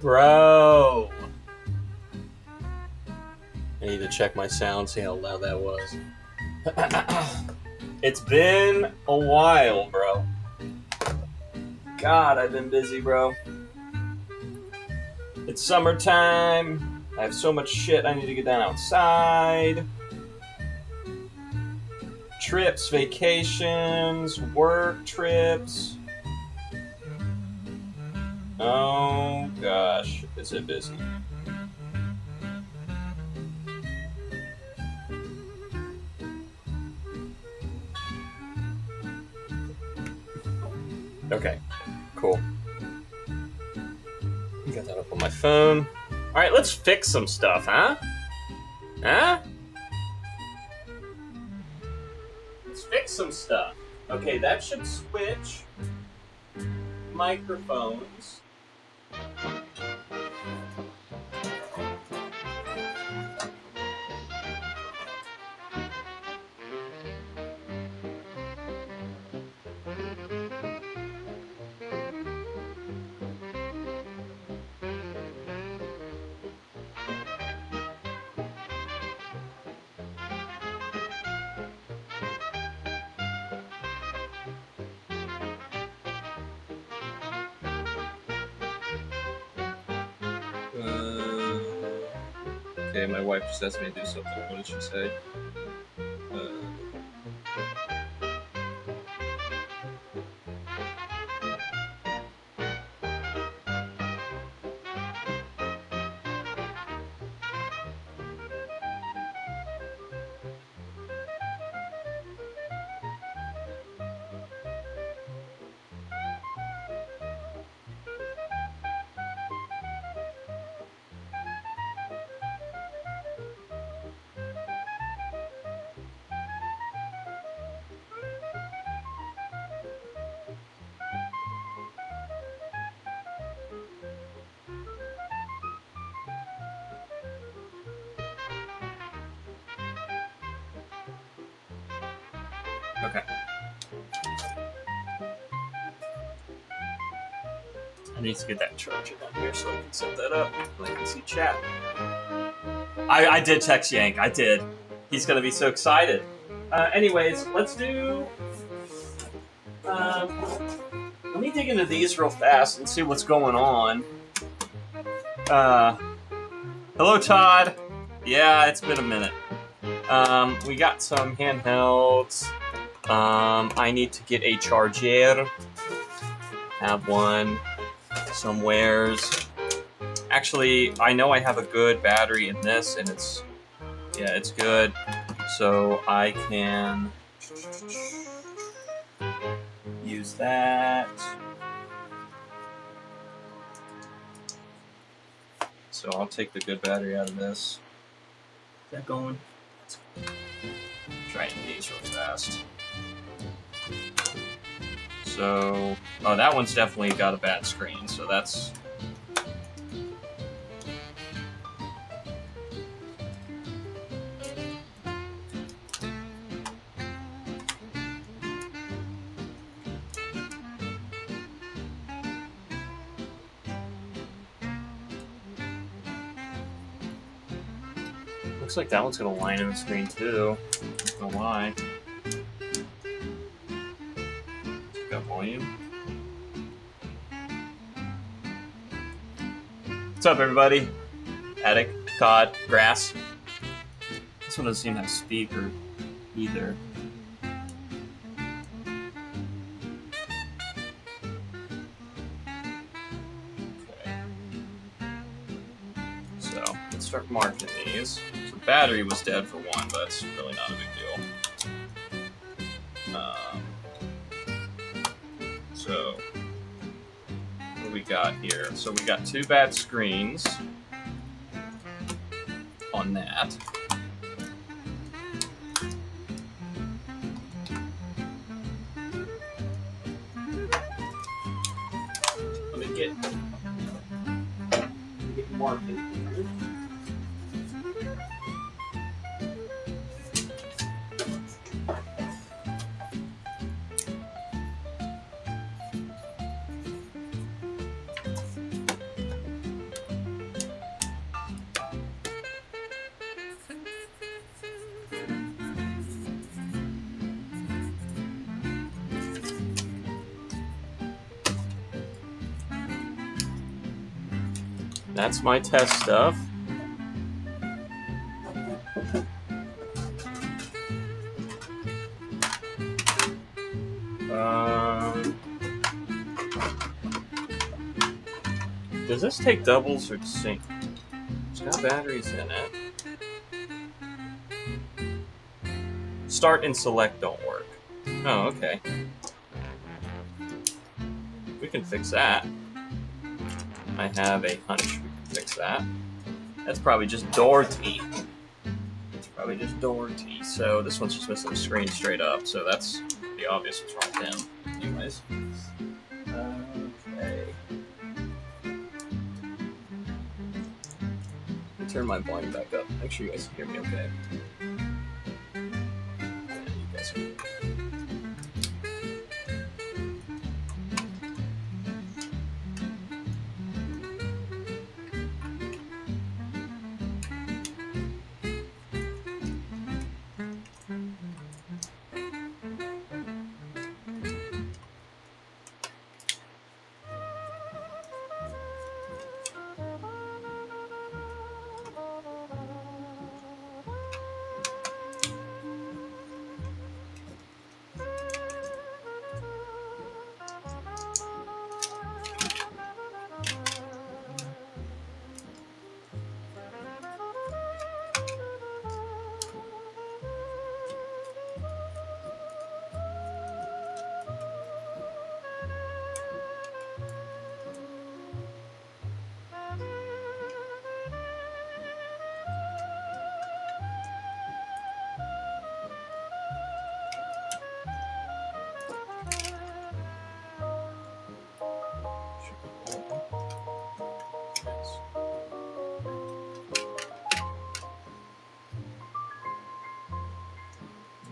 Bro! I need to check my sound, see how loud that was. It's been a while, bro. God, I've been busy, bro. It's summertime. I have so much shit I need to get done outside. Trips, vacations, work trips. Oh gosh, is it busy? Okay, cool. Got that up on my phone. Alright, let's fix some stuff, huh? Huh? Let's fix some stuff. Okay, that should switch microphones. Okay, my wife just asked me to do something. What did she say? Okay. I need to get that charger down here so I can set that up and I can see chat. I did text Yank. I did. He's gonna be so excited. Anyways, let's do. Let me dig into these real fast and see what's going on. Hello, Todd. Yeah, it's been a minute. We got some handhelds. I need to get a charger. Have one. Some wares. Actually, I know I have a good battery in this, and it's good. So I can use that. So I'll take the good battery out of this. Is that going? Try these real fast. So, oh, that one's definitely got a bad screen, so that's... Looks like that one's gonna line in the screen too. I don't know why. Got volume. What's up, everybody? Attic, Todd, Grass. This one doesn't seem to have speaker either. Okay. So let's start marking these. So battery was dead for one, but that's really not a big deal. So what do we got here? So we got two bad screens on that. Let me get marking here. That's my test stuff. Does this take doubles or sync? It's got batteries in it. Start and select don't work. Oh, okay. We can fix that. I have a hunch we can fix that. That's probably just Doherty. Probably just Doherty. So this one's just missing the screen straight up. So that's the obvious what's wrong with him. Anyways. Okay. Let me turn my volume back up. Make sure you guys can hear me okay. Yeah, you guys can.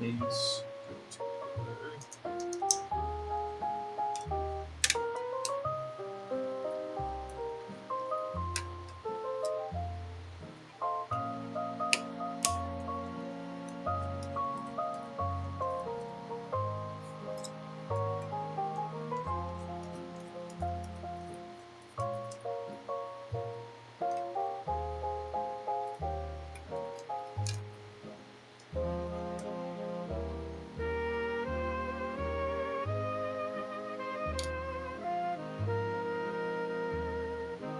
These.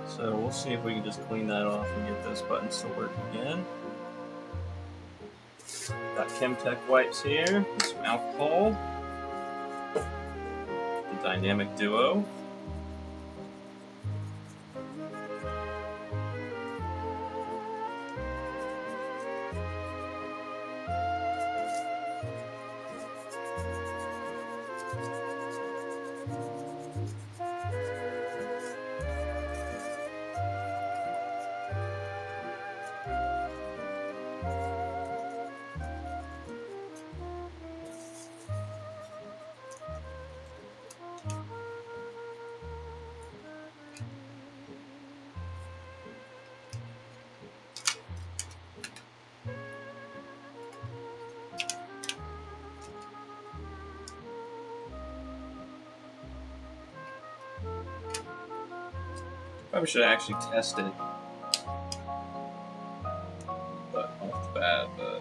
So we'll see if we can just clean that off and get those buttons to work again. Got Chemtech wipes here, and some alcohol. The Dynamic Duo. Probably should actually test it, but off the bat, but.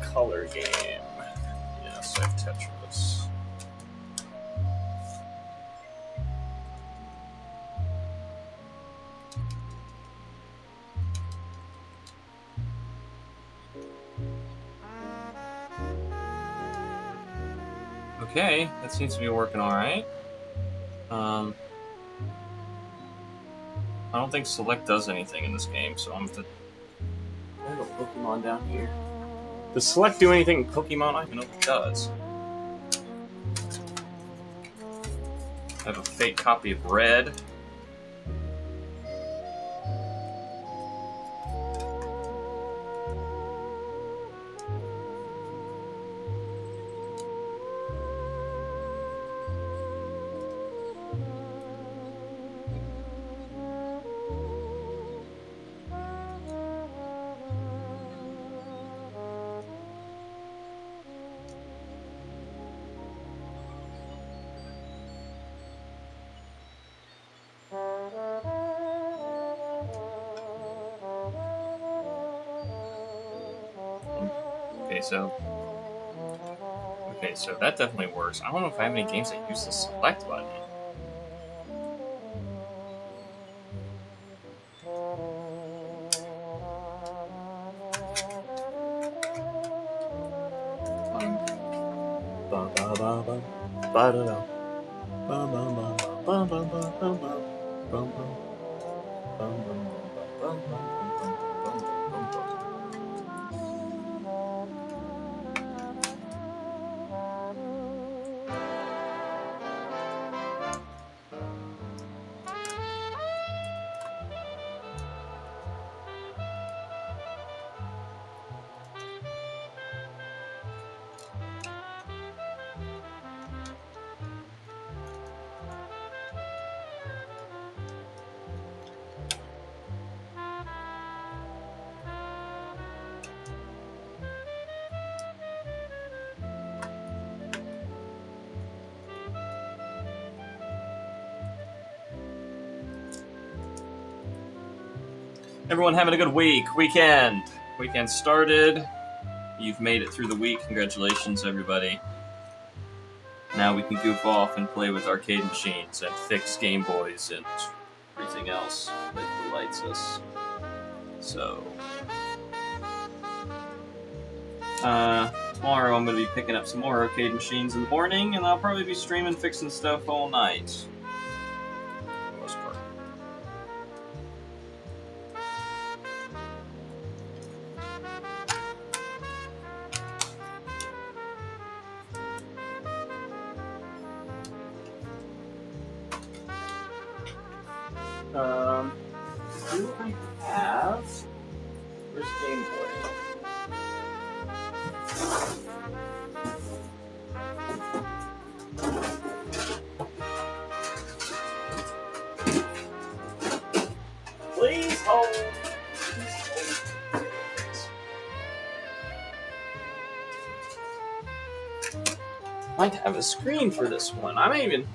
color game. Yes, I have Tetris. Okay, that seems to be working all right. I don't think select does anything in this game, so I'm gonna go Pokemon down here. Does select do anything in Pokemon? I don't even know if it does. I have a fake copy of Red. Okay, so that definitely works. I don't know if I have any games that use the select button. Everyone having a good weekend. Weekend started. You've made it through the week. Congratulations, everybody. Now we can goof off and play with arcade machines and fix Game Boys and everything else that delights us. So, tomorrow I'm going to be picking up some more arcade machines in the morning, and I'll probably be streaming fixing stuff all night. For the most part. Do I have... Where's Game Boy? Please hold. Please hold. Might have a screen for this one. I may even...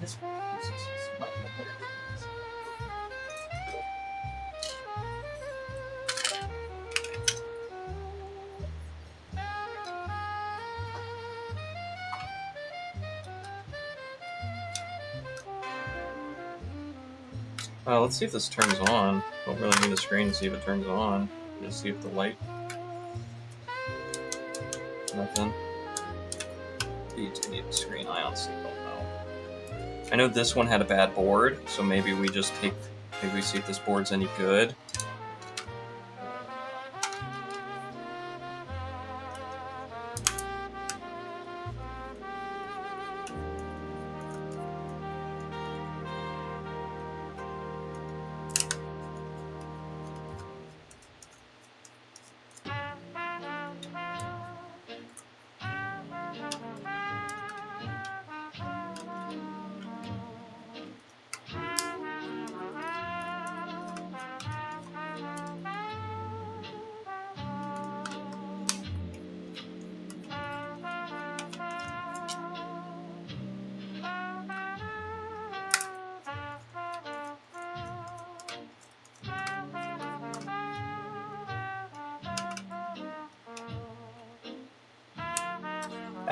let's see if this turns on. Don't really need a screen to see if it turns on. Just see if the light... Nothing. You do need a screen. I honestly don't know. I know this one had a bad board, so maybe we just take... Maybe we see if this board's any good.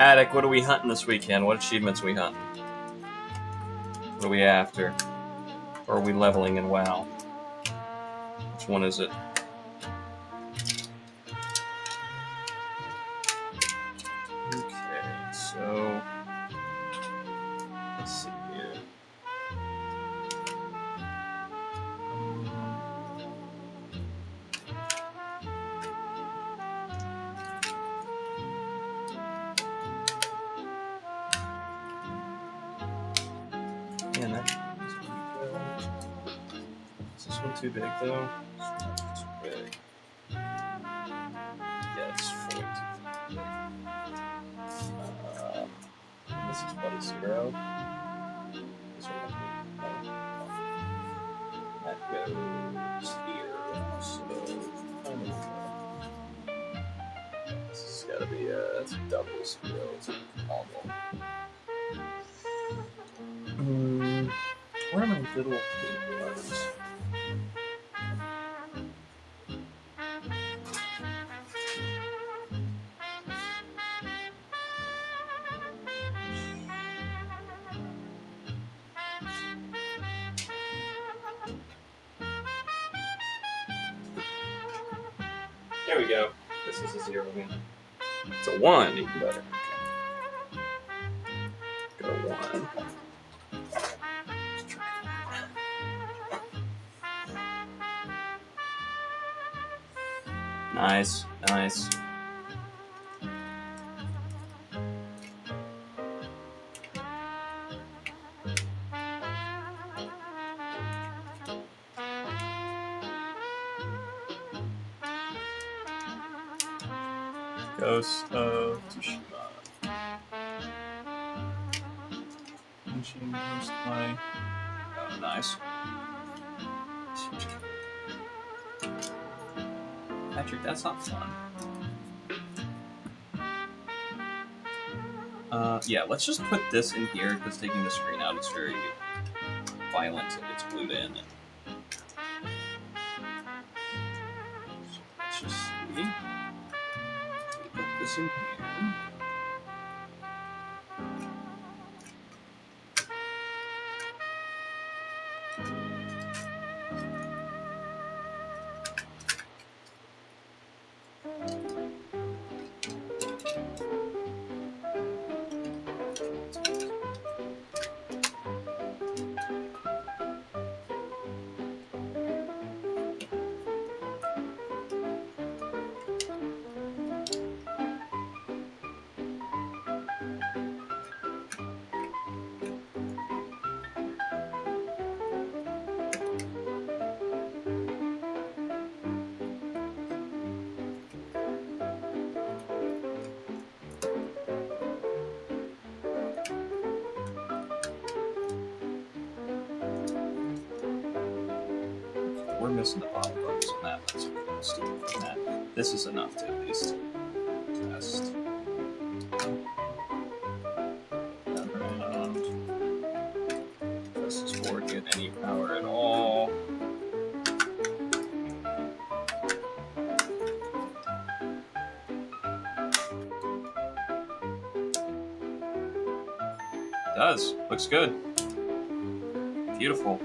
Attic, what are we hunting this weekend? What achievements are we hunting? What are we after? Or are we leveling in WoW? Which one is it? Okay, so let's see here. Man, that's is this one too big though? It's too big. Yeah, it's 42. This is what, a 0? This one that goes here. So this has got to be it's a double scale. It's awful. Where are my little ones? There we go. This is a 0 again. It's a 1, even better. Okay. Go 1. Nice, nice. Ghost of Tsushima. Machine Ghost Play. Oh, nice. Patrick, that's not fun. Yeah, let's just put this in here because taking the screen out is very violent if it's glued in. So let's just see. Put this in here. We're missing the bottom bars on that. That's stupid from that. This is enough to at least test. Around. This is for get any power at all. It does. Looks good. Beautiful.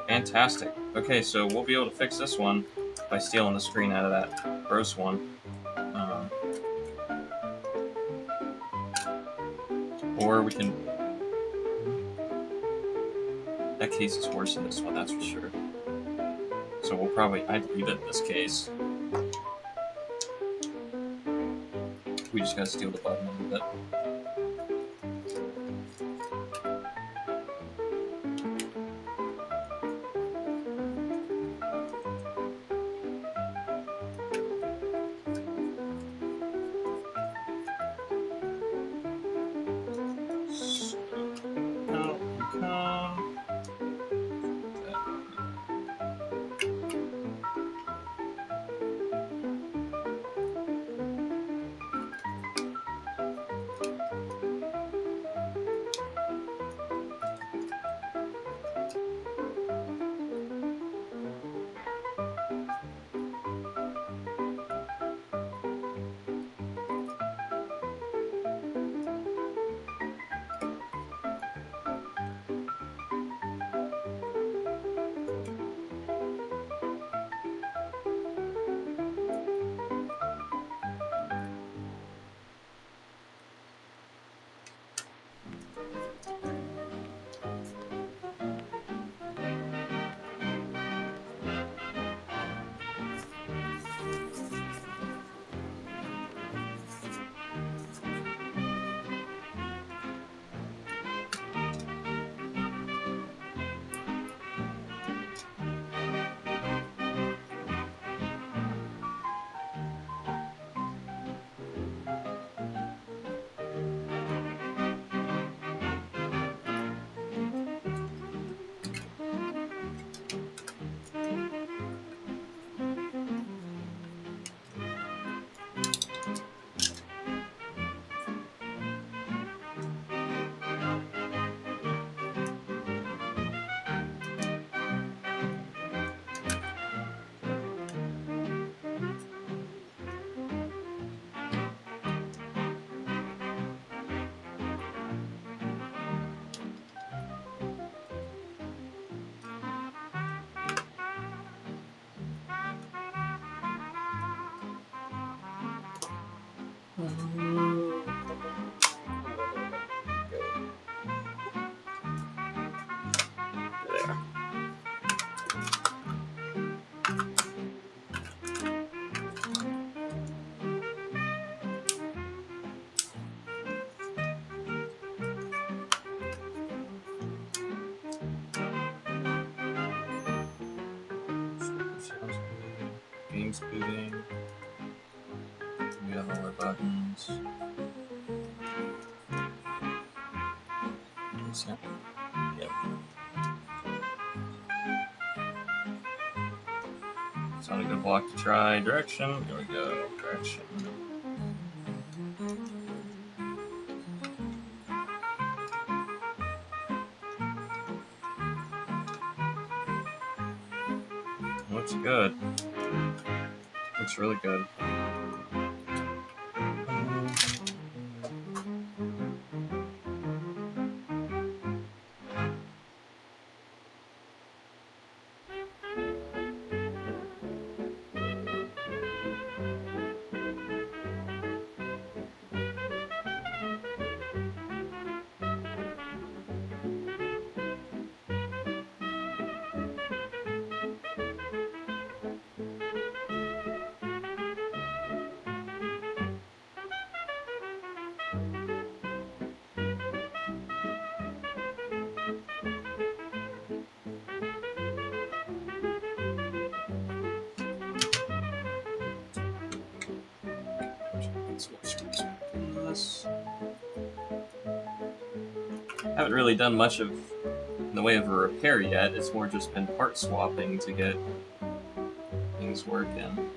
Fantastic. Okay, so we'll be able to fix this one by stealing the screen out of that gross one. Or we can... That case is worse than this one, that's for sure. So we'll probably... I'd leave it in this case. We just gotta steal the button a little bit. Systems booting. We have all our buttons. Yep. It's not a good block to try. Direction. There we go. Direction. Looks good. Looks really good. Haven't really done much of in the way of a repair yet. It's more just been part swapping to get things working.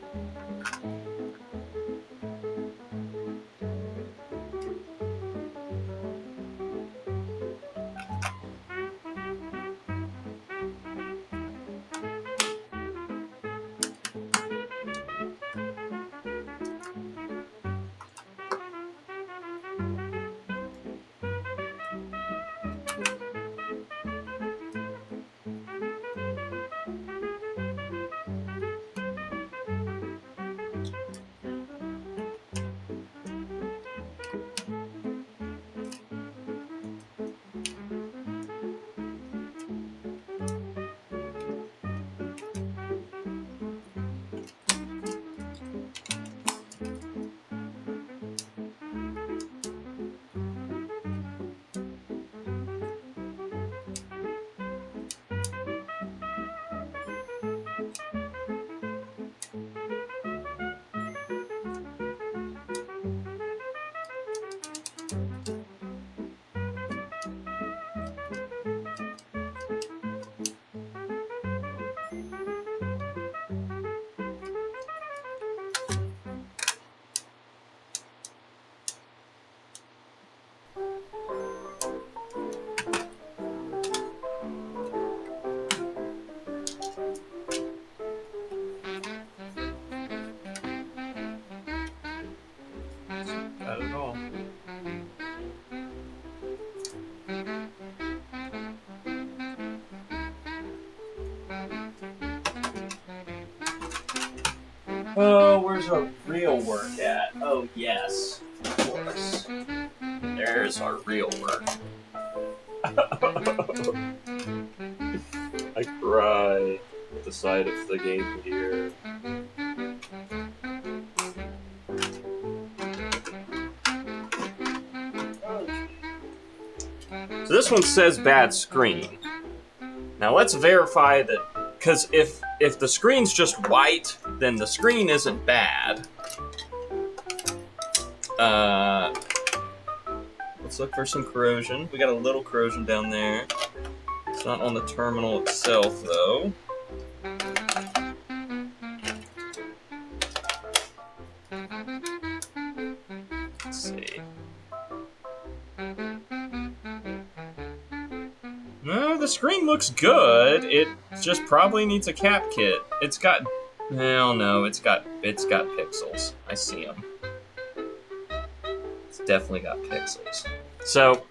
Not at all. Oh, where's our real work at? Oh, yes, of course. There's our real work. I cry at the sight of the game here. So this one says bad screen. Now let's verify that, because if the screen's just white, then the screen isn't bad. Let's look for some corrosion. We got a little corrosion down there. It's not on the terminal itself, though. Let's see. No, the screen looks good. It just probably needs a cap kit. It's got, well, no, it's got pixels. I see them. It's definitely got pixels. So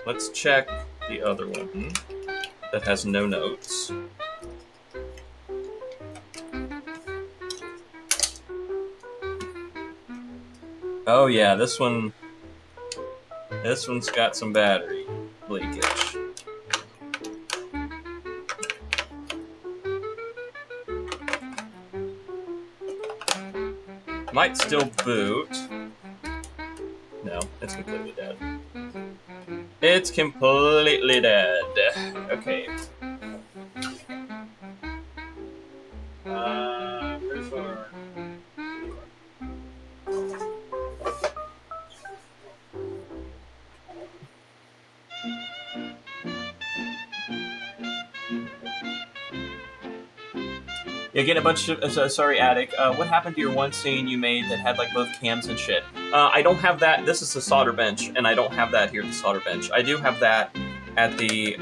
let's check the other one that has no notes. Oh yeah, this one's got some battery leakage. Might still boot. No, it's completely dead. It's completely dead. Okay. Yeah, getting a bunch of sorry, Attic. What happened to your one scene you made that had like both cams and shit? I don't have that. This is the solder bench, and I don't have that here at the solder bench. I do have that at the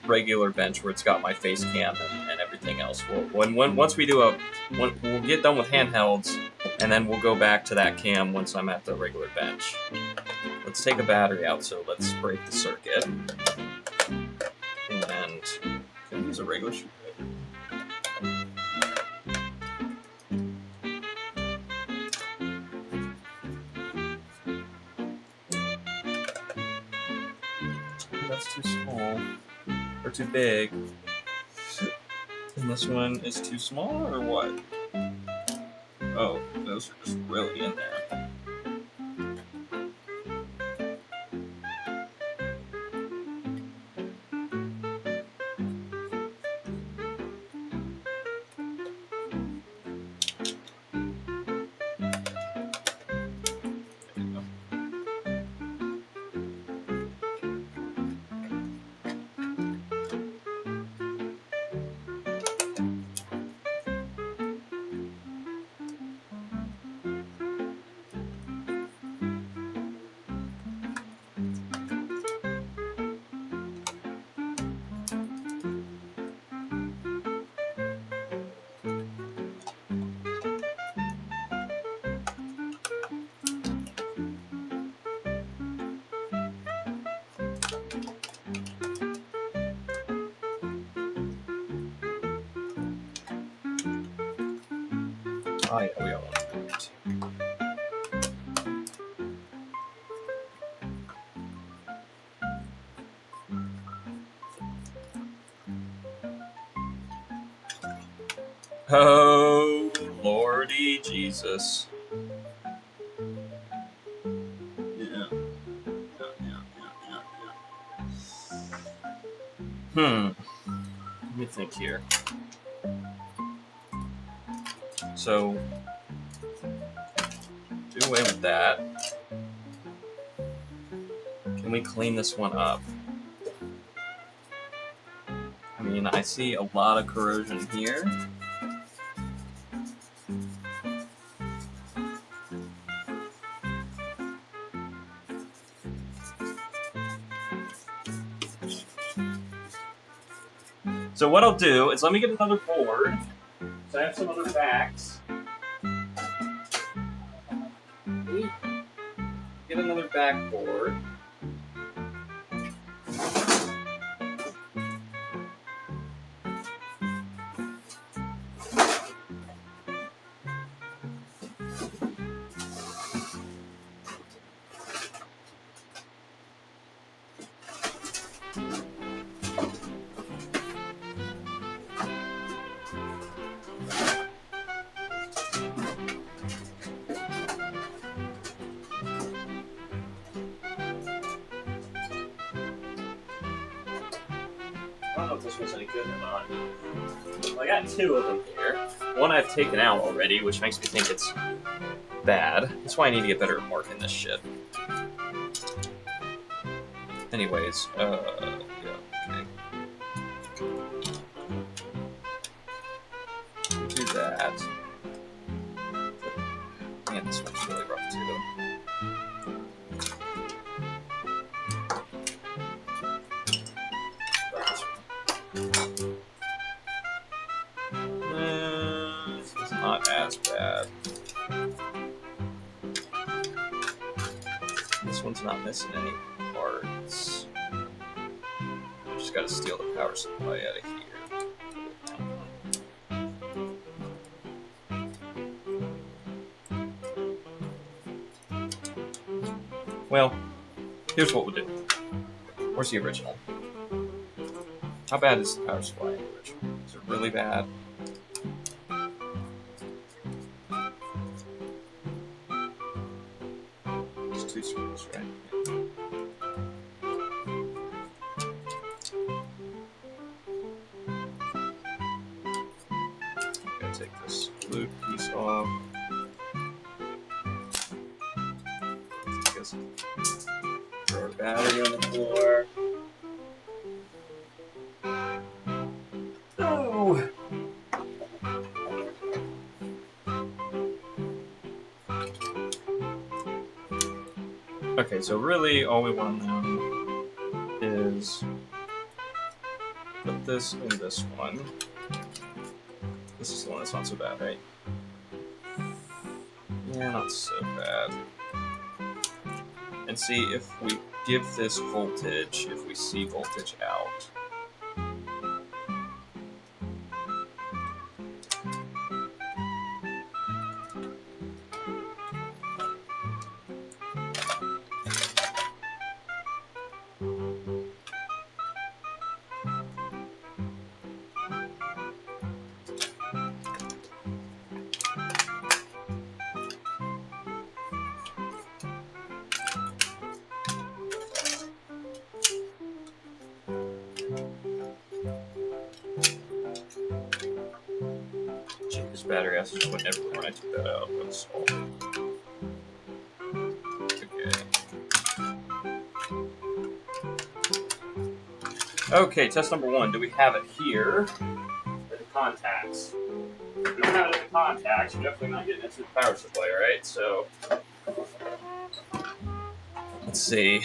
regular bench where it's got my face cam and everything else. Once we do we'll get done with handhelds, and then we'll go back to that cam once I'm at the regular bench. Let's take a battery out, so let's break the circuit. And can I use a regular shoe? That's too small. Or too big. And this one is too small, or what? Oh, those are just really in there. Oh yeah, we got one. Oh, Lordy Jesus. Yeah. Let me think here. So, do away with that. Can we clean this one up? I mean, I see a lot of corrosion here. So what I'll do is let me get another board. So I have some other backs. Get another backboard. I don't know if this one's any good or not. Well, I got two of them here. One I've taken out already, which makes me think it's bad. That's why I need to get better at marking this shit. Anyways, yeah, okay. Do that. Man, this one's really rough too. This is not as bad. This one's not missing any parts. Just gotta steal the power supply out of here. Well, here's what we'll do. Where's the original? How bad is the power supply in the original? Is it really bad? It's two screws, right? I'm gonna take this blue piece off. Throw our battery on the floor. Oh! Okay, so really all we want to know is put this in this one. This is the one that's not so bad, right? Yeah, not so bad. And see if we give this voltage, if we see voltage out. This battery has to went everywhere when I took that out. That's all. Okay, test number 1. Do we have it here at the contacts? If we don't have it at the contacts, you're definitely not getting into the power supply, right? So, let's see.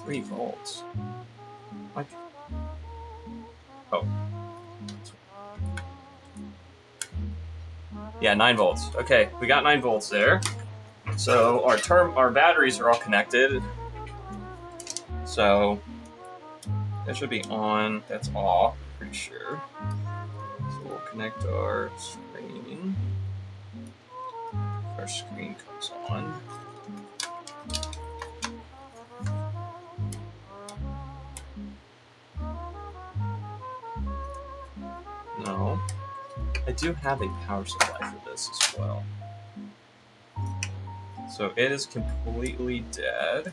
$3 volts. What? Oh. Yeah, 9 volts. Okay, we got 9 volts there. So our batteries are all connected. So that should be on. That's off, pretty sure. So we'll connect our screen. Our screen comes on. No. I do have a power supply for this as well. So it is completely dead.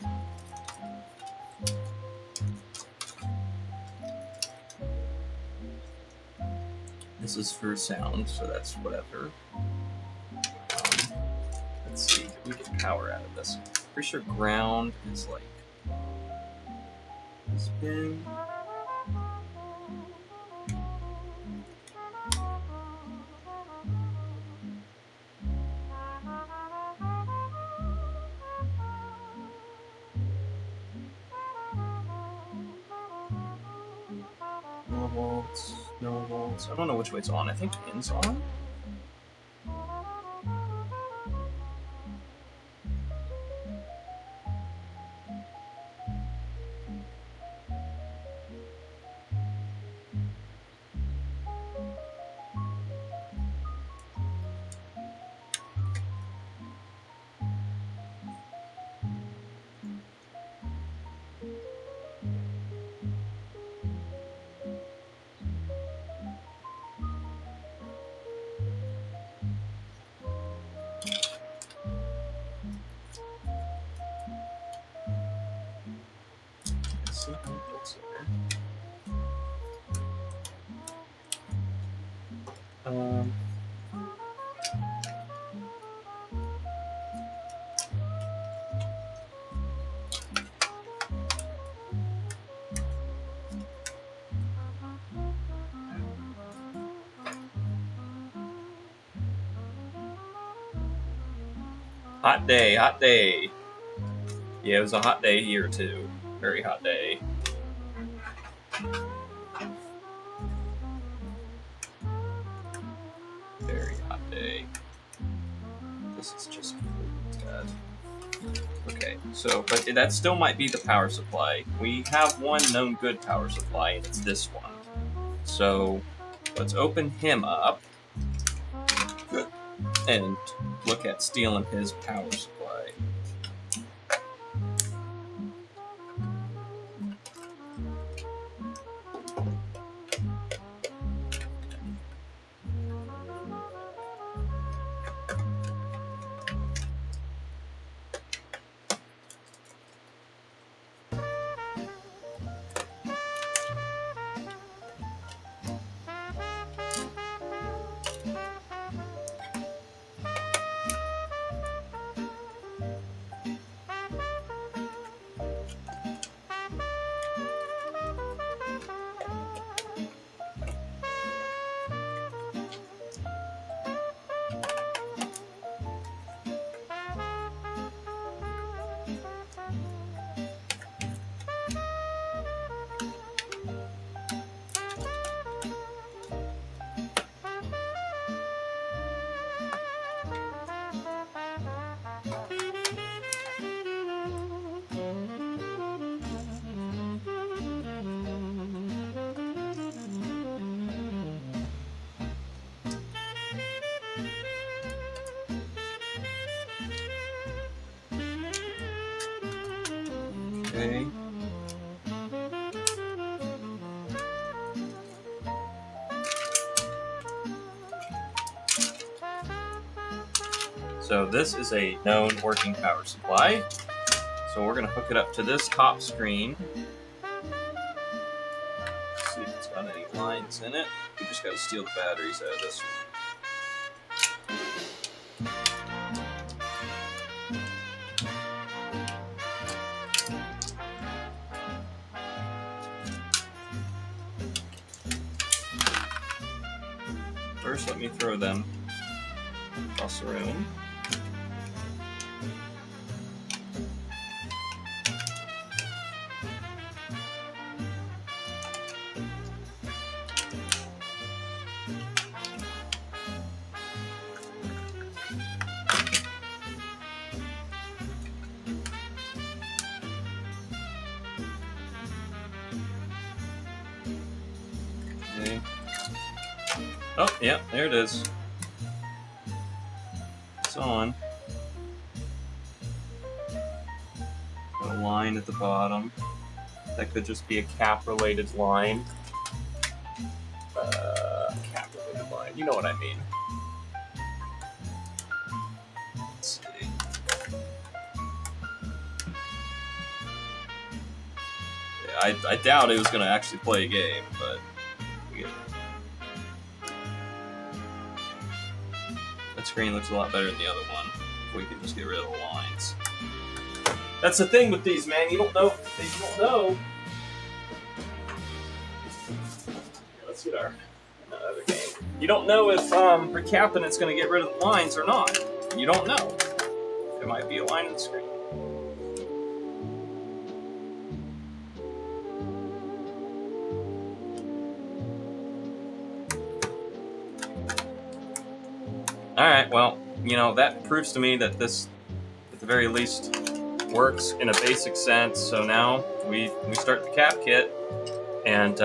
This is for sound, so that's whatever. Let's see, can we get power out of this? Pretty sure ground is like this big. No volts, no volts. I don't know which way it's on. I think pin's on. Hot day, hot day. Yeah, it was a hot day here too. Very hot day. Very hot day. This is just completely dead. Okay, so, but that still might be the power supply. We have one known good power supply, and it's this one. So, let's open him up and look at stealing his power supply. Okay. So this is a known working power supply. So we're going to hook it up to this top screen. See if it's got any lines in it. We just got to steal the batteries out of this one. First, let me throw them across the room. Okay. Oh, yeah, there it is. It's on. Got a line at the bottom. That could just be a cap-related line. Cap-related line. You know what I mean. Let's see. Yeah, I doubt it was going to actually play a game, but we get it. That screen looks a lot better than the other one. If we can just get rid of the lines. That's the thing with these, man. You don't know. You don't know. Let's get our other game. You don't know if recapping going to get rid of the lines or not. You don't know. There might be a line in the screen. Alright, well, you know, that proves to me that this, at the very least, works in a basic sense. So now we start the cap kit, and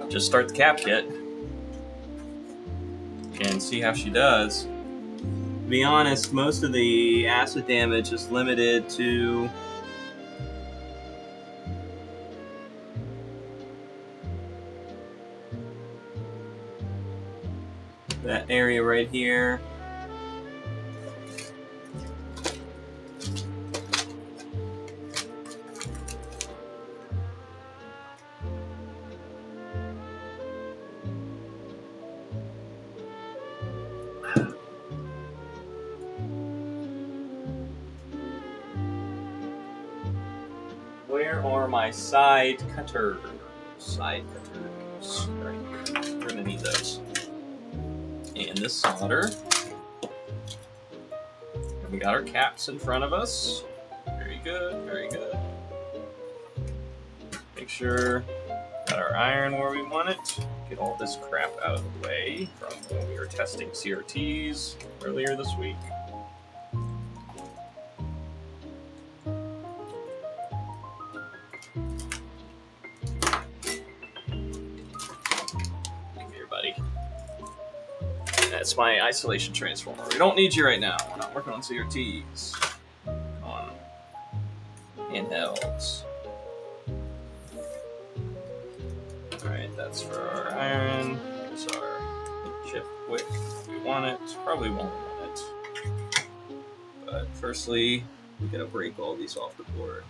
just start the cap kit and see how she does. To be honest, most of the acid damage is limited to that area right here. Where are my side cutters? Side cutters. Right here. We're gonna need those. And this solder. And we got our caps in front of us. Very good, very good. Make sure we got our iron where we want it. Get all this crap out of the way from when we were testing CRTs earlier this week. That's my isolation transformer. We don't need you right now. We're not working on CRTs. On handhelds. Alright, that's for our iron. Here's our chip wick. We want it. Probably won't want it. But firstly, we gotta break all these off the board.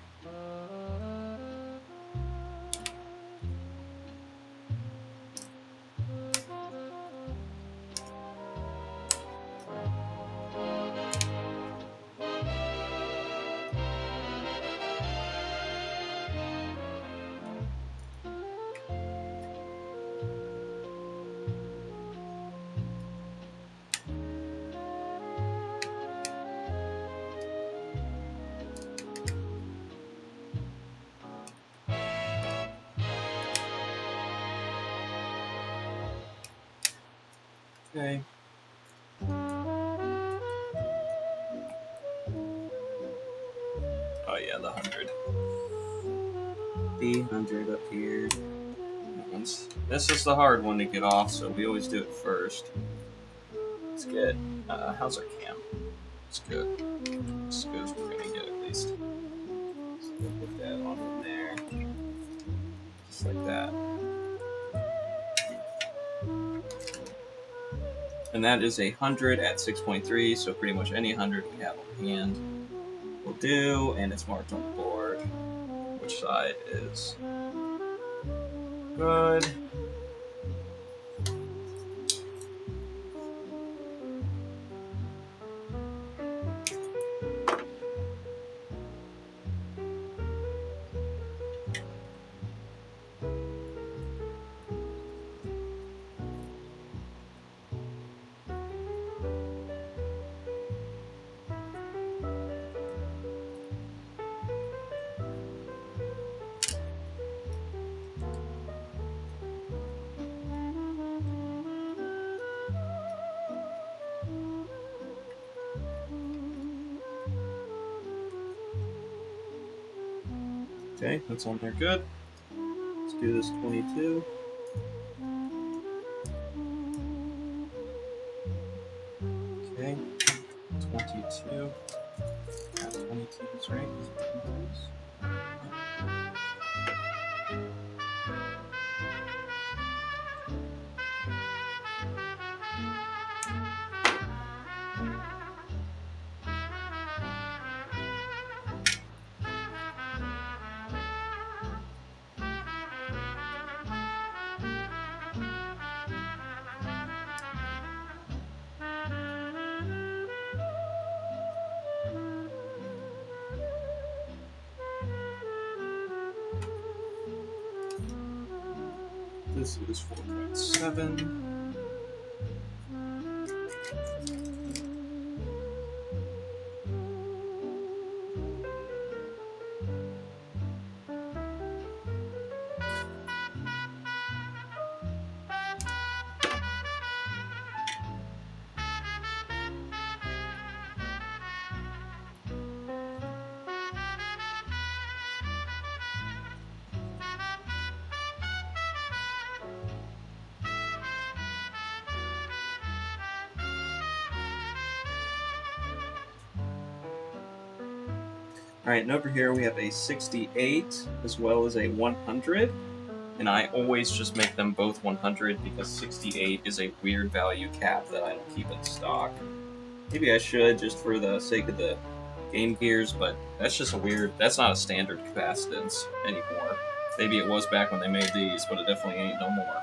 Okay. Oh yeah, the 100. The 100 up here. This is the hard one to get off, so we always do it first. It's good. How's our cam? It's good. It's as good as we're gonna get at least. So we'll put that on in there. Just like that. And that is 100 at 6.3, so pretty much any 100 we have on hand will do, and it's marked on the board. Which side is good. Okay, that's on there good. Let's do this 22. Okay, 22. 22s, right? 22s. This is 4.7. Alright, and over here we have a 68 as well as a 100. And I always just make them both 100 because 68 is a weird value cap that I don't keep in stock. Maybe I should just for the sake of the Game Gears, but that's just a weird, that's not a standard capacitance anymore. Maybe it was back when they made these, but it definitely ain't no more.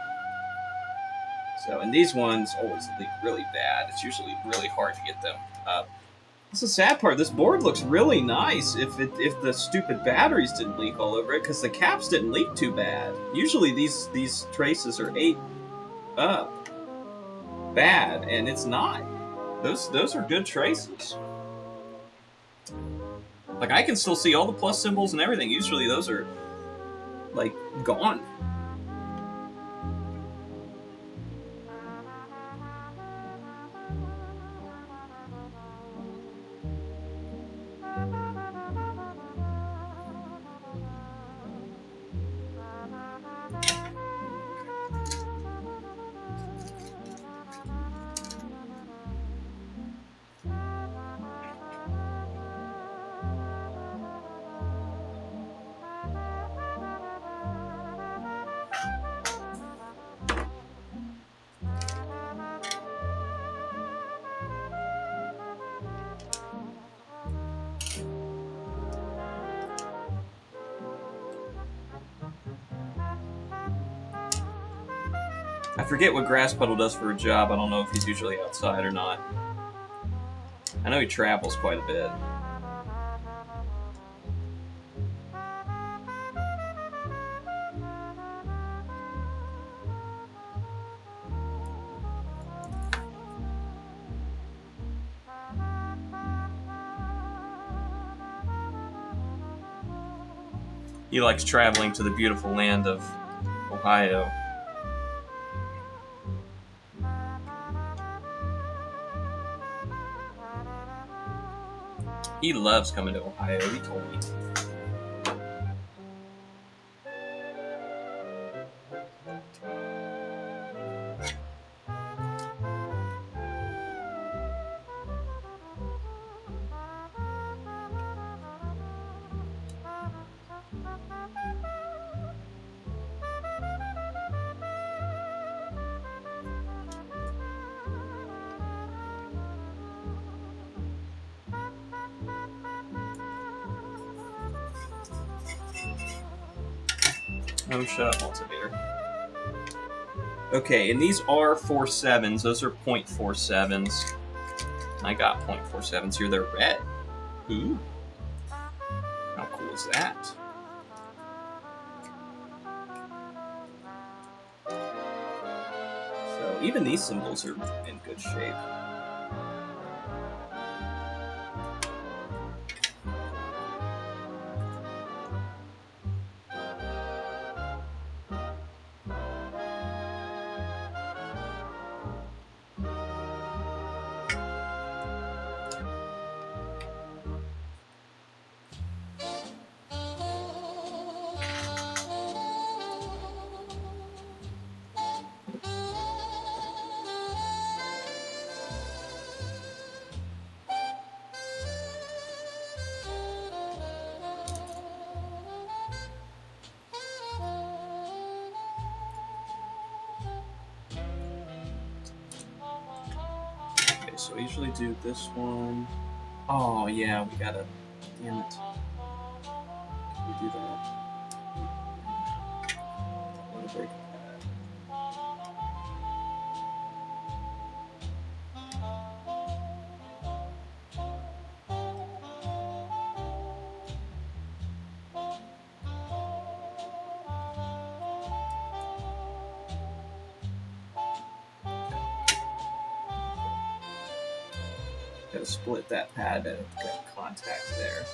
So, and these ones always leak really bad. It's usually really hard to get them up. That's the sad part. This board looks really nice if the stupid batteries didn't leak all over it, because the caps didn't leak too bad. Usually these traces are 8 up bad, and it's not. Those are good traces. Like, I can still see all the plus symbols and everything. Usually those are, like, gone. I forget what Grass Puddle does for a job. I don't know if he's usually outside or not. I know he travels quite a bit. He likes traveling to the beautiful land of Ohio. He loves coming to Ohio, he told me. Oh, shut up, multimeter. Okay, and these are 4.7s. Those are 0.47s. I got 0.47s here. They're red. Ooh. How cool is that? So even these symbols are in good shape. Okay, so I usually do this one. Oh yeah, we gotta. Damn it. Can we do that? Wanna break a pad. Gotta split that pad and got contact there.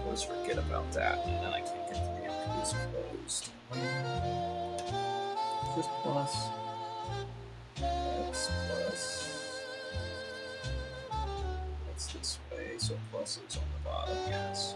Always forget about that, and then I can't get the damn piece closed. Is this plus? That's plus. That's this way, so plus is on the bottom, yes.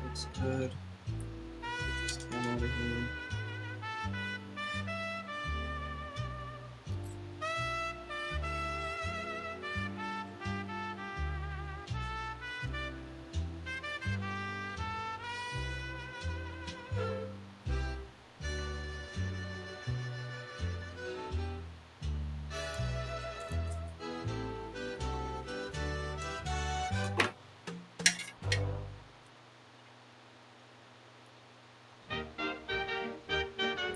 Looks good. Get this 10 out of here.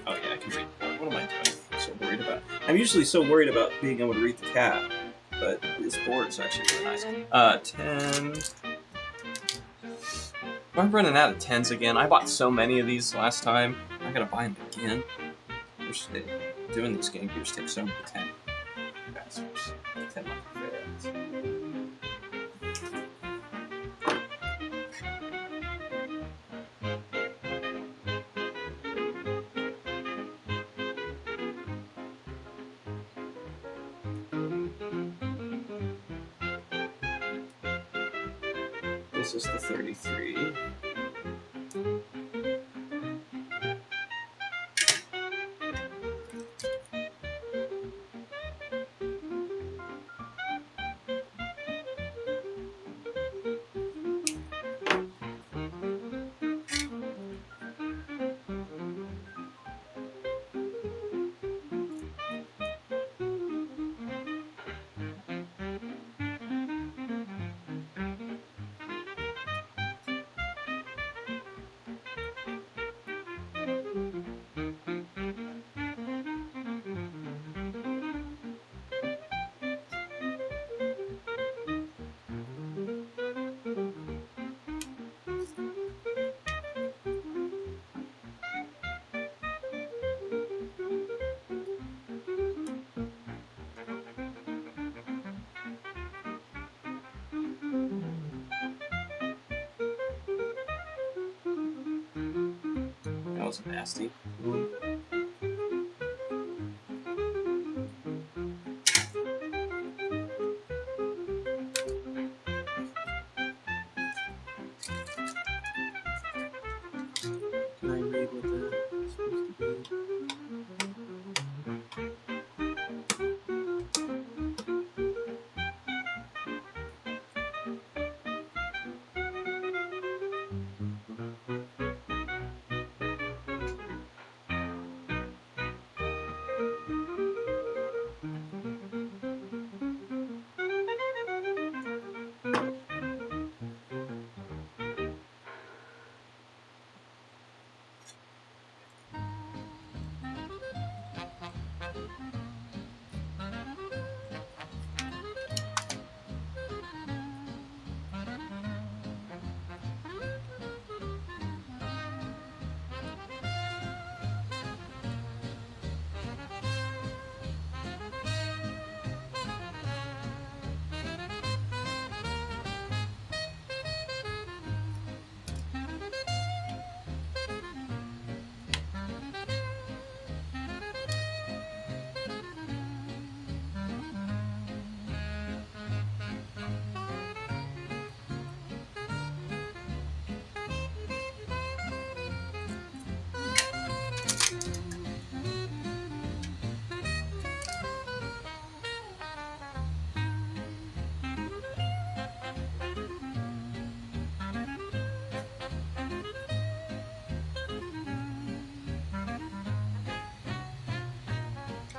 Oh yeah, I can read the board. What am I doing? I'm so worried about. I'm usually so worried about being able to read the cat, but this board is actually really nice. 10. I'm running out of 10s again. I bought so many of these last time. I gotta buy them again. Doing these Game Gears takes so many 10. Bastards. 10 my favorites. This is the 33. was nasty. Can I read what that's supposed to be?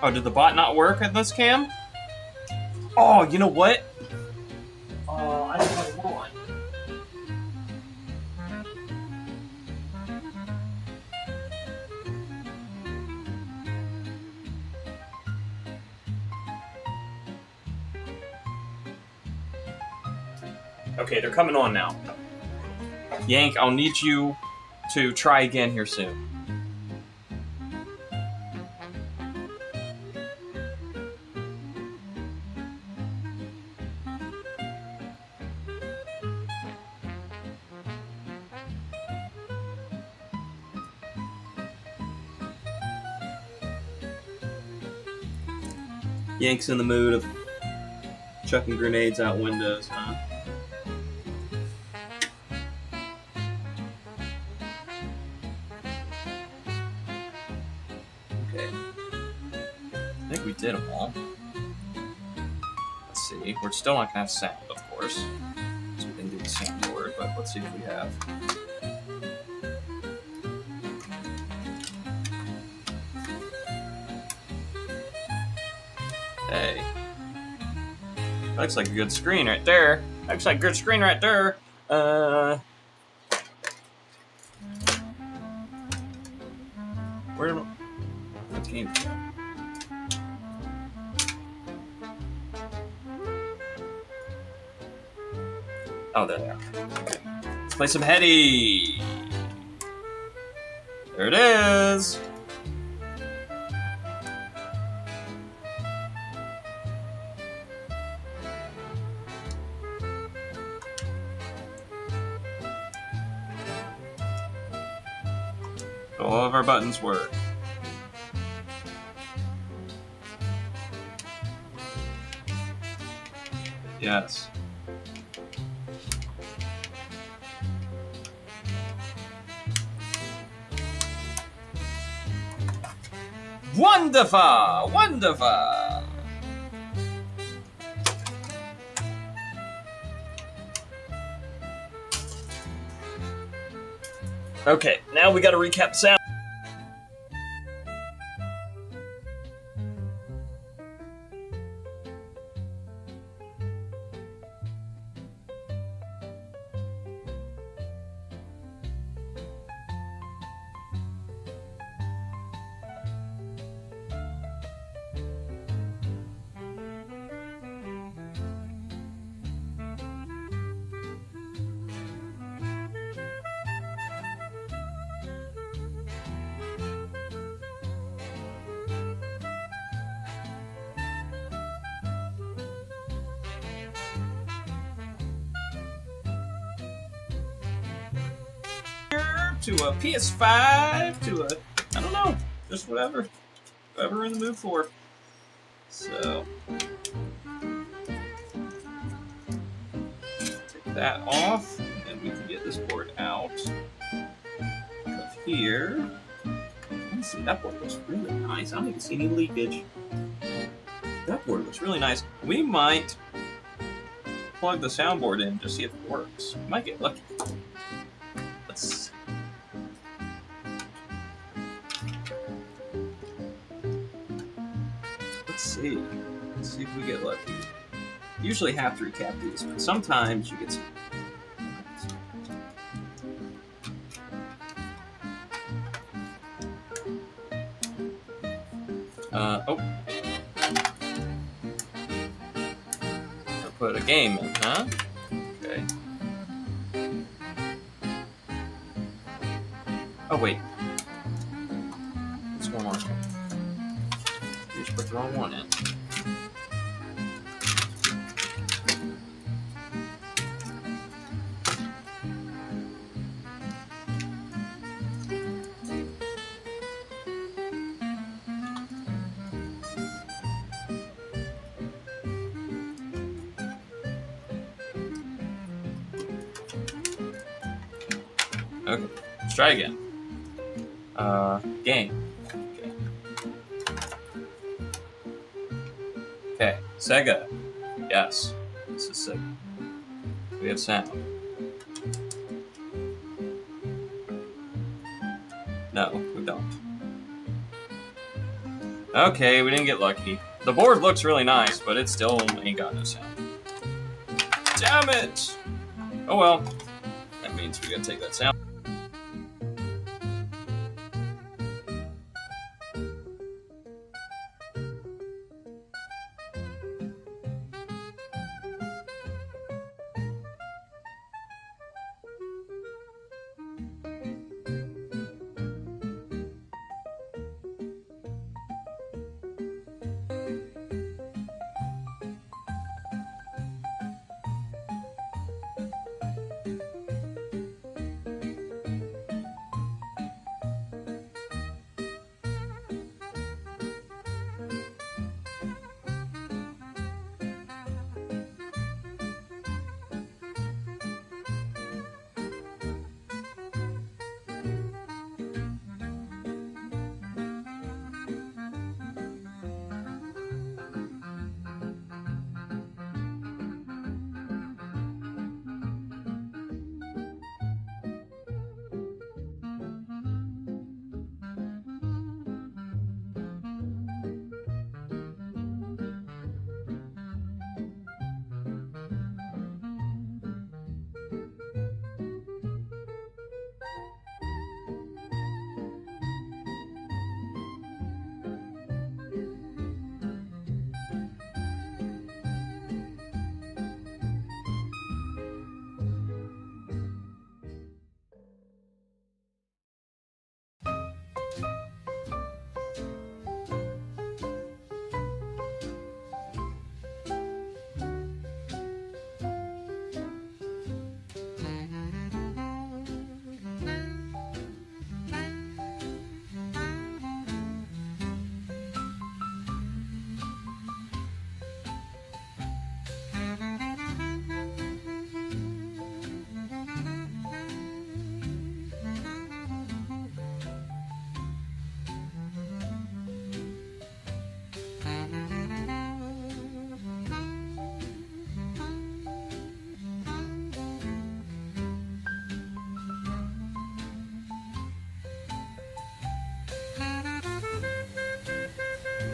Oh, did the bot not work at this cam? Oh, you know what? Oh, I don't have one. Okay, they're coming on now. Yank, I'll need you to try again here soon. Yank's in the mood of chucking grenades out windows, huh? Okay. I think we did them all. Let's see. We're still not gonna have sound, of course. So we can do the soundboard, but let's see if we have. Hey. Looks like a good screen right there. Looks like a good screen right there. Where what game? Oh, there they are. Okay. Let's play some Heady. There it is. All of our buttons work. Yes. Wonderful! Wonderful! Okay, now we gotta recap sound. to a PS5 to a, I don't know, just whatever we're in the mood for. So take that off, and we can get this board out of here. Let's see, that board looks really nice. I don't even see any leakage. That board looks really nice. We might plug the soundboard in to see if it works. We might get lucky. Let's see. Let's see if we get lucky. Usually have to recap these, but sometimes you get some. Oh. I'll put a game in, huh? Okay. Oh, wait. What's going on here? You just put the wrong one in. Okay, let's try again. Game. Okay, Sega. Yes, this is Sega. We have sound. No, we don't. Okay, we didn't get lucky. The board looks really nice, but it still ain't got no sound. Damn it! Oh well. That means we gotta take that sound.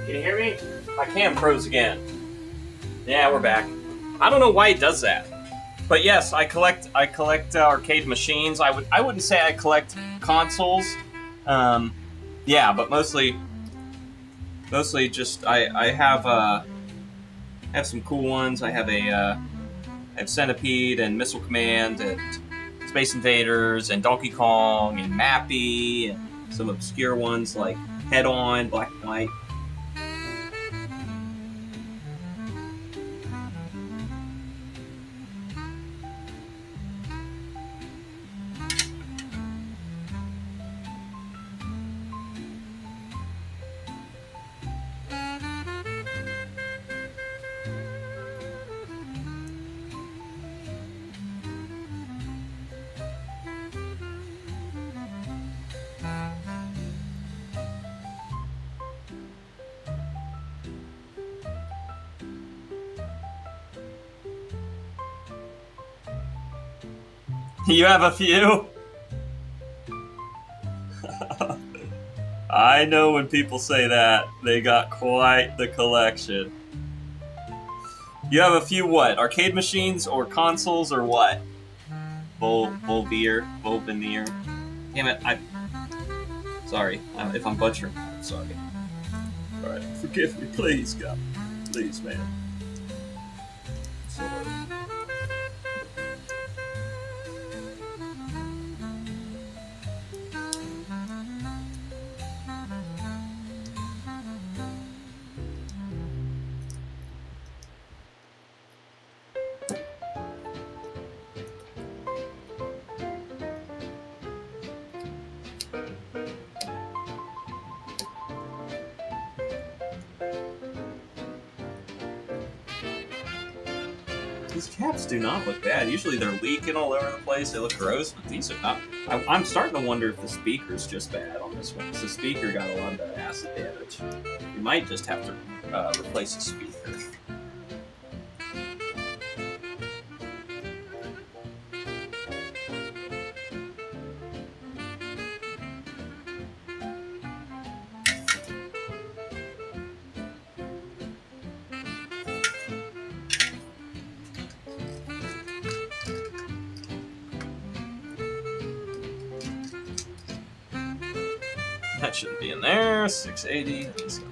Can you hear me? My cam froze again. Yeah, we're back. I don't know why it does that. But yes, I collect arcade machines. I wouldn't say I collect consoles. Yeah, but mostly just I have some cool ones. I have Centipede and Missile Command and Space Invaders and Donkey Kong and Mappy and some obscure ones like Head On, Black and White. You have a few? I know when people say that, they got quite the collection. You have a few what? Arcade machines or consoles or what? Volveneer. Damn it, sorry, if I'm butchering that, I'm sorry. Alright, forgive me, please, God. Please, man. Sorry. These caps do not look bad. Usually they're leaking all over the place. They look gross, but these are not. I'm starting to wonder if the speaker's just bad on this one, because the speaker got a lot of that acid damage. You might just have to replace the speaker. That shouldn't be in there. 680. Let's go.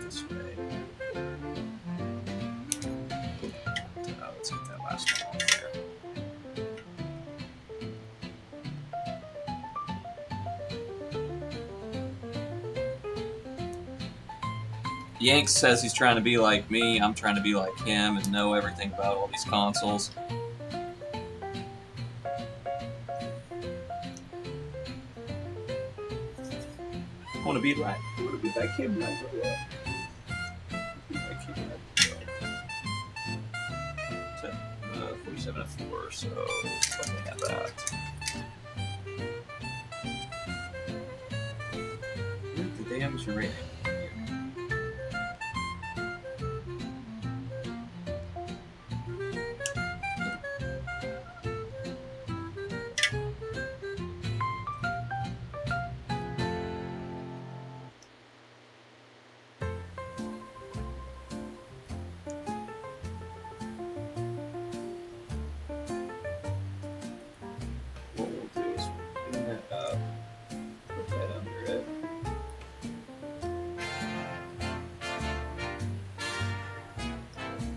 This way. Let's get that last one off there. Yank says he's trying to be like me. I'm trying to be like him and know everything about all these consoles. I want to be like. I want to be like him. Like that. It's at 47 and 4, so something like that. What the damn is your rating?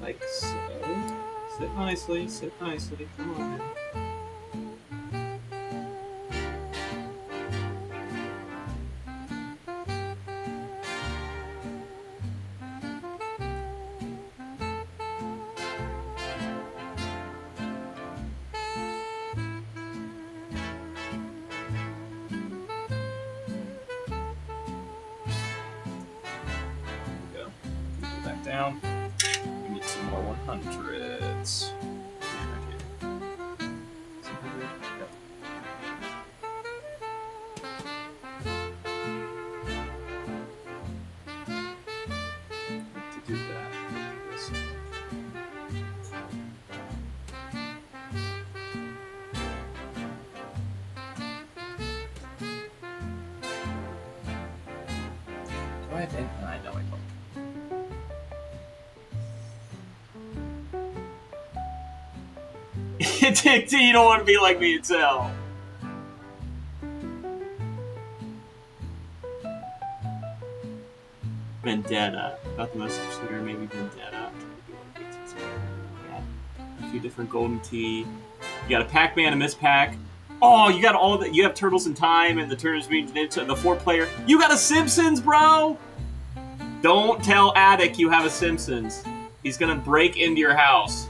Like so. Sit nicely, come on now. There we go. Put that down. We need some more 100s. I think I know I don't. You don't want to be like me and tell. Vendetta. Not the most shooter, maybe Vendetta. Yeah. A few different Golden Tea. You got a Pac-Man, a Miss Pac. Oh, you got all that. You have Turtles in Time and the Turtles Mutant Ninja and the 4-player. You got a Simpsons, bro! Don't tell Attic you have a Simpsons. He's gonna break into your house.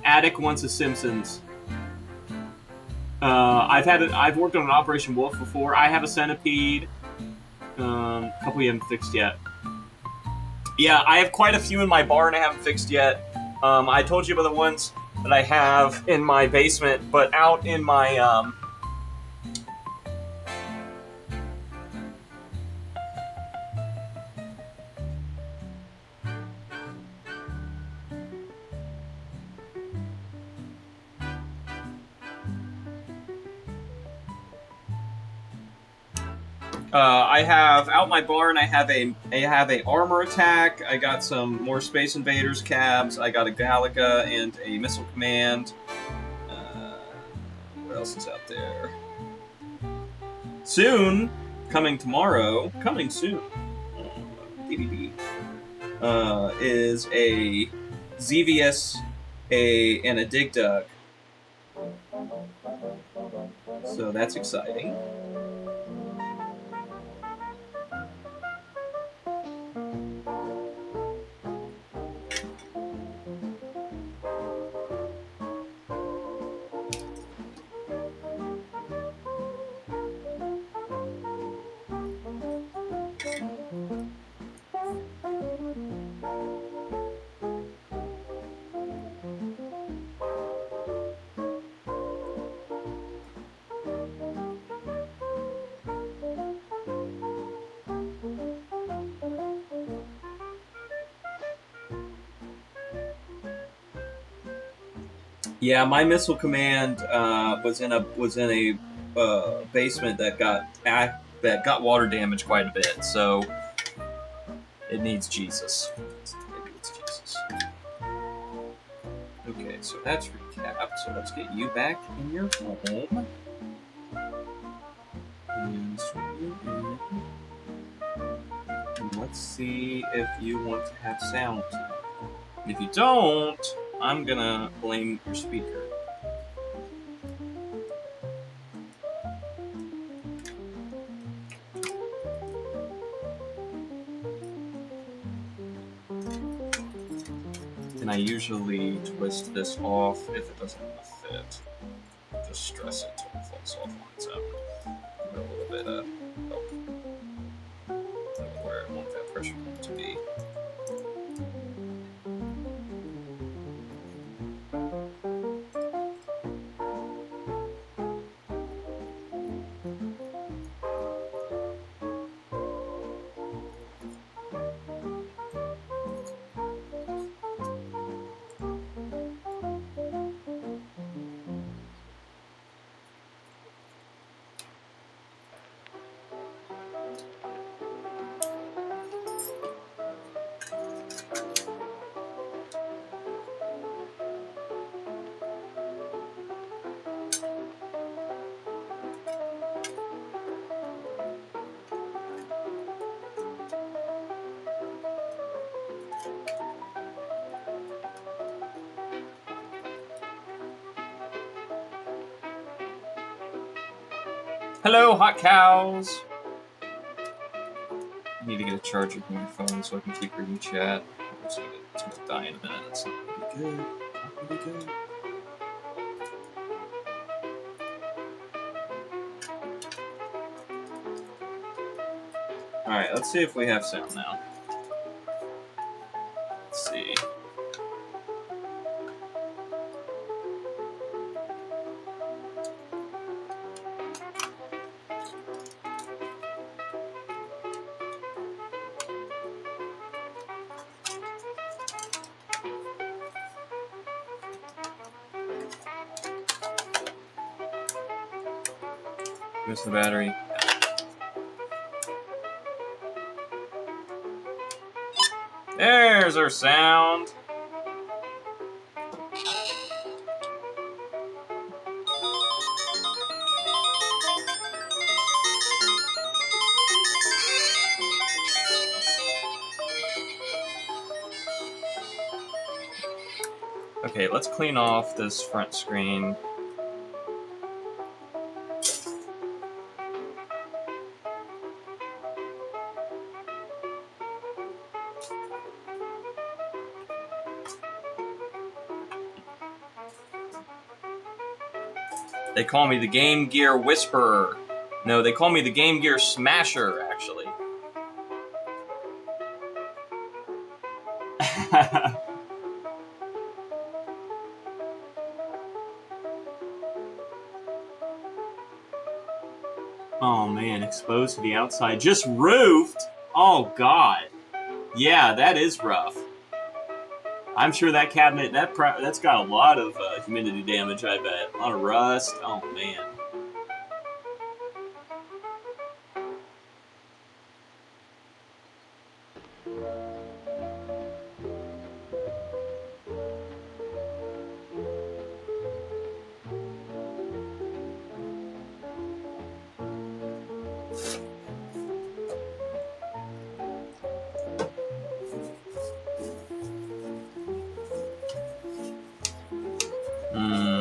Attic wants a Simpsons. I've worked on an Operation Wolf before. I have a Centipede. A couple you haven't fixed yet. Yeah, I have quite a few in my barn I haven't fixed yet. I told you about the ones that I have in my basement, but out in my I have out my barn. I have a armor attack. I got some more Space Invaders cabs. I got a Galaga and a Missile Command. What else is out there? Soon, coming tomorrow, coming soon. Is a Xevious, and a Dig Dug. So that's exciting. Yeah, my Missile Command was in a basement that got water damage quite a bit, so it needs Jesus. It needs Jesus. Okay, so that's recapped. So let's get you back in your home. And swing you in. And let's see if you want to have sound. If you don't, I'm gonna blame your speaker. And I usually twist this off if it doesn't want to fit. Just stress it until it falls off on its own. Give it a little bit of help where I want that pressure point to be. Hello, hot cows! I need to get a charger from your phone so I can keep reading chat. It's gonna die in a minute. It's not gonna be good. Not gonna be good. Alright, let's see if we have sound now. Let's see. Where's the battery? There's our sound. Okay, let's clean off this front screen. They call me the Game Gear Whisperer. No, they call me the Game Gear Smasher, actually. Oh man, exposed to the outside. Just roofed? Oh god. Yeah, that is rough. I'm sure that cabinet, that's got a lot of humidity damage, I bet. A lot of rust. Oh man.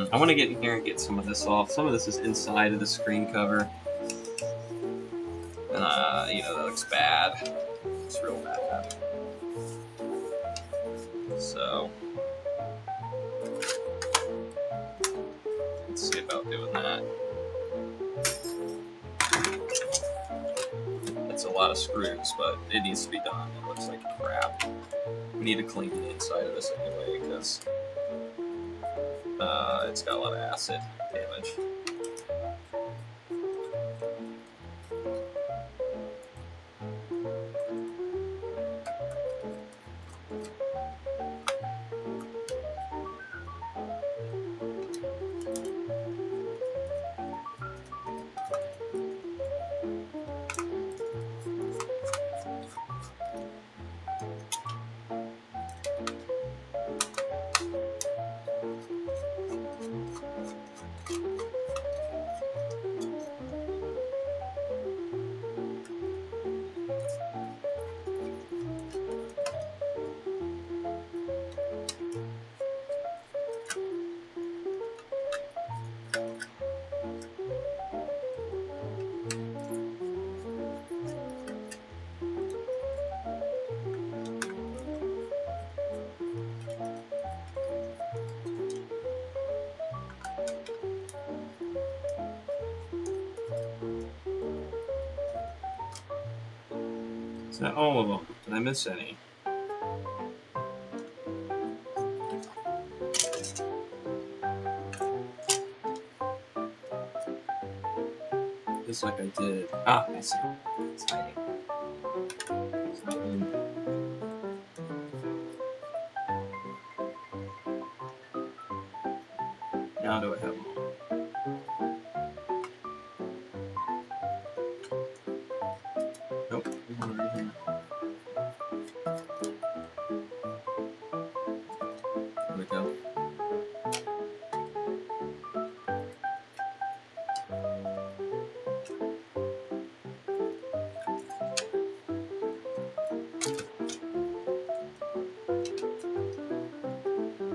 I want to get in here and get some of this off. Some of this is inside of the screen cover. And, you know, that looks bad. It's real bad. So, let's see about doing that. It's a lot of screws, but it needs to be done. It looks like crap. We need to clean the inside of this anyway, because it's got a lot of acid damage. Is that all of them? Did I miss any? Just like I did. Ah, I see. It's hiding. It's hiding. Now do I have them all? Nope. There's one right here. There we go.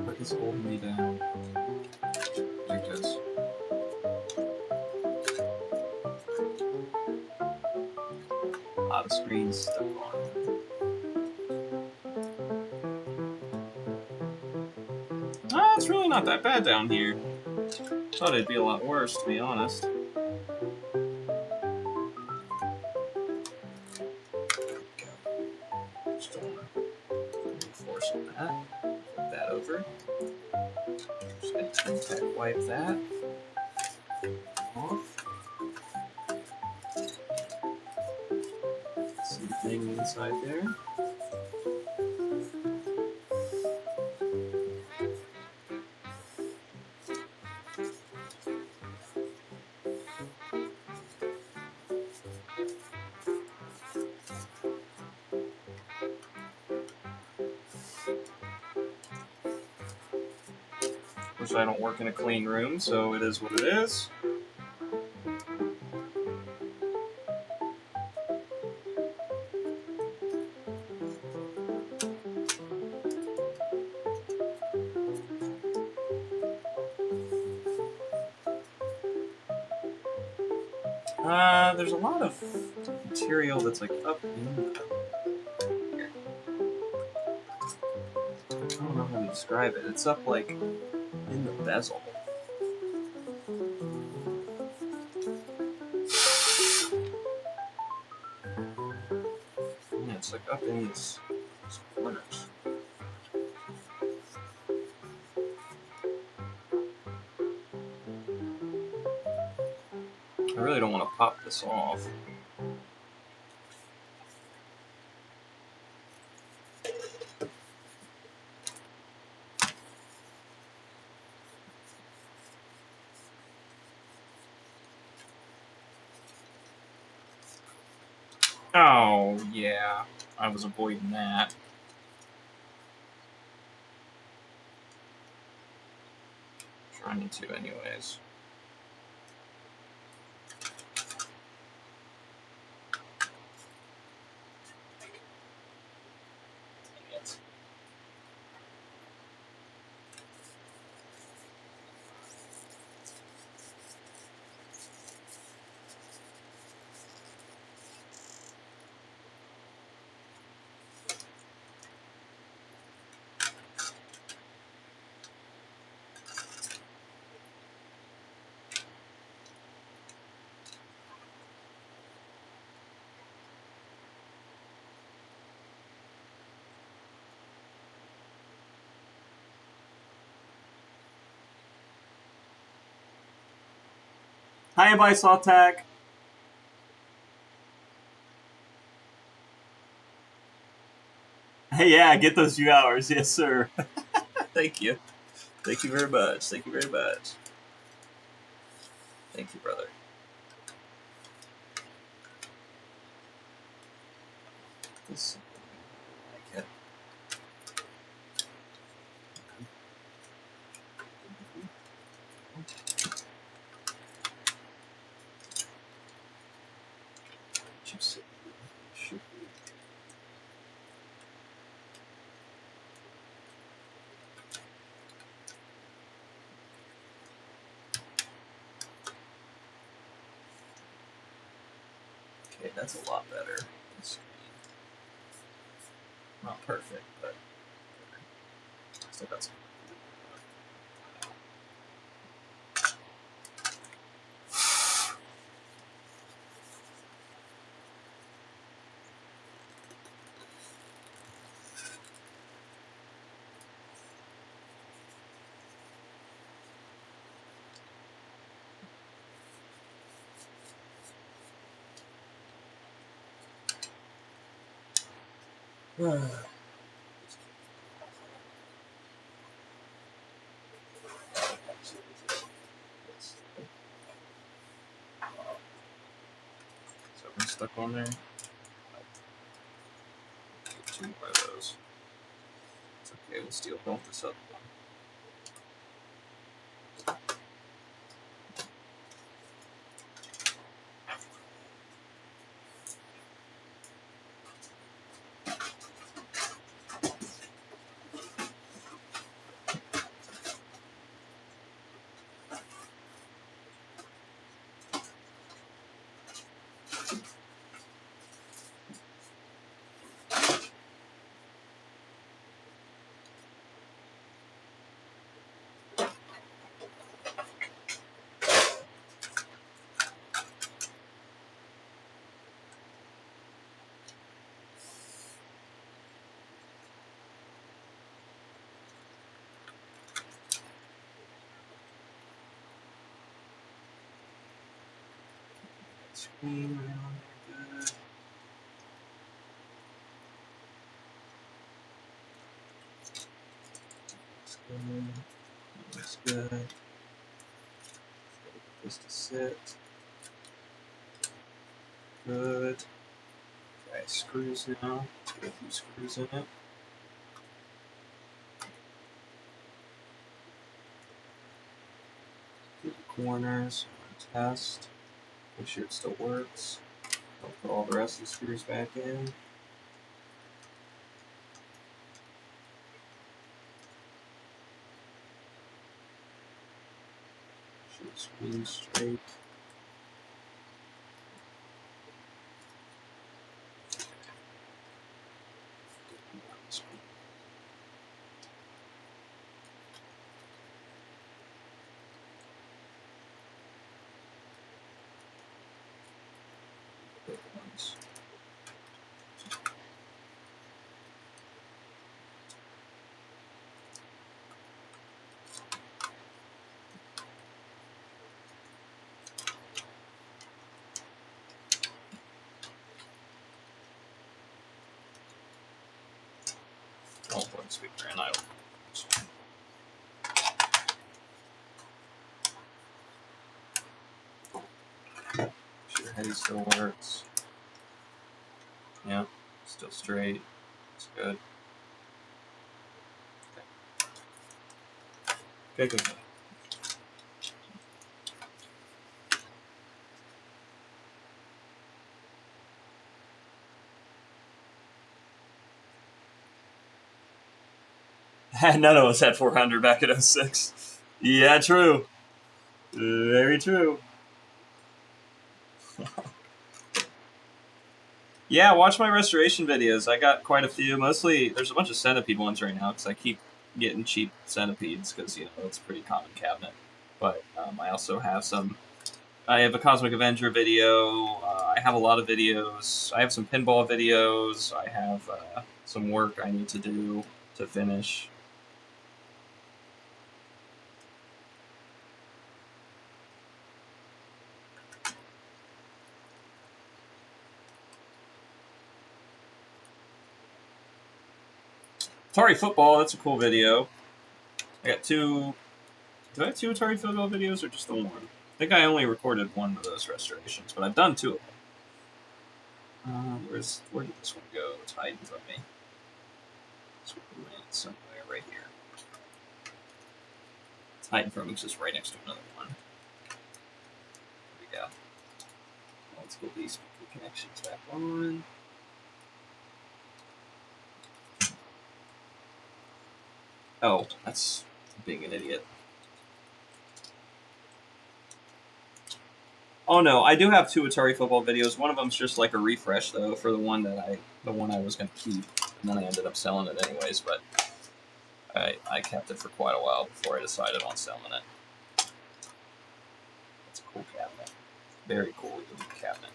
What is holding me down? There it goes. A lot of screens stuck on. Ah, it's really not that bad down here. Thought it'd be a lot worse, to be honest. Just don't want to reinforce that. Flip that over. Just gonna tech wipe that off. Same thing inside there. Of course, I don't work in a clean room, so it is what it is. There's a lot of material that's like up in the... I don't know how to describe it. It's up like in the bezel. Yeah, it's like up in these corners. I really don't want to pop this off. Oh, yeah. I was avoiding that. Trying to, anyways. Hi, Bisaltac. Hey, yeah, get those few hours. Yes, sir. Thank you. Thank you very much. Thank you very much. Thank you, brother. This, I like it. Should be. Okay, that's a lot better. Not perfect, but still got some. So I'm stuck on there. Get 2 more of those. It's okay, we'll still build this up. Screen around there, good. Looks good. Get this to sit. Good. Okay, screws now. Let's get a few screws in it. Do the corners. Test. Make sure it still works. I'll put all the rest of the screws back in. Should screw straight. I'll plug the speaker in. Sure, heady still works. Yeah, Still straight. It's good. Okay, good. None of us had 400 back at 06. Yeah, true. Very true. Yeah, watch my restoration videos. I got quite a few. Mostly, there's a bunch of centipede ones right now because I keep getting cheap centipedes because, you know, it's a pretty common cabinet. But I also have some... I have a Cosmic Avenger video. I have a lot of videos. I have some pinball videos. I have some work I need to do to finish. Atari Football, that's a cool video. I got two... Do I have two Atari Football videos or just the one? I think I only recorded one of those restorations, but I've done two of them. Where did this one go? It's hiding from me. This one went somewhere right here. It's hiding from me, it's just right next to another one. There we go. Let's get these connections back on. Oh, that's being an idiot. Oh no, I do have two Atari Football videos. One of them's just like a refresh though for the one I was gonna keep, and then I ended up selling it anyways. But I kept it for quite a while before I decided on selling it. It's a cool cabinet, very cool cabinet.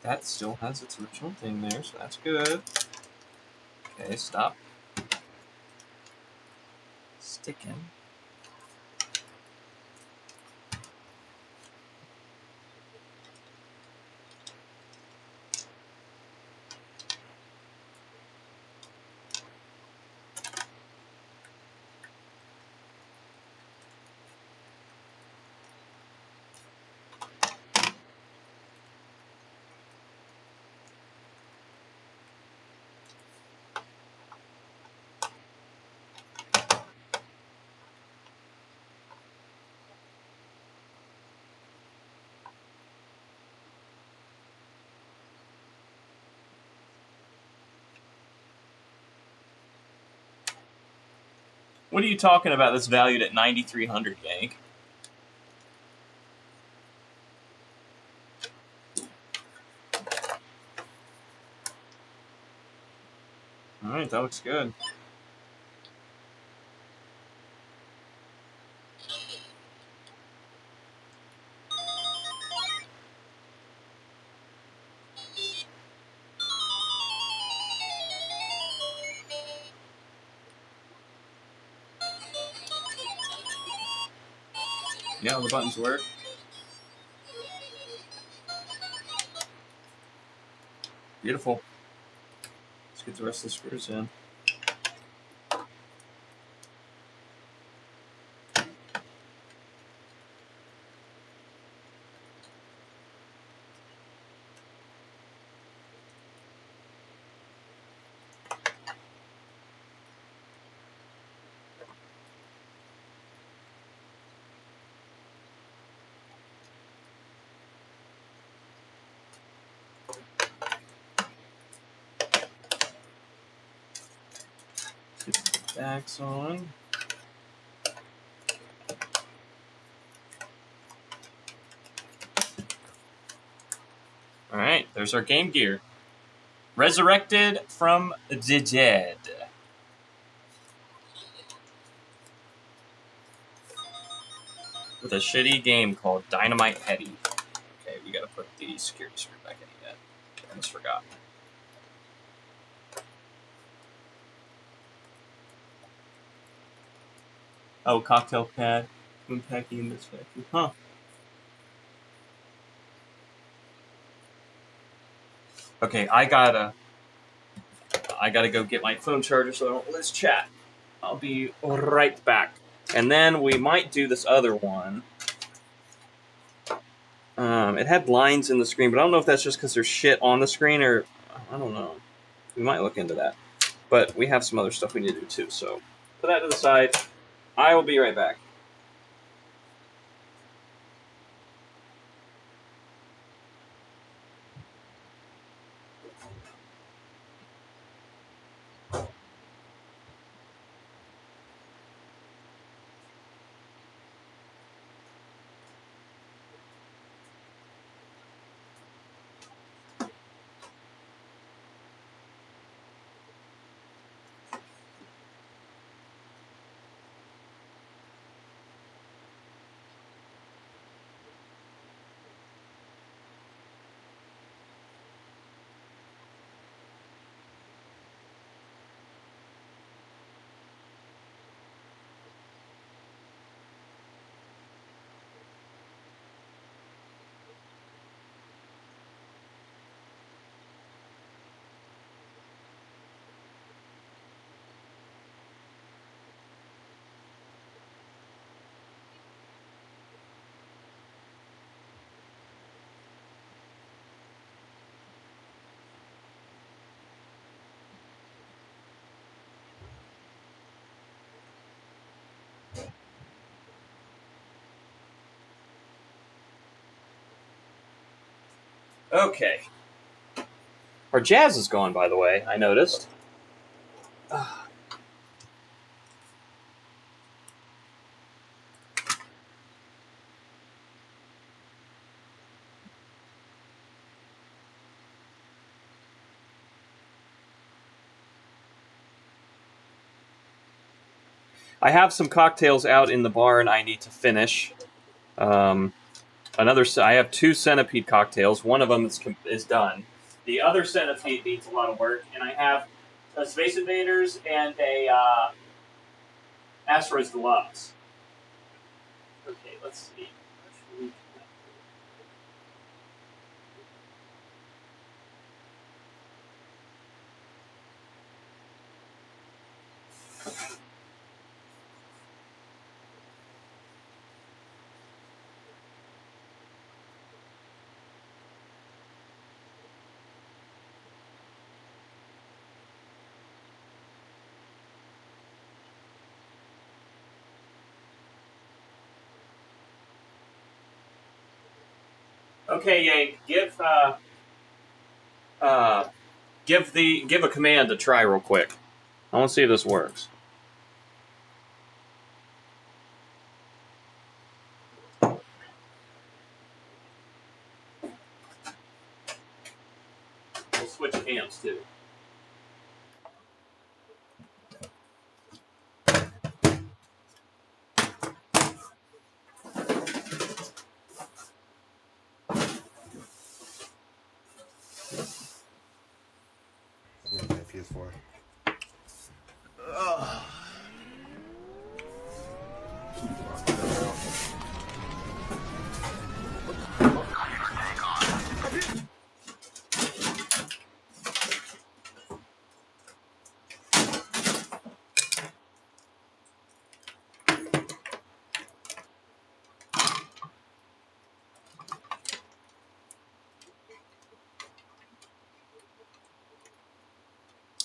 That still has its original thing there, so that's good. Okay, stop sticking. What are you talking about that's valued at 9,300, Yank? Alright, that looks good. Yeah, the buttons work. Beautiful. Let's get the rest of the screws in. Get the backs on. Alright, there's our Game Gear. Resurrected from the dead. With a shitty game called Dynamite Heady. Okay, we gotta put the security screw back in again. I almost forgot. Oh, cocktail pad. Unpacking in this factory. Huh. Okay, I gotta go get my phone charger so I don't lose chat. I'll be right back. And then we might do this other one. It had lines in the screen, but I don't know if that's just because there's shit on the screen or I don't know. We might look into that. But we have some other stuff we need to do too, so put that to the side. I will be right back. Okay. Our jazz is gone, by the way, I noticed. I have some cocktails out in the barn I need to finish. I have 2 centipede cocktails. One of them is done. The other centipede needs a lot of work, and I have a Space Invaders and a Asteroids Deluxe. Okay, let's see. Okay, Yank, give a command to try real quick. I want to see if this works. We'll switch cams too. PS4.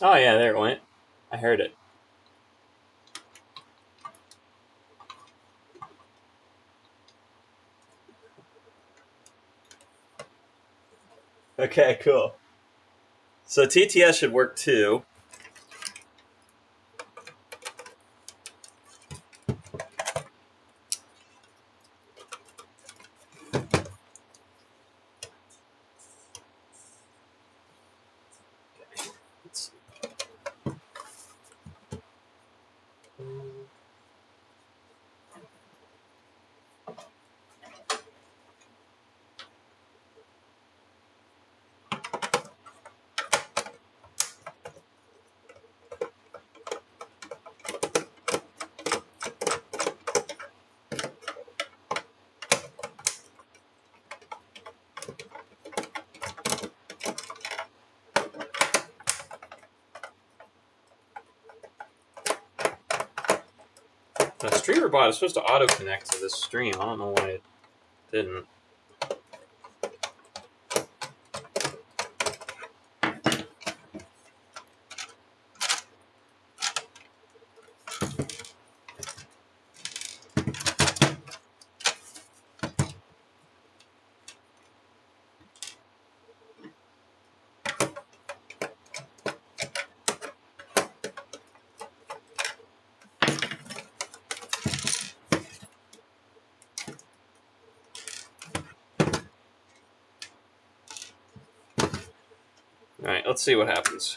Oh yeah, there it went. I heard it. Okay, cool. So TTS should work too. Let's see. The streamer bot is supposed to auto connect to this stream. I don't know why it didn't. Alright, let's see what happens.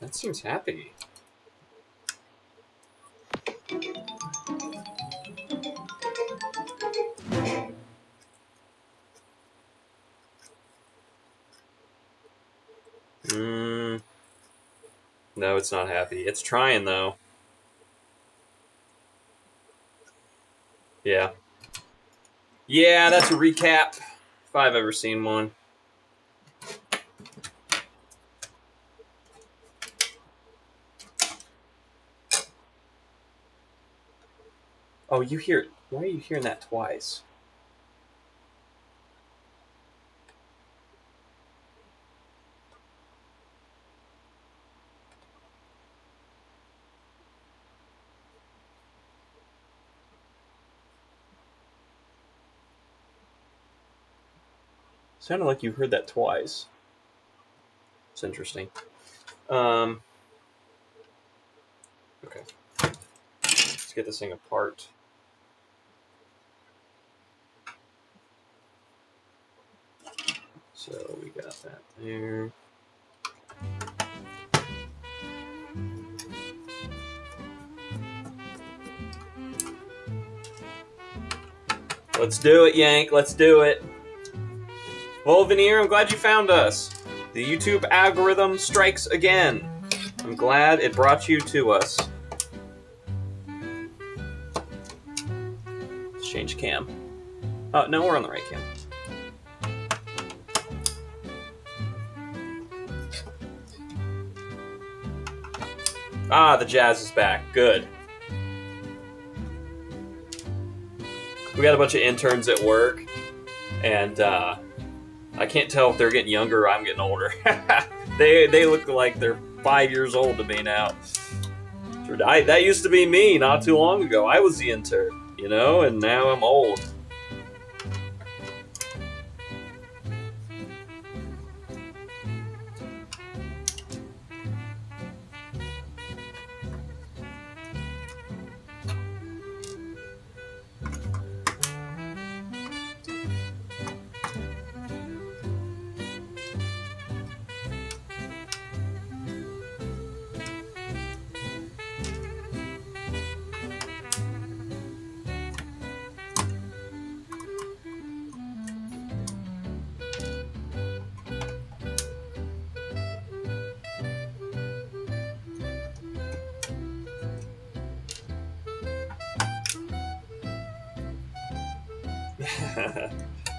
That seems happy. No, it's not happy. It's trying, though. Yeah. Yeah, that's a recap, if I've ever seen one. Oh, you hear... Why are you hearing that twice? Sounded like you heard that twice. It's interesting. Okay. Let's get this thing apart. So we got that there. Let's do it, Yank. Let's do it. Well, Veneer, I'm glad you found us. The YouTube algorithm strikes again. I'm glad it brought you to us. Let's change cam. Oh, no, we're on the right cam. Ah, the jazz is back. Good. We got a bunch of interns at work, and I can't tell if they're getting younger or I'm getting older. They look like they're 5 years old to me now. That used to be me not too long ago. I was the intern, you know, and now I'm old.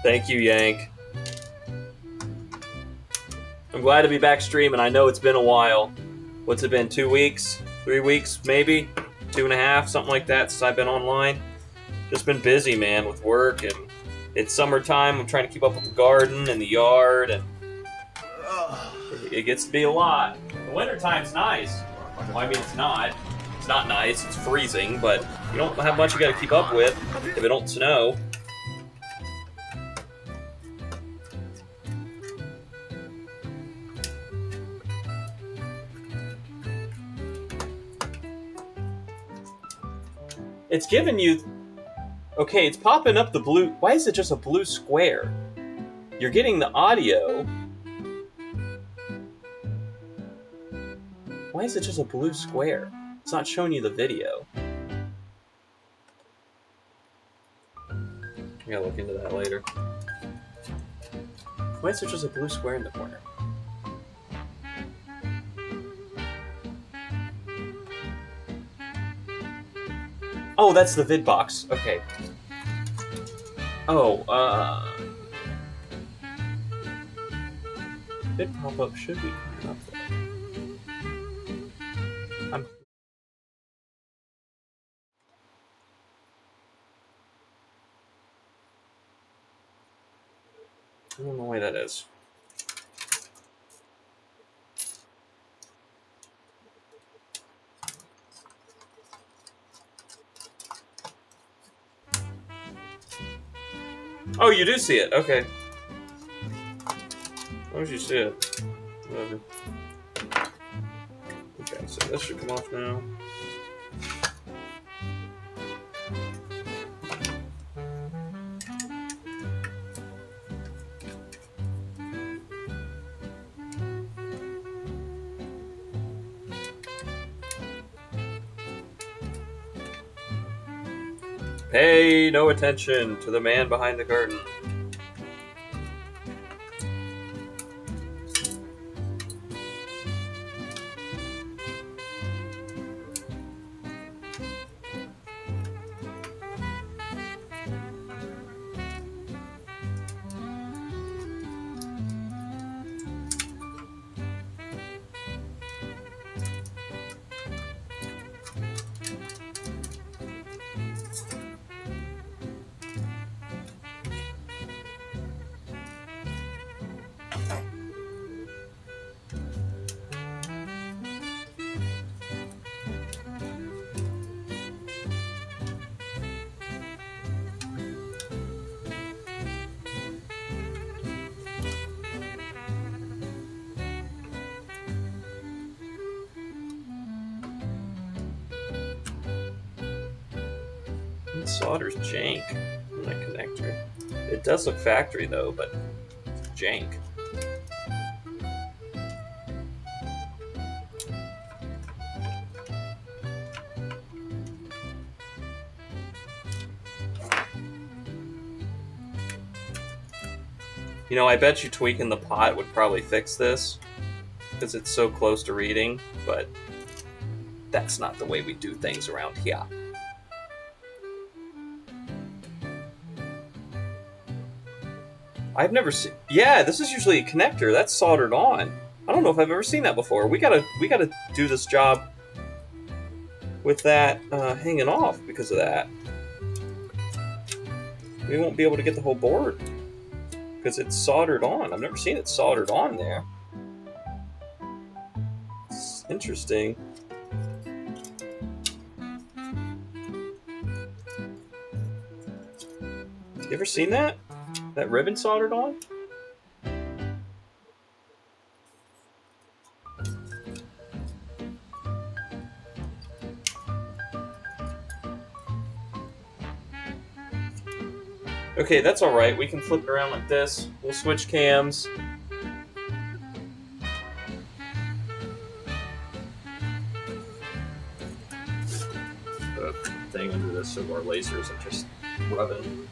Thank you, Yank. I'm glad to be back streaming. I know it's been a while. What's it been, 2 weeks? 3 weeks, maybe? 2.5, something like that since I've been online. Just been busy, man, with work, and it's summertime. I'm trying to keep up with the garden and the yard, and it gets to be a lot. The wintertime's nice. Well, I mean, it's not. It's not nice. It's freezing, but you don't have much you got to keep up with if it don't snow. It's giving you... Okay, it's popping up the blue... Why is it just a blue square? You're getting the audio. Why is it just a blue square? It's not showing you the video. I gotta look into that later. Why is there just a blue square in the corner? Oh, that's the vid box. Okay. Oh, vid pop-up should be coming up there. I don't know why that is. Oh, you do see it. Okay. Why don't you see it? Whatever. So this should come off now. Pay no attention to the man behind the curtain. Solder's jank on that connector. It does look factory though, but it's jank. You know, I bet you tweaking the pot would probably fix this because it's so close to reading, but that's not the way we do things around here. I've never seen. Yeah, this is usually a connector that's soldered on. I don't know if I've ever seen that before. We gotta do this job with that hanging off because of that. We won't be able to get the whole board because it's soldered on. I've never seen it soldered on there. It's interesting. You ever seen that? That ribbon soldered on? Okay, that's alright. We can flip it around like this. We'll switch cams. The thing under this so our laser isn't just rubbing.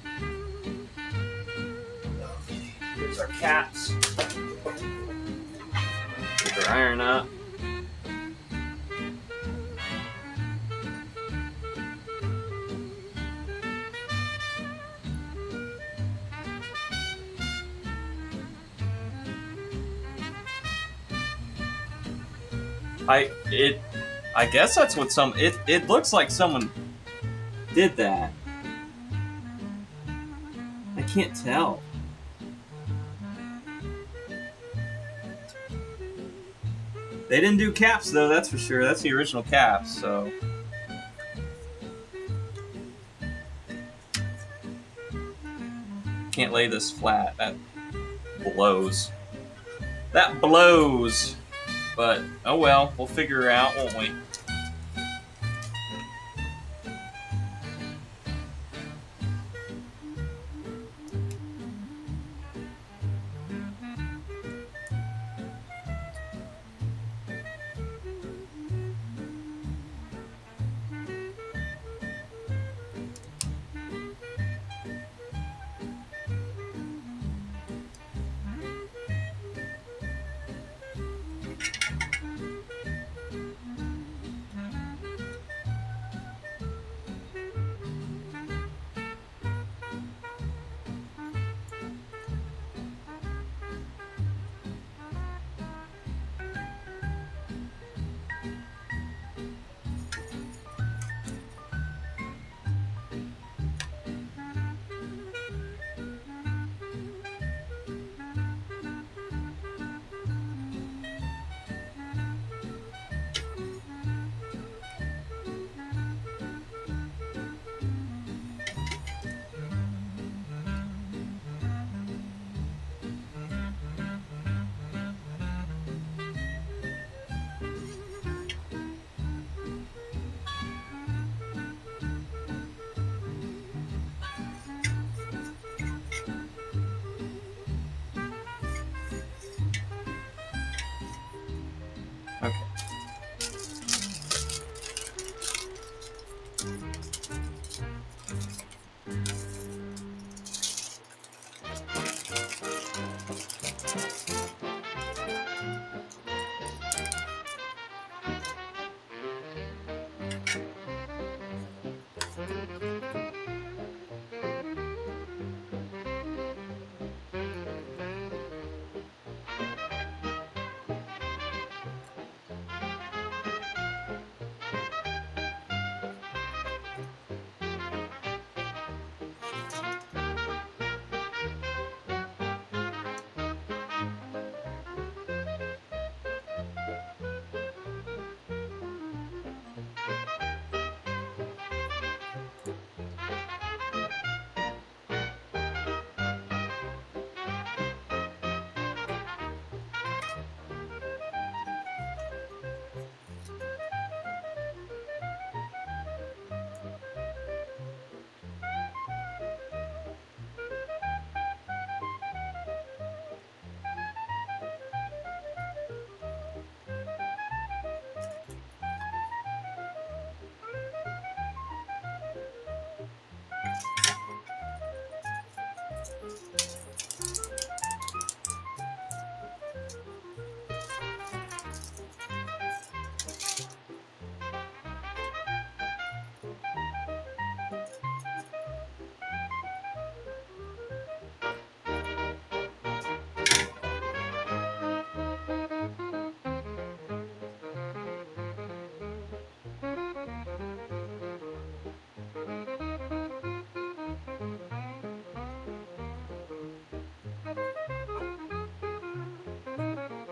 Here's our caps. Keep our iron up. I guess that's what it looks like someone did that. I can't tell. They didn't do caps though, that's for sure. That's the original caps, so. Can't lay this flat. That blows. That blows. But, oh well, we'll figure it out, won't we?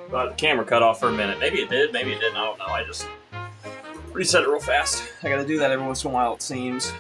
The camera cut off for a minute. Maybe it did, maybe it didn't. I don't know. I just reset it real fast. I gotta do that every once in a while, it seems.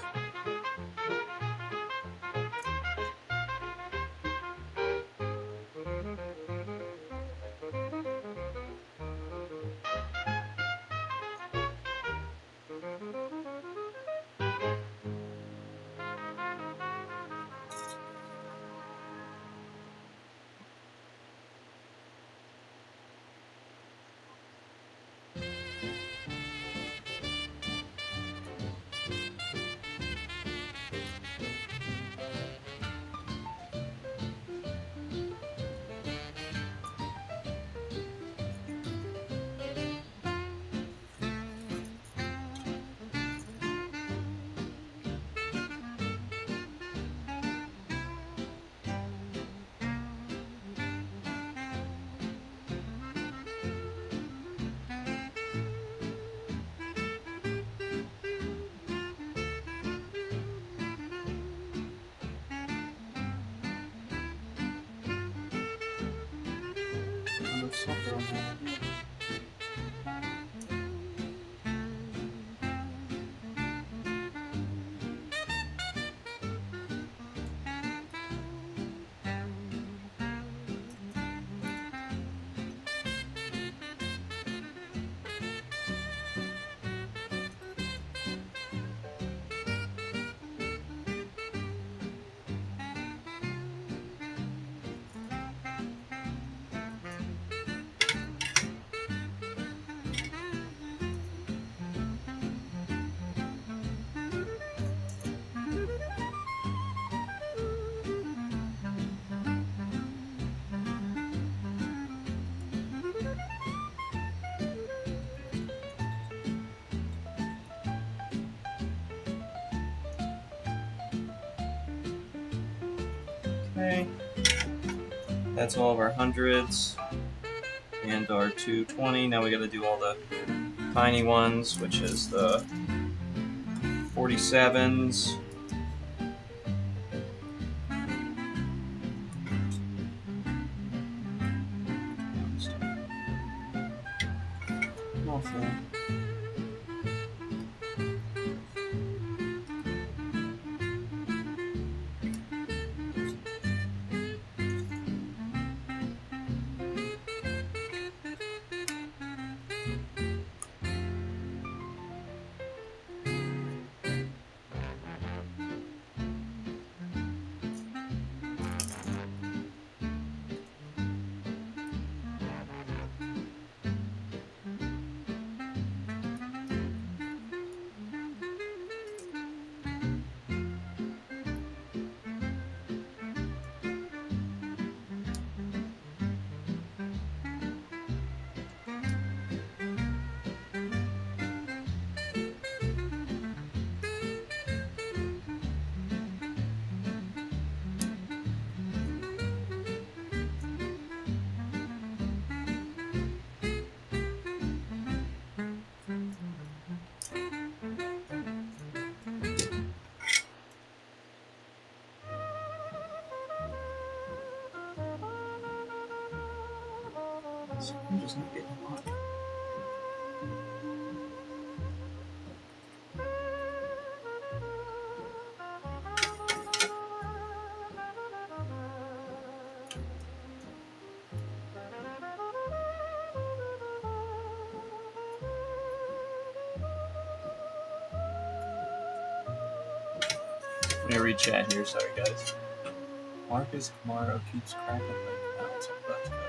Okay, that's all of our hundreds and our 220. Now we got to do all the tiny ones, which is the 47s. I'm just not getting hot. Let me read chat here, sorry guys. Marcus Camaro keeps cracking like pounds of left cut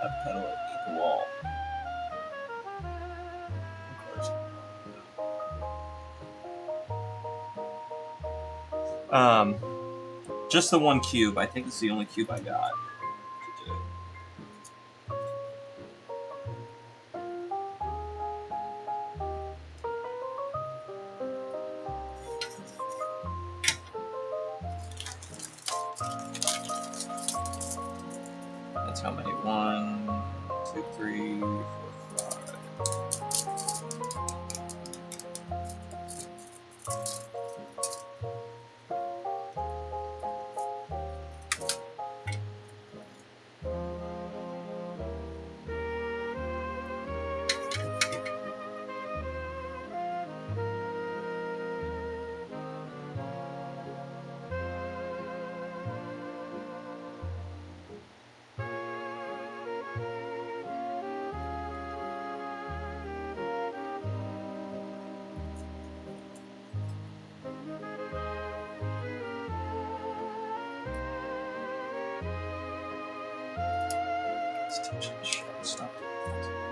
that pedal at the wall. Of course. Just the one cube. I think it's the only cube I got to do. That's how many? 1, 2, 3, 4, 5. Just touching the shit. Stop doing that.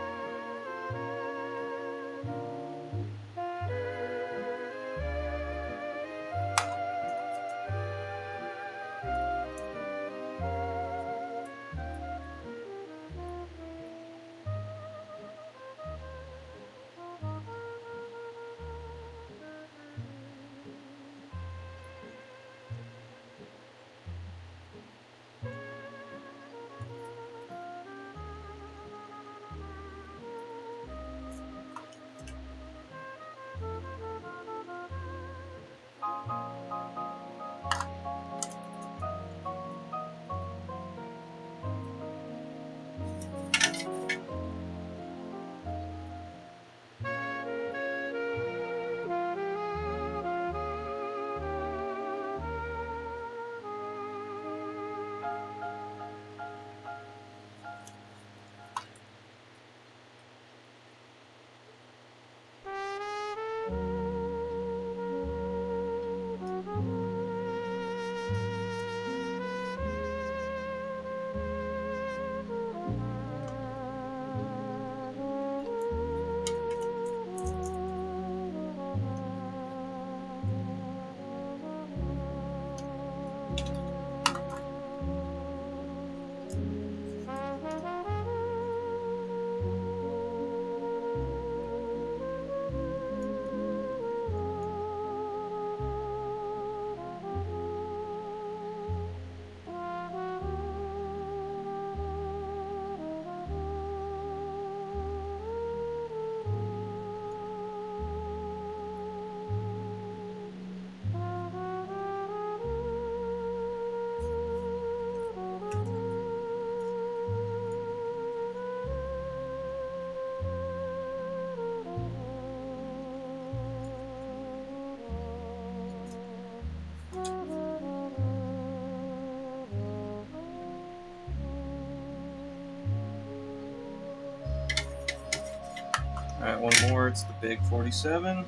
Alright, one more. It's the big 47.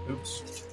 Oops.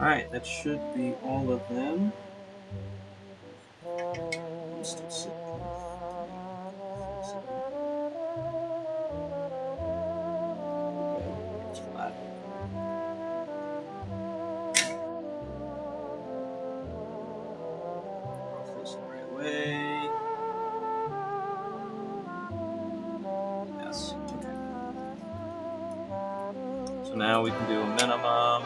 Alright, that should be all of them. It's flat. Facing the right way. Yes. Okay. So now we can do a minimum.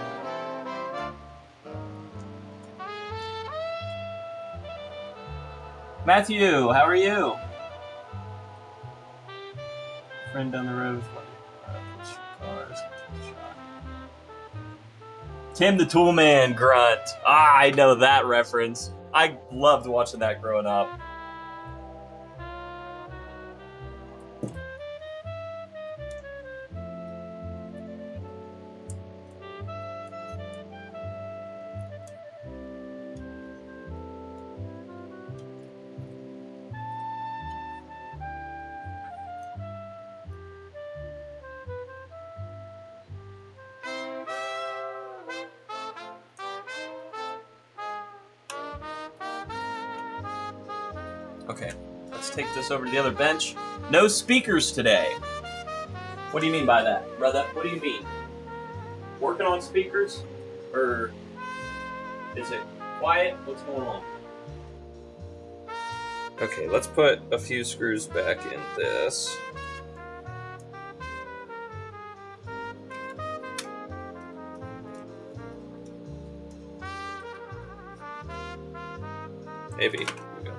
Matthew, how are you? Friend down the road. Tim the Toolman grunt. Ah, I know that reference. I loved watching that growing up. Okay. Let's take this over to the other bench. No speakers today. What do you mean by that, brother? What do you mean? Working on speakers? Or is it quiet? What's going on? Okay, let's put a few screws back in this. Maybe. Here we go.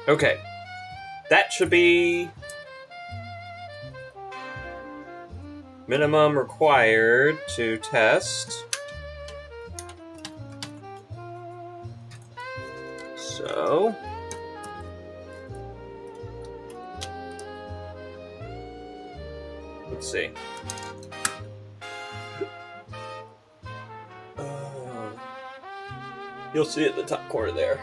Okay, that should be minimum required to test. So, let's see. You'll see it in the top corner there.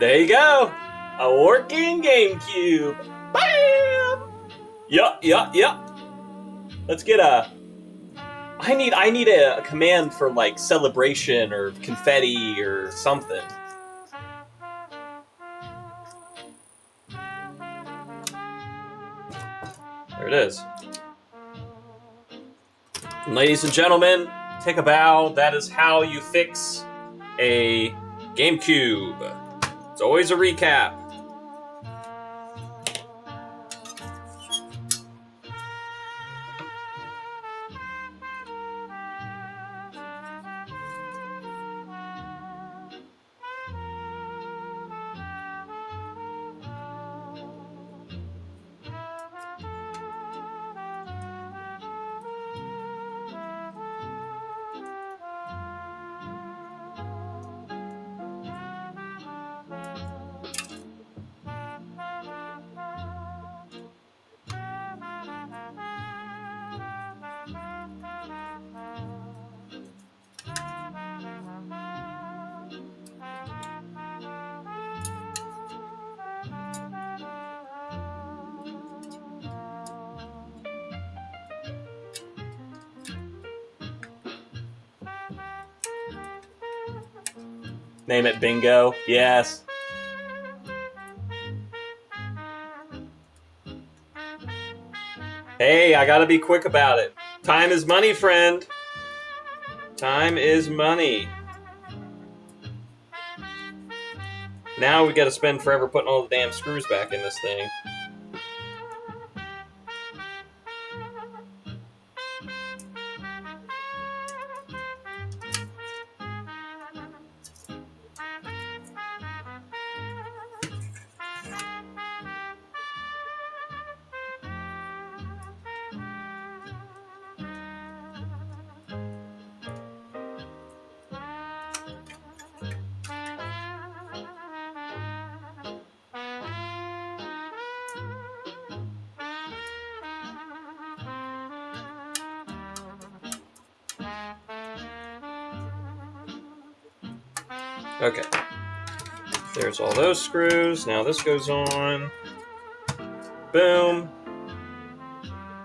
There you go! A working GameCube! Bam! Yup. Let's get a... I need a command for, like, celebration or confetti or something. There it is. And ladies and gentlemen, take a bow. That is how you fix a GameCube. It's always a recap. Name it Bingo. Yes. Hey, I gotta be quick about it. Time is money, friend. Time is money. Now we gotta spend forever putting all the damn screws back in this thing. Okay. There's all those screws. Now this goes on. Boom.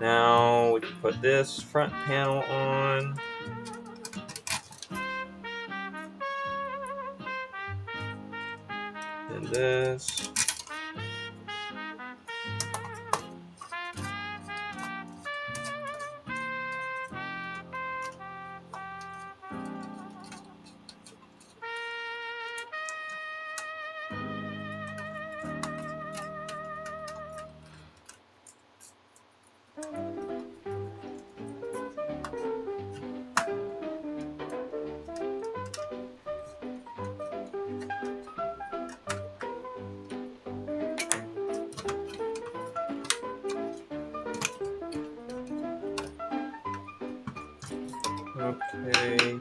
Now we can put this front panel on. And this. Okay.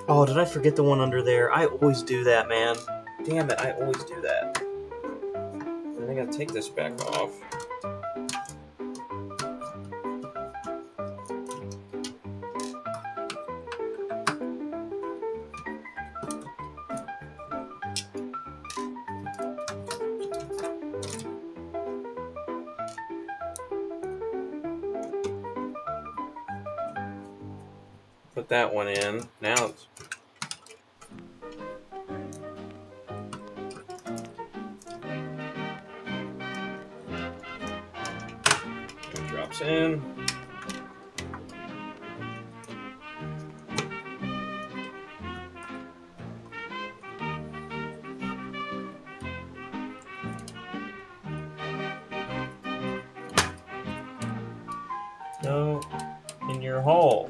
Oh, did I forget the one under there? I always do that, man. Damn it, I always do that. Then I gotta take this back off. Put that one in. Now it's... It drops in. No, in your hole.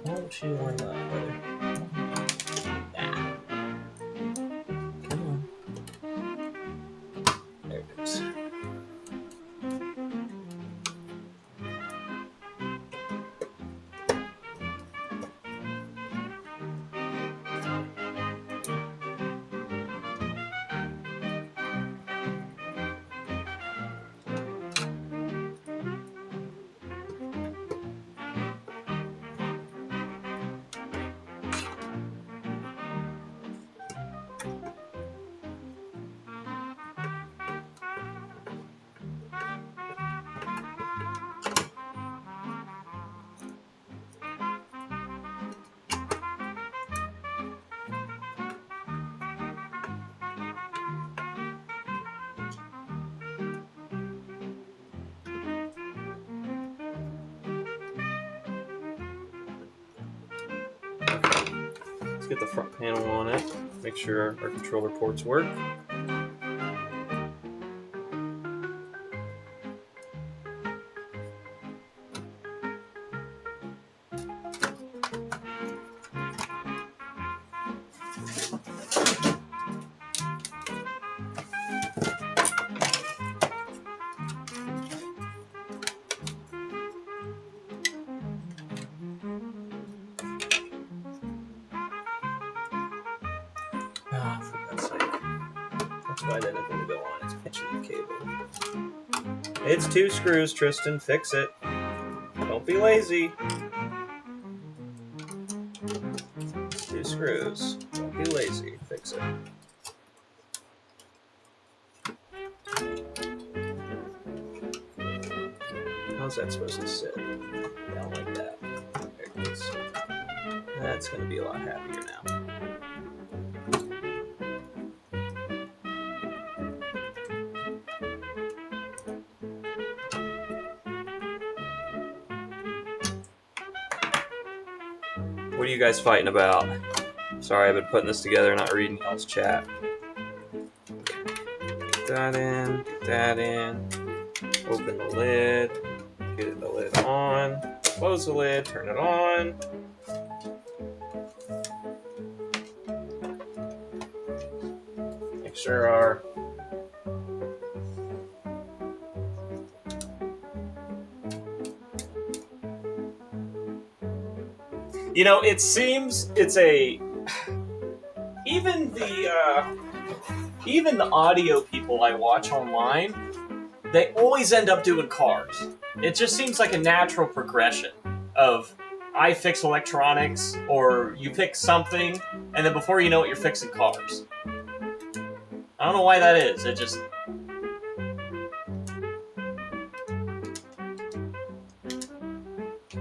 Won't you line that way? Ah. Come on. There it is. Let's get the front panel on it. Make sure our controller ports work. Ah, for God's sake. That's why that doesn't go on. It's pinching the cable. It's 2 screws, Tristan. Fix it. Don't be lazy. It's 2 screws. Don't be lazy. Fix it. How's that supposed to sit? Down like that. There it goes. That's going to be a lot happier now. What are you guys fighting about? Sorry, I've been putting this together, not reading y'all's chat. Get that in, get that in. Open the lid, get the lid on. Close the lid, turn it on. Make sure our you know, it seems it's a even the audio people I watch online, they always end up doing cars. It just seems like a natural progression of I fix electronics or you fix something, and then before you know it, you're fixing cars. I don't know why that is. It just...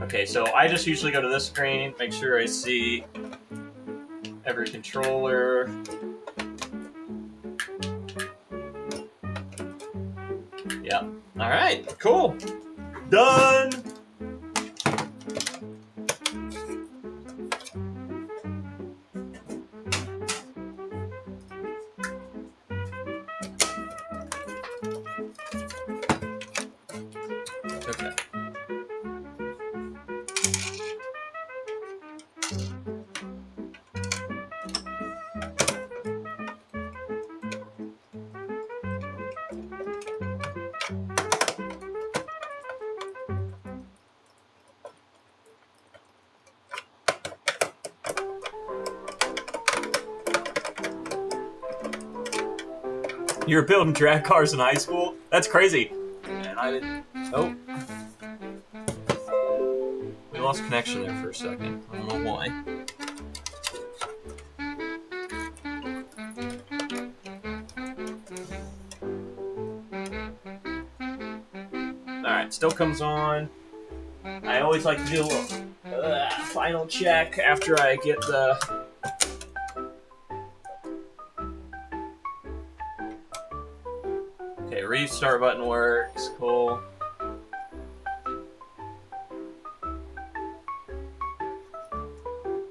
Okay, so I just usually go to this screen, make sure I see every controller. Yeah. Alright, cool. Done! Okay. You were building drag cars in high school? That's crazy. And I didn't... Oh. We lost connection there for a second. I don't know why. Alright, still comes on. I always like to do a little final check after I get the... Okay, restart button works. Cool.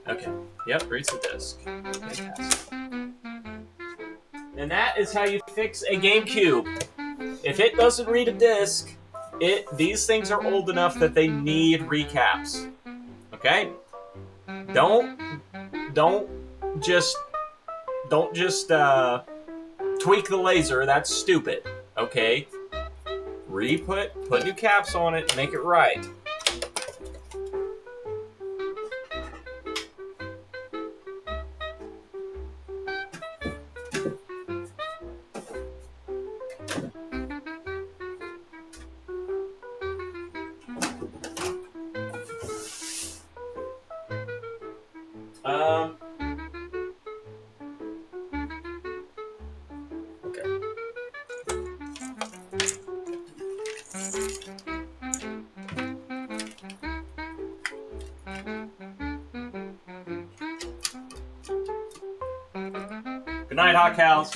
Okay. Yep, reads the disc. Fantastic. And that is how you fix a GameCube. If it doesn't read a disc, these things are old enough that they need recaps. Okay? Don't just tweak the laser. That's stupid. Okay? Put new caps on it, make it right. Okay. Good night, hot cows.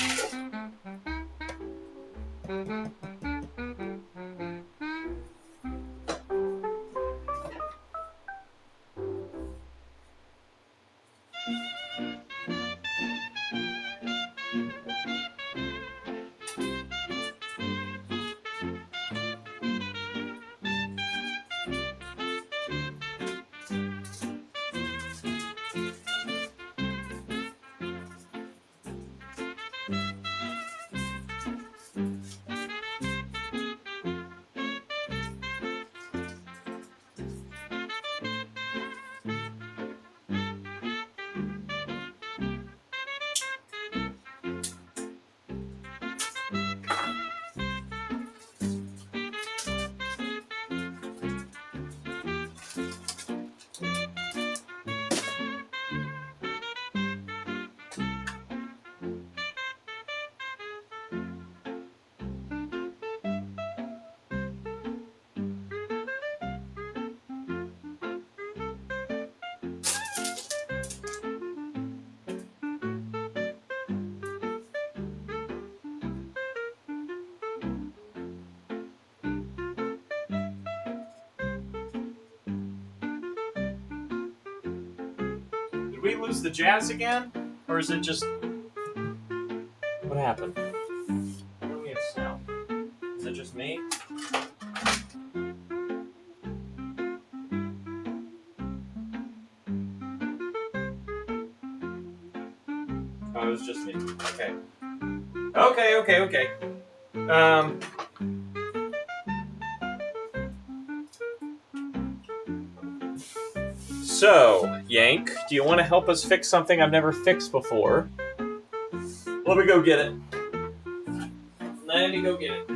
we lose the jazz again? Or is it just... What happened? Why don't we have sound? Is it just me? Oh, it was just me. Okay. Okay. So, Yank, do you want to help us fix something I've never fixed before? Let me go get it. Let me go get it.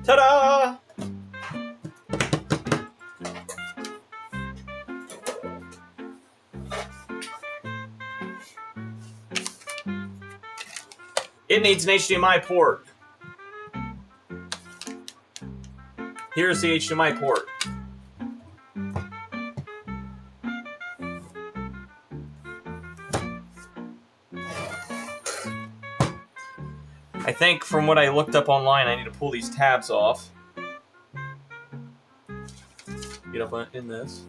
Ta-da! It needs an HDMI port. Here's the HDMI port. I think from what I looked up online, I need to pull these tabs off. Get up in this.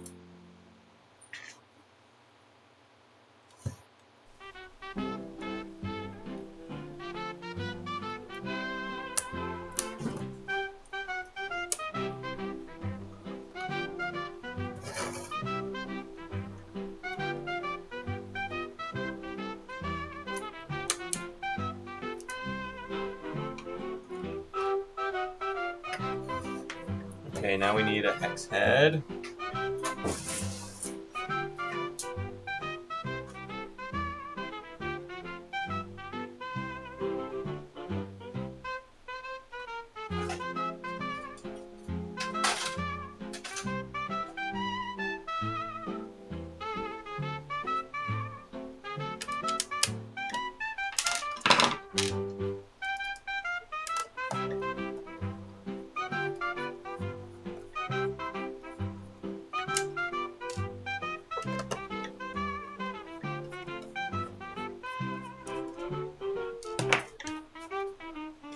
Okay, now we need a hex head.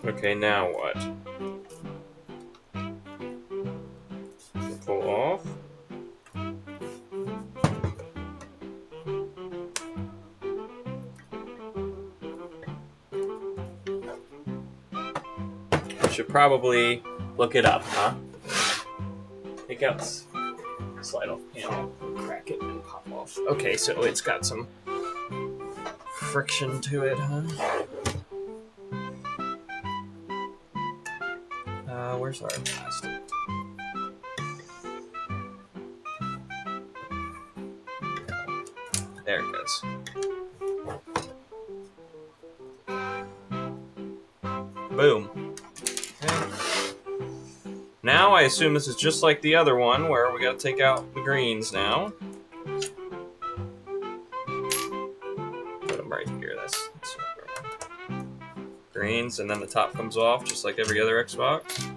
Okay, now what? Pull off. I should probably look it up, huh? Take out slide off panel, crack it, and pop off. Okay, so it's got some friction to it, huh? Where's our plastic? There it goes. Boom. Okay. Now I assume this is just like the other one where we gotta take out the greens now. Put them right here. That's greens, and then the top comes off just like every other Xbox.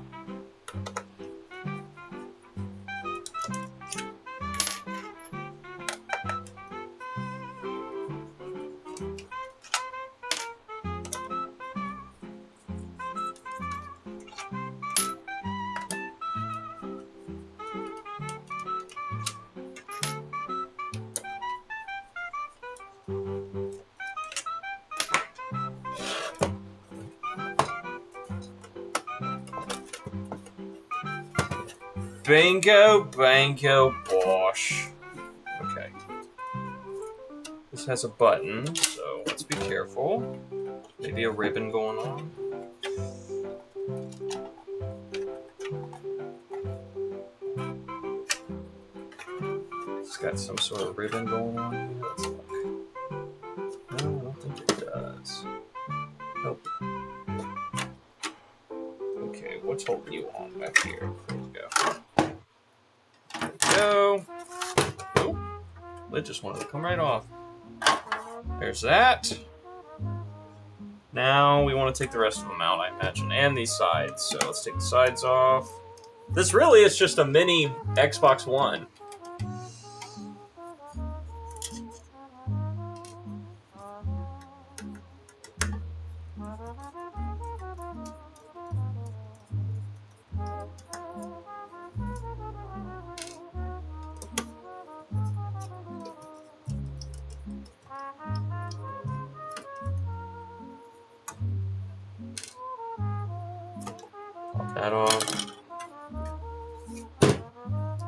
Bingo, bango, bosh. Okay. This has a button, so let's be careful. Maybe a ribbon going on. It's got some sort of ribbon going on here. Let's look. what's holding you on back here? There we go. There we go. Nope. Lid just wanted to come right off. There's that. Now we want to take the rest of them out, I imagine, and these sides. So let's take the sides off. This really is just a mini Xbox One. Pop that off.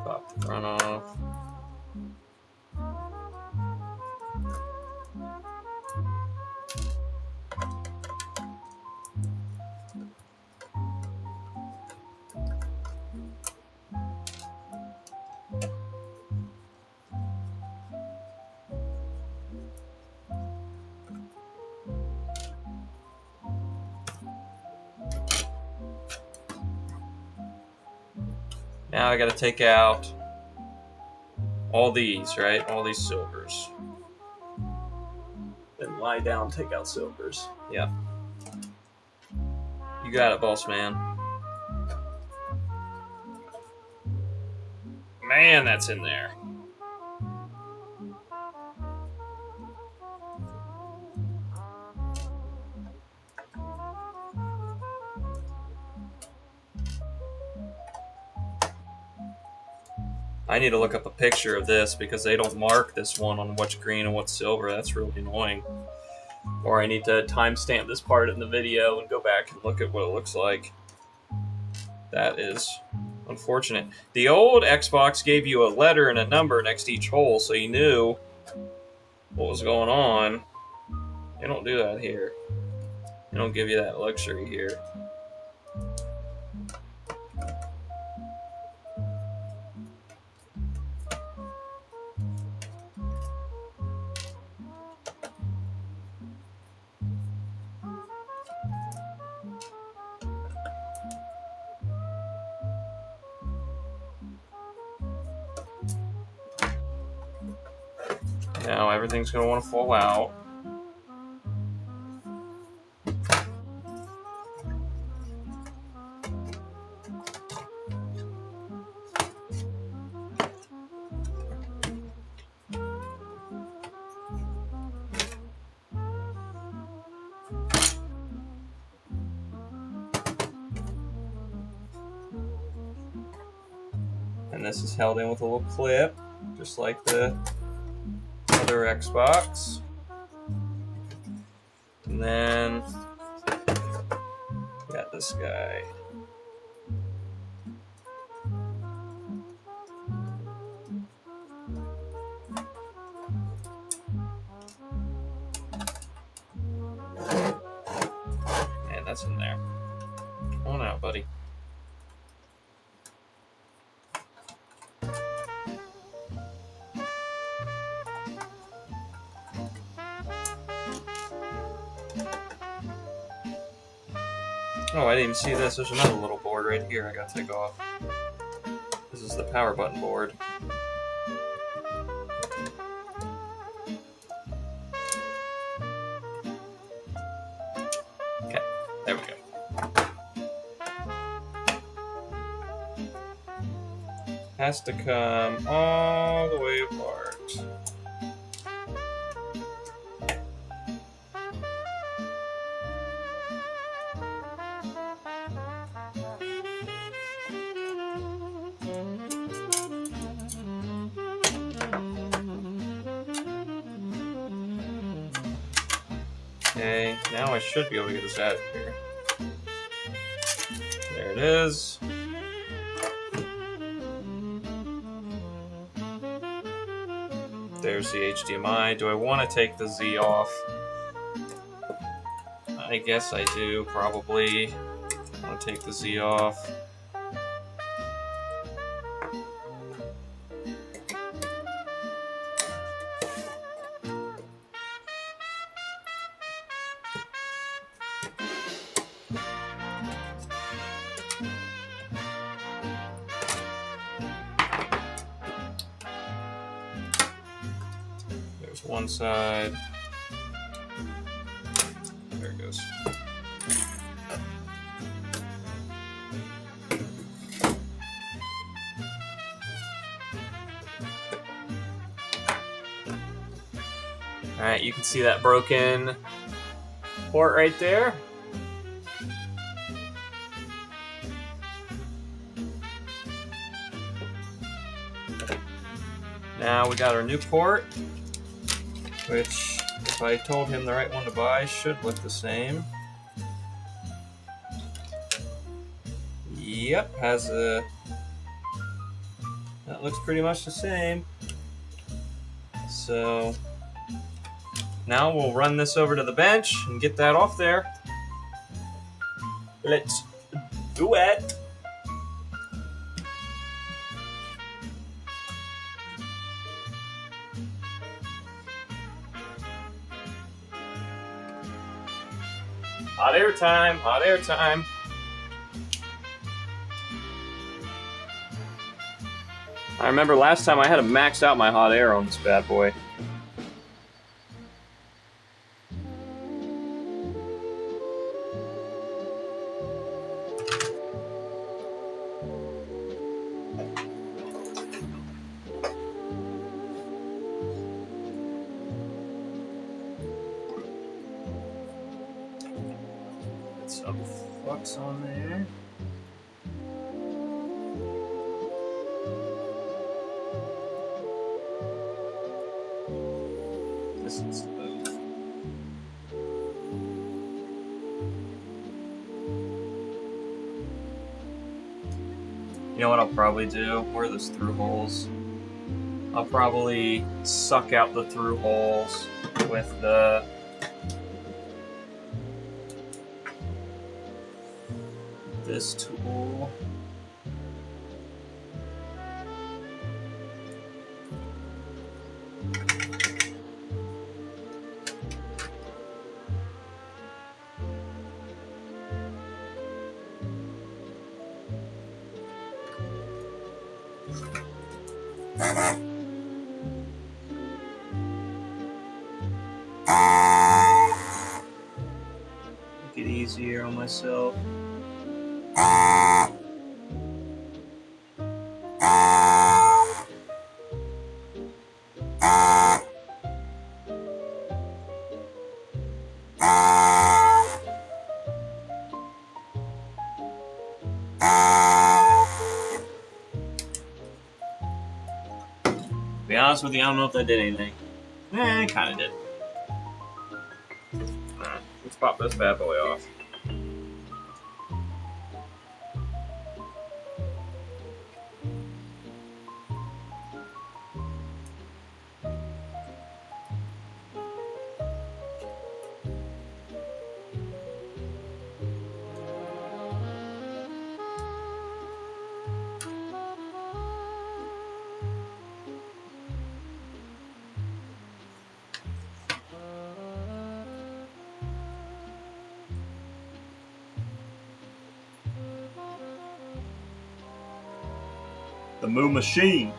Pop the front off. Now I gotta take out all these, right? All these silvers. Then lie down, take out silvers. Yeah. You got it, boss man. Man, that's in there. I need to look up a picture of this because they don't mark this one on what's green and what's silver. That's really annoying. Or I need to timestamp this part in the video and go back and look at what it looks like. That is unfortunate. The old Xbox gave you a letter and a number next to each hole so you knew what was going on. They don't do that here. They don't give you that luxury here. Now everything's going to want to fall out. And this is held in with a little clip, just like the other Xbox. And then got this guy. Man, that's in there. Come on out, buddy. Oh, I didn't even see this. There's another little board right here I gotta take off. This is the power button board. Okay, there we go. Has to come all the way apart. Okay, now I should be able to get this out of here. There it is. There's the HDMI. Do I want to take the Z off? I guess I do, probably. I want to take the Z off. one side. There it goes. Alright, you can see that broken port right there. Now we got our new port, which, if I told him the right one to buy, should look the same. Yep, has a... that looks pretty much the same. So now we'll run this over to the bench and get that off there. Let's do it. Hot air time, hot air time. I remember last time I had to max out my hot air on this bad boy. Get some flux on there. This is smooth. You know what I'll probably do? Where are those through holes? I'll probably suck out the through holes with this tool. Make it easier on myself. To be honest with you, I don't know if that did anything. It kind of did. Alright, let's pop this bad boy off. The Moo Machine.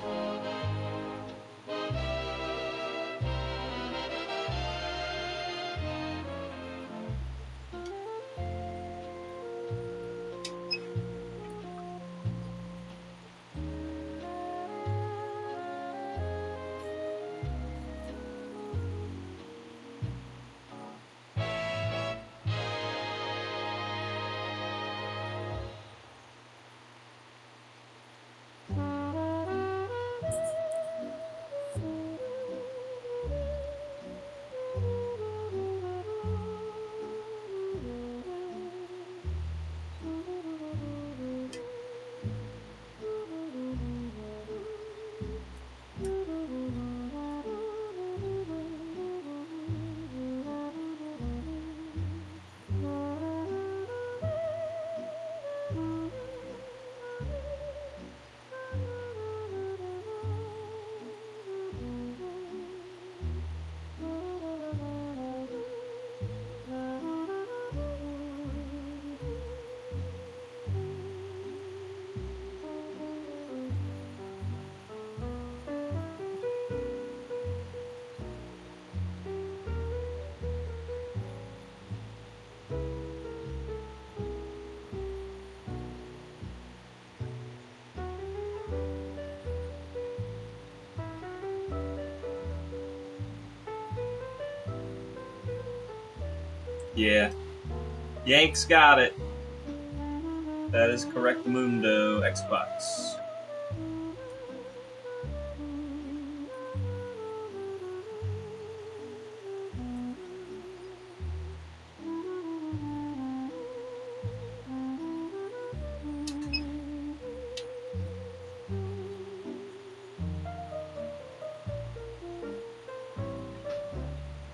Yeah. Yanks got it. That is correct, Mundo Xbox.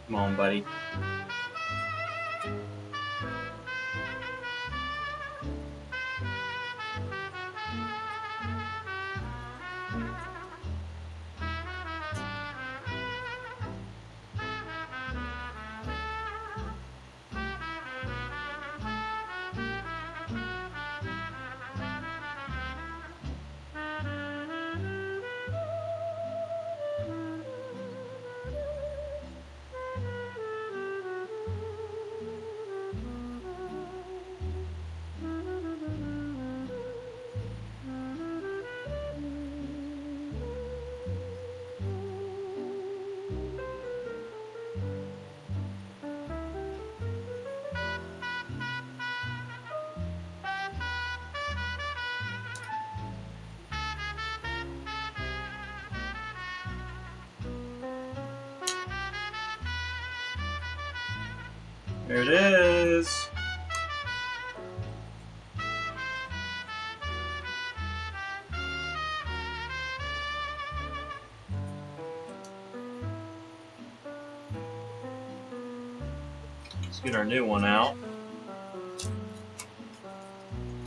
Come on, buddy. There it is. Let's get our new one out.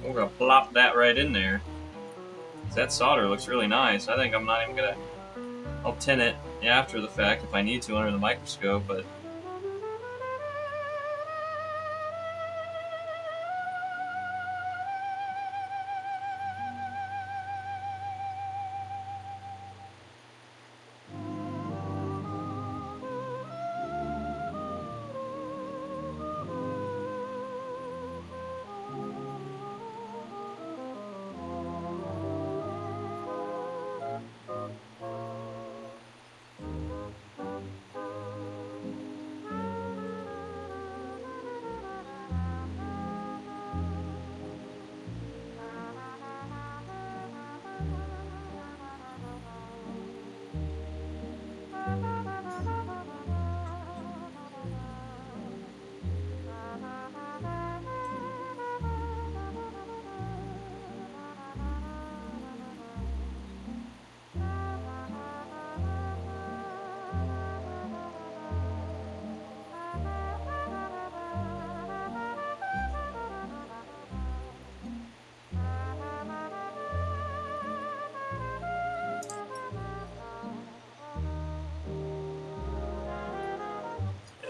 We're gonna plop that right in there. That solder looks really nice. I think I'm not even gonna. I'll tin it after the fact if I need to under the microscope, but.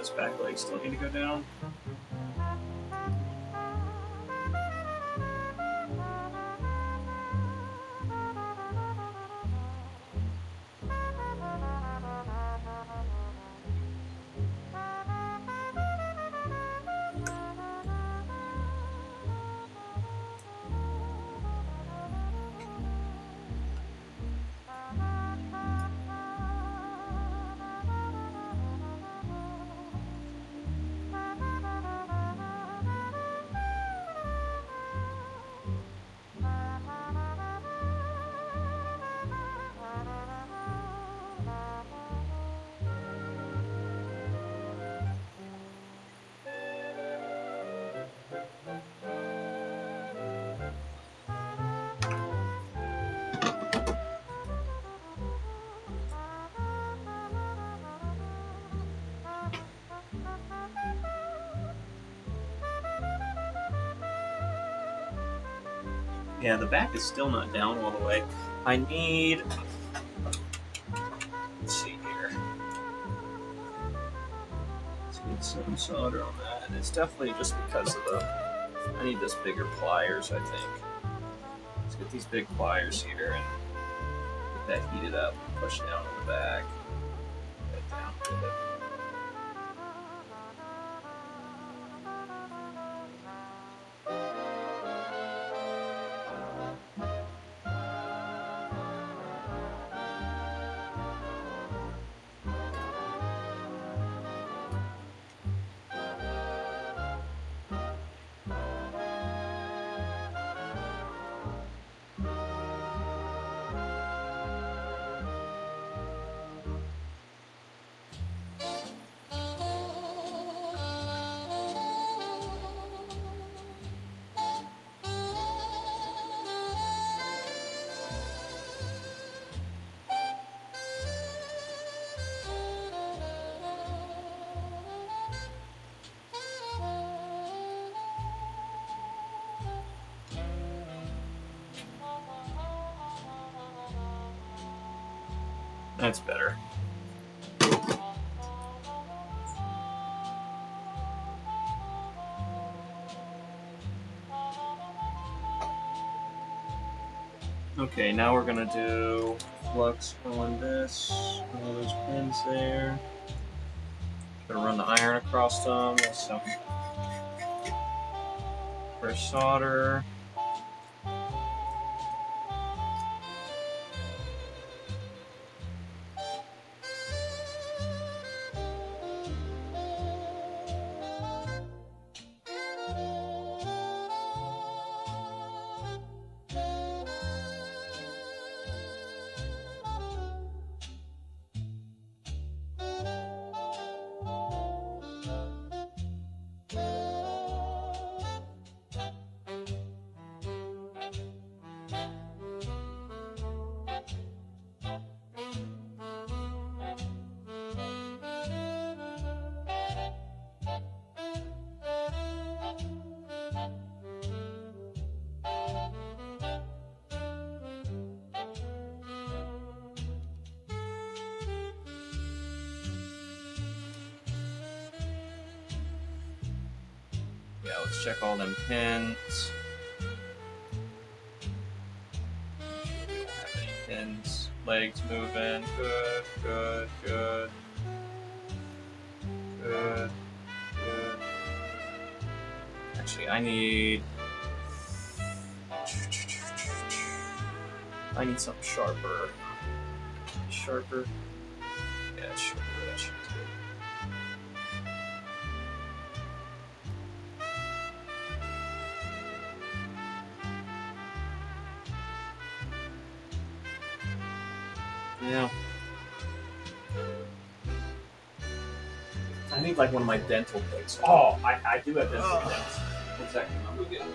This back leg still need to go down. Yeah, the back is still not down all the way. I need. Let's see here. Let's get some solder on that. And it's definitely just because of the. I need this bigger pliers, I think. Let's get these big pliers here and get that heated up. Push down on the back. Get that down with it. That's better. Okay, now we're gonna do flux on this, all those pins there. Gonna run the iron across them with some fresh solder. Yeah, let's check all them pins. We don't have any pins. Legs moving. Good, good, good. Good, good. Actually, I need something sharper. Sharper. Yeah, sharper. That should do. Yeah. I need like one of my dental plates. Oh, I do have dental plates. One second, I'll go get it.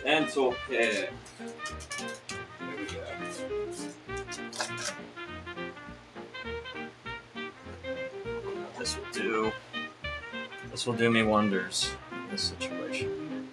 Dental kit. There we go. This will do me wonders in this situation.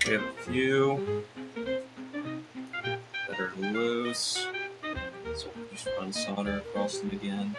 We have a few that are loose, so we'll just run solder across them again.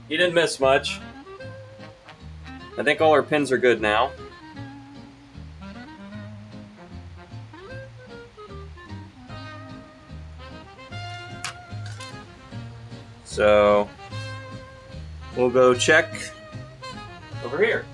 You didn't miss much. I think all our pins are good now. So we'll go check over here.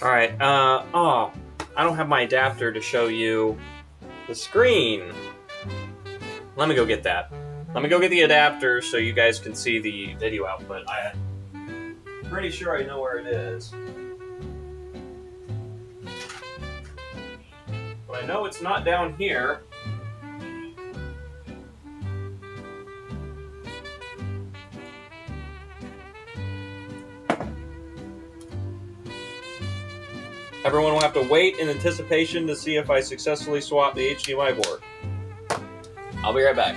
All right. Oh, I don't have my adapter to show you the screen. Let me go get that. Let me go get the adapter so you guys can see the video output. I'm pretty sure I know where it is. But I know it's not down here. Everyone will have to wait in anticipation to see if I successfully swap the HDMI board. I'll be right back.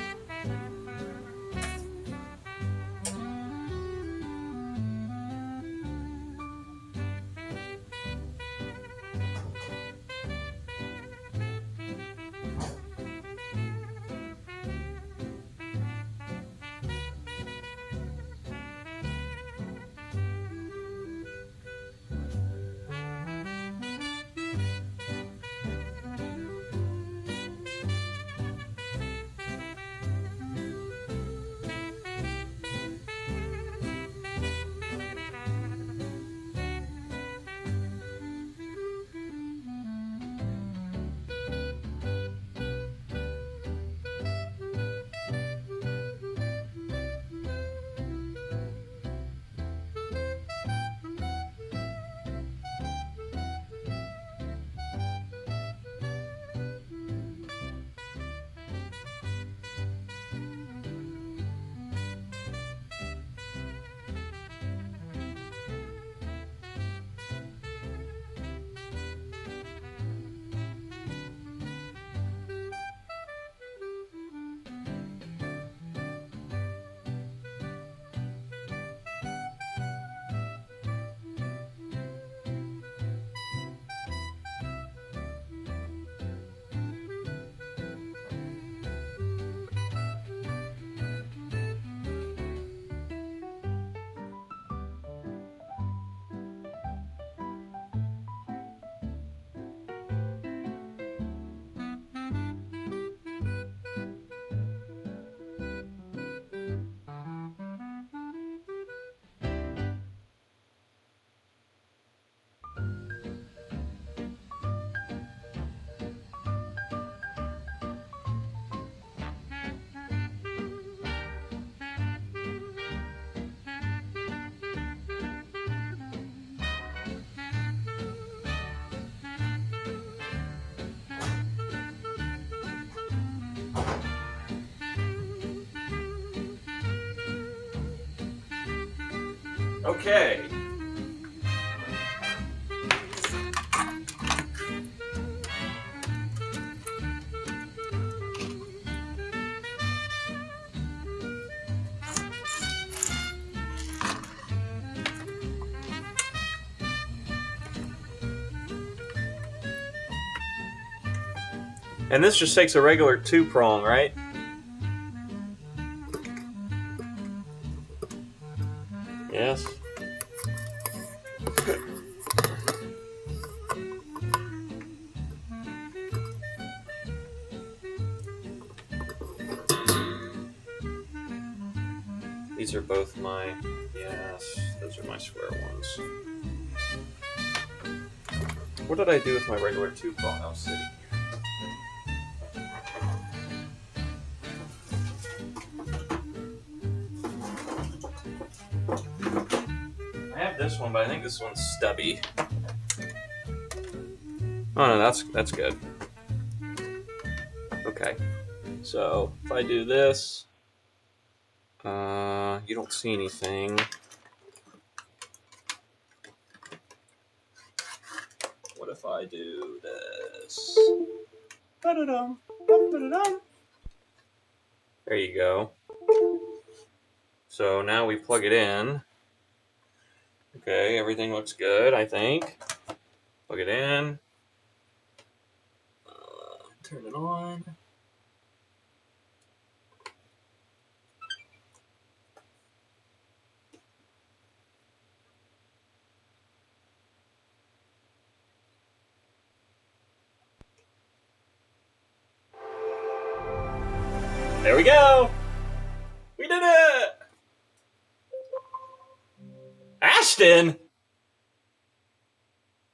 Okay. And this just takes a regular 2-prong, right? Yes. These are both my, yes, those are my square ones. What did I do with my regular 2-prong? I was sitting here. I have this one, but I think this one's stubby. Oh no, that's good. Okay, so if I do this, you don't see anything. What if I do this? Ba-da-dum, ba-da-dum. There you go. So now we plug it in. Okay, everything looks good, I think. Plug it in. Turn it on. There we go! We did it! Ashton?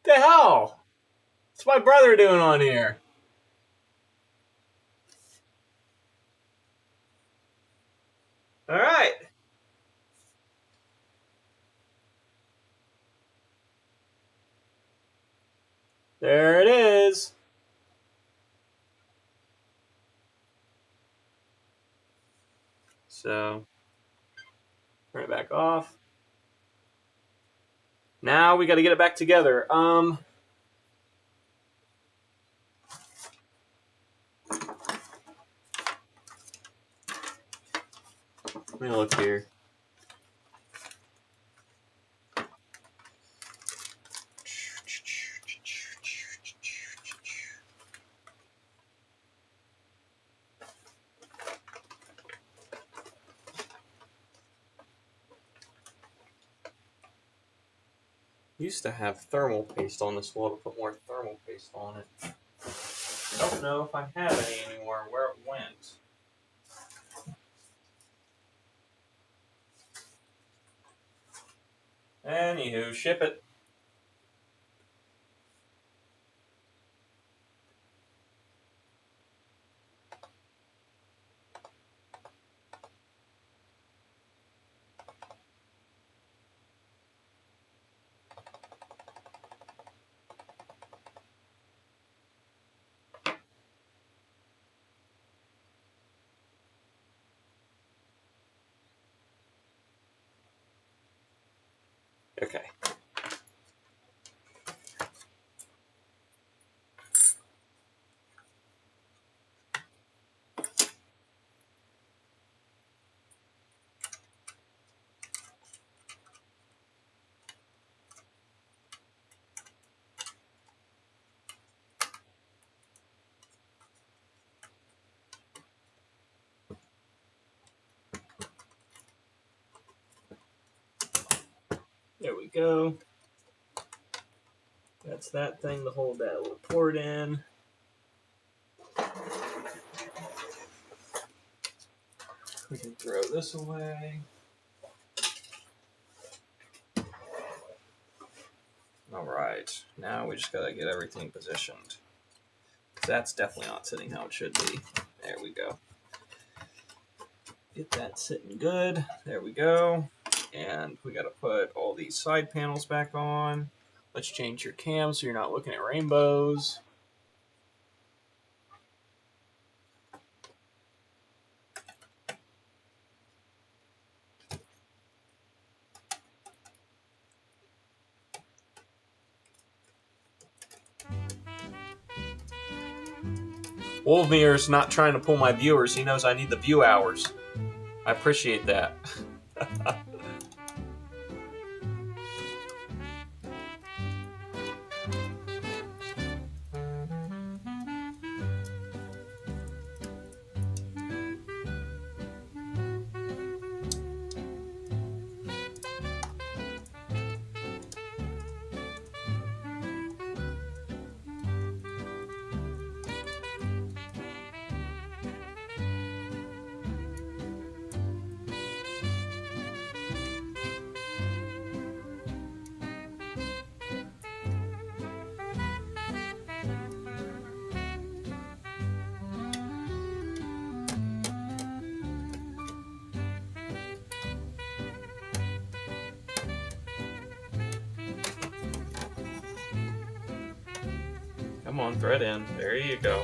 The hell? What's my brother doing on here? Alright. There it is. So, turn it back off. Now we got to get it back together. Let me look here. Used to have thermal paste on this wall to put more thermal paste on it. I don't know if I have any anymore, where it went. Anywho, ship it. Okay. There we go. That's that thing to hold that little port in. We can throw this away. Alright, now we just gotta get everything positioned. That's definitely not sitting how it should be. There we go. Get that sitting good. There we go. And we gotta put all these side panels back on. Let's change your cam so you're not looking at rainbows. Wolvmir's not trying to pull my viewers. He knows I need the view hours. I appreciate that. Come on, thread in. There you go.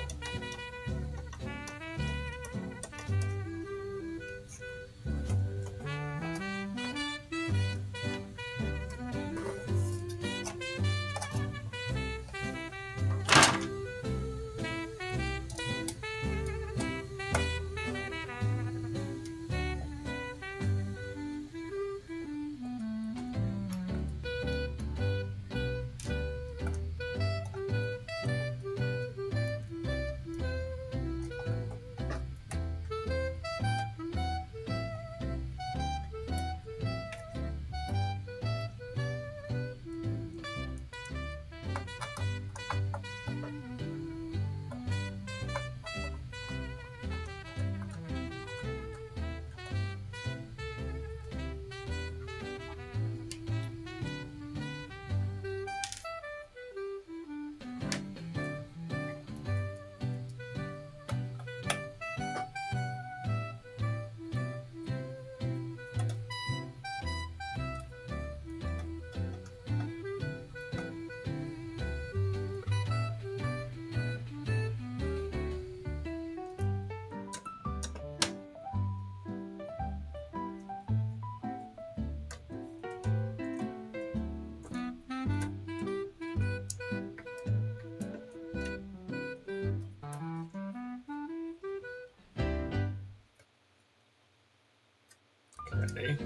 Okay.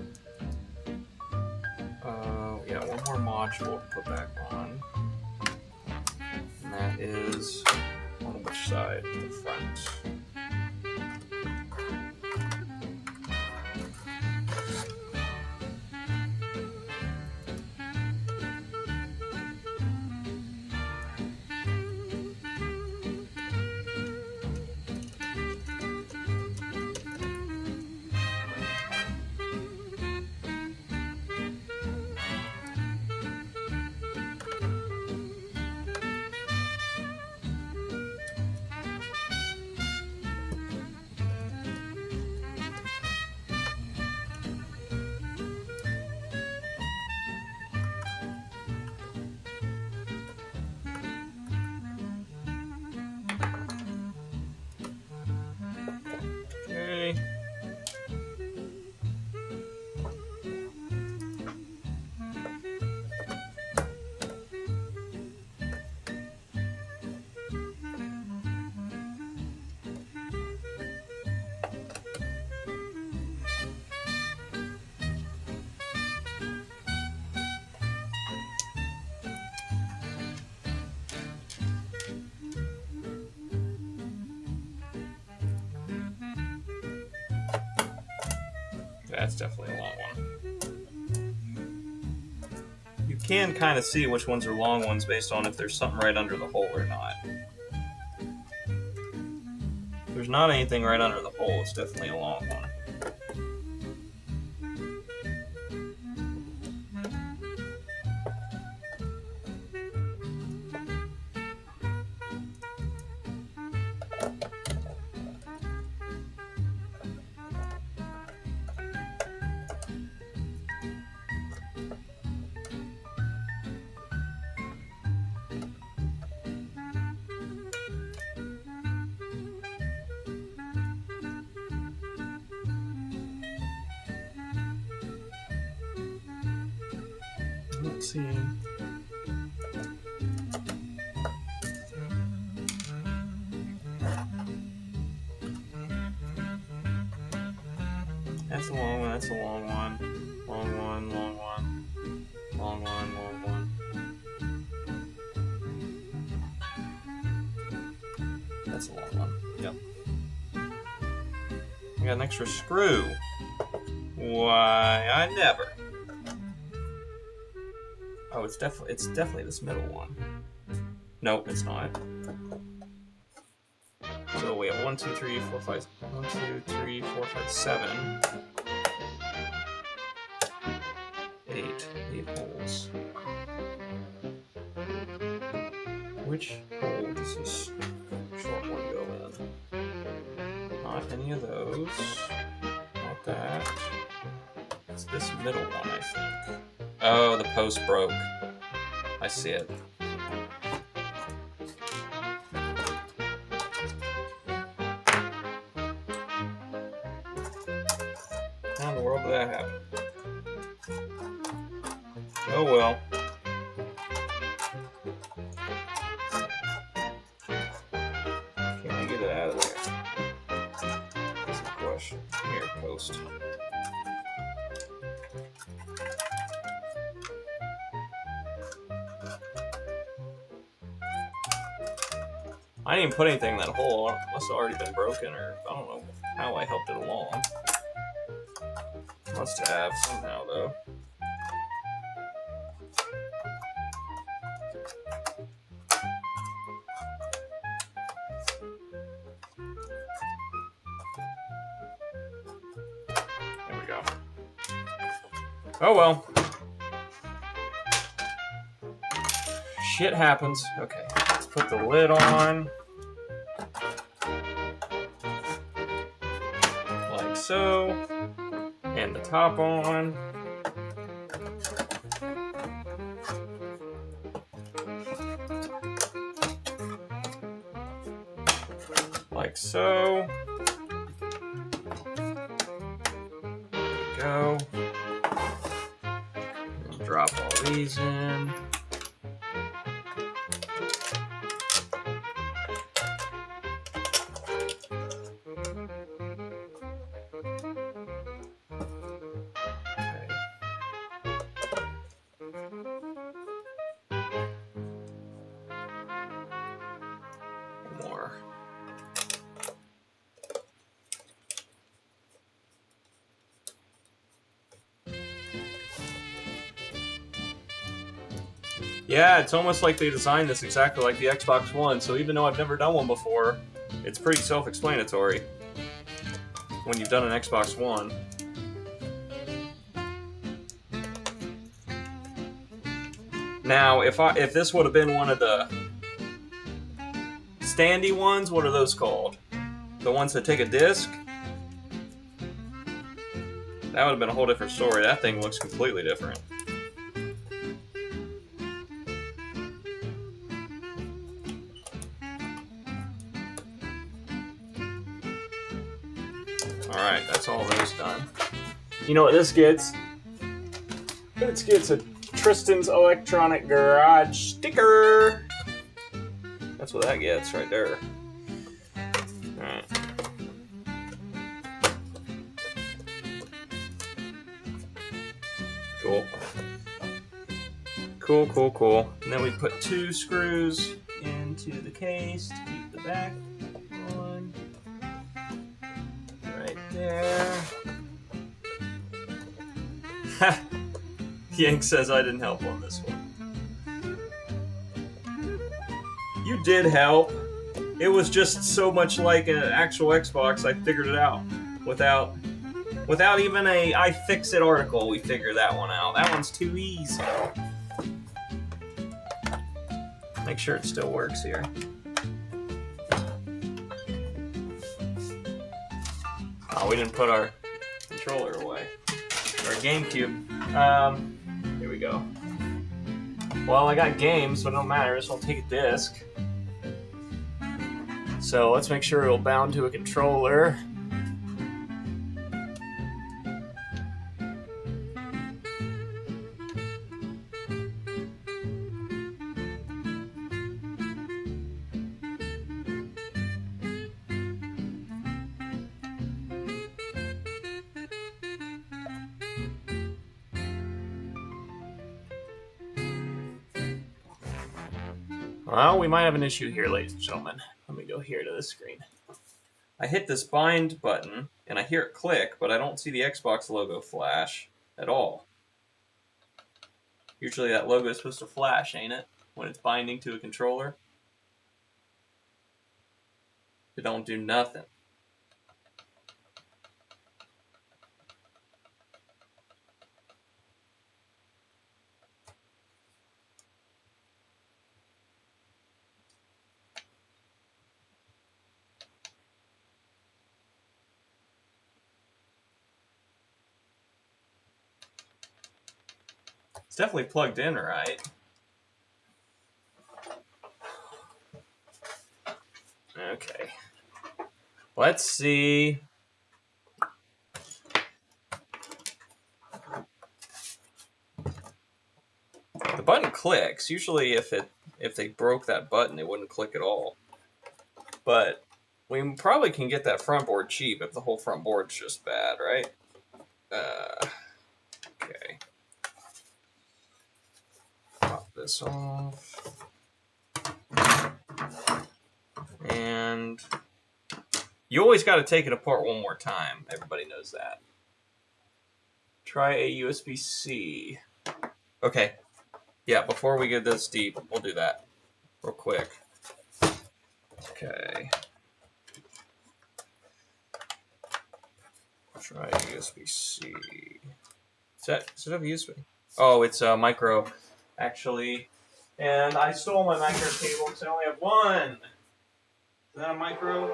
Yeah, one more module to put back on. And that is on which side? The front. Okay. That's definitely a long one. You can kind of see which ones are long ones based on if there's something right under the hole or not. If there's not anything right under the hole, it's definitely a long one. Let's see. That's a long one, that's a long one. Long one, long one. Long one, long one. That's a long one. Yep. I got an extra screw. Why, I never. Oh, it's definitely this middle one. Nope, it's not. So we have 1, 2, 3, 4, 5. 1, 2, 3, 4, 5, 7. 8 holes. Which hole does this short one go in? Not any of those. Not that. It's this middle one, I think. Oh, the post broke. I see it. How in the world did that happen? Oh well. Can I get it out of there? That's a question. Here, post. I didn't even put anything in that hole. It must have already been broken, or I don't know how I helped it along. Must have somehow, though. There we go. Oh well. Shit happens. Okay, let's put the lid on. Like so. And the top on. Like so. There we go. Drop all these in. More. Yeah, it's almost like they designed this exactly like the Xbox One, so even though I've never done one before, it's pretty self-explanatory when you've done an Xbox One. Now, if this would have been one of the standy ones, what are those called? The ones that take a disc? That would have been a whole different story. That thing looks completely different. Alright, that's all those done. You know what this gets? This gets a Tristan's Electronic Garage sticker. That's what that gets right there. Alright. Cool. Cool, cool, cool. And then we put 2 screws into the case to keep the back on. Right there. Ha! Yank says I didn't help on this one. You did help. It was just so much like an actual Xbox, I figured it out. Without even a iFixit article, we figured that one out. That one's too easy. Make sure it still works here. Oh, we didn't put our controller away. Our GameCube. Here we go. Well, I got games, but it don't matter. This will take a disc. So let's make sure it'll bound to a controller. Well, we might have an issue here, ladies and gentlemen. Let me go here to this screen. I hit this bind button, and I hear it click, but I don't see the Xbox logo flash at all. Usually that logo is supposed to flash, ain't it? When it's binding to a controller. It don't do nothing. It's definitely plugged in, right? Okay. Let's see. The button clicks. Usually if they broke that button, it wouldn't click at all. But we probably can get that front board cheap if the whole front board's just bad, right? Okay. Pop this off. And you always got to take it apart one more time. Everybody knows that. Try a USB-C. Okay. Yeah, before we get this deep, we'll do that real quick. Okay. Try USB-C. Does it have a USB? Oh, it's a micro, actually. And I stole my micro cable because I only have one. Is that a micro?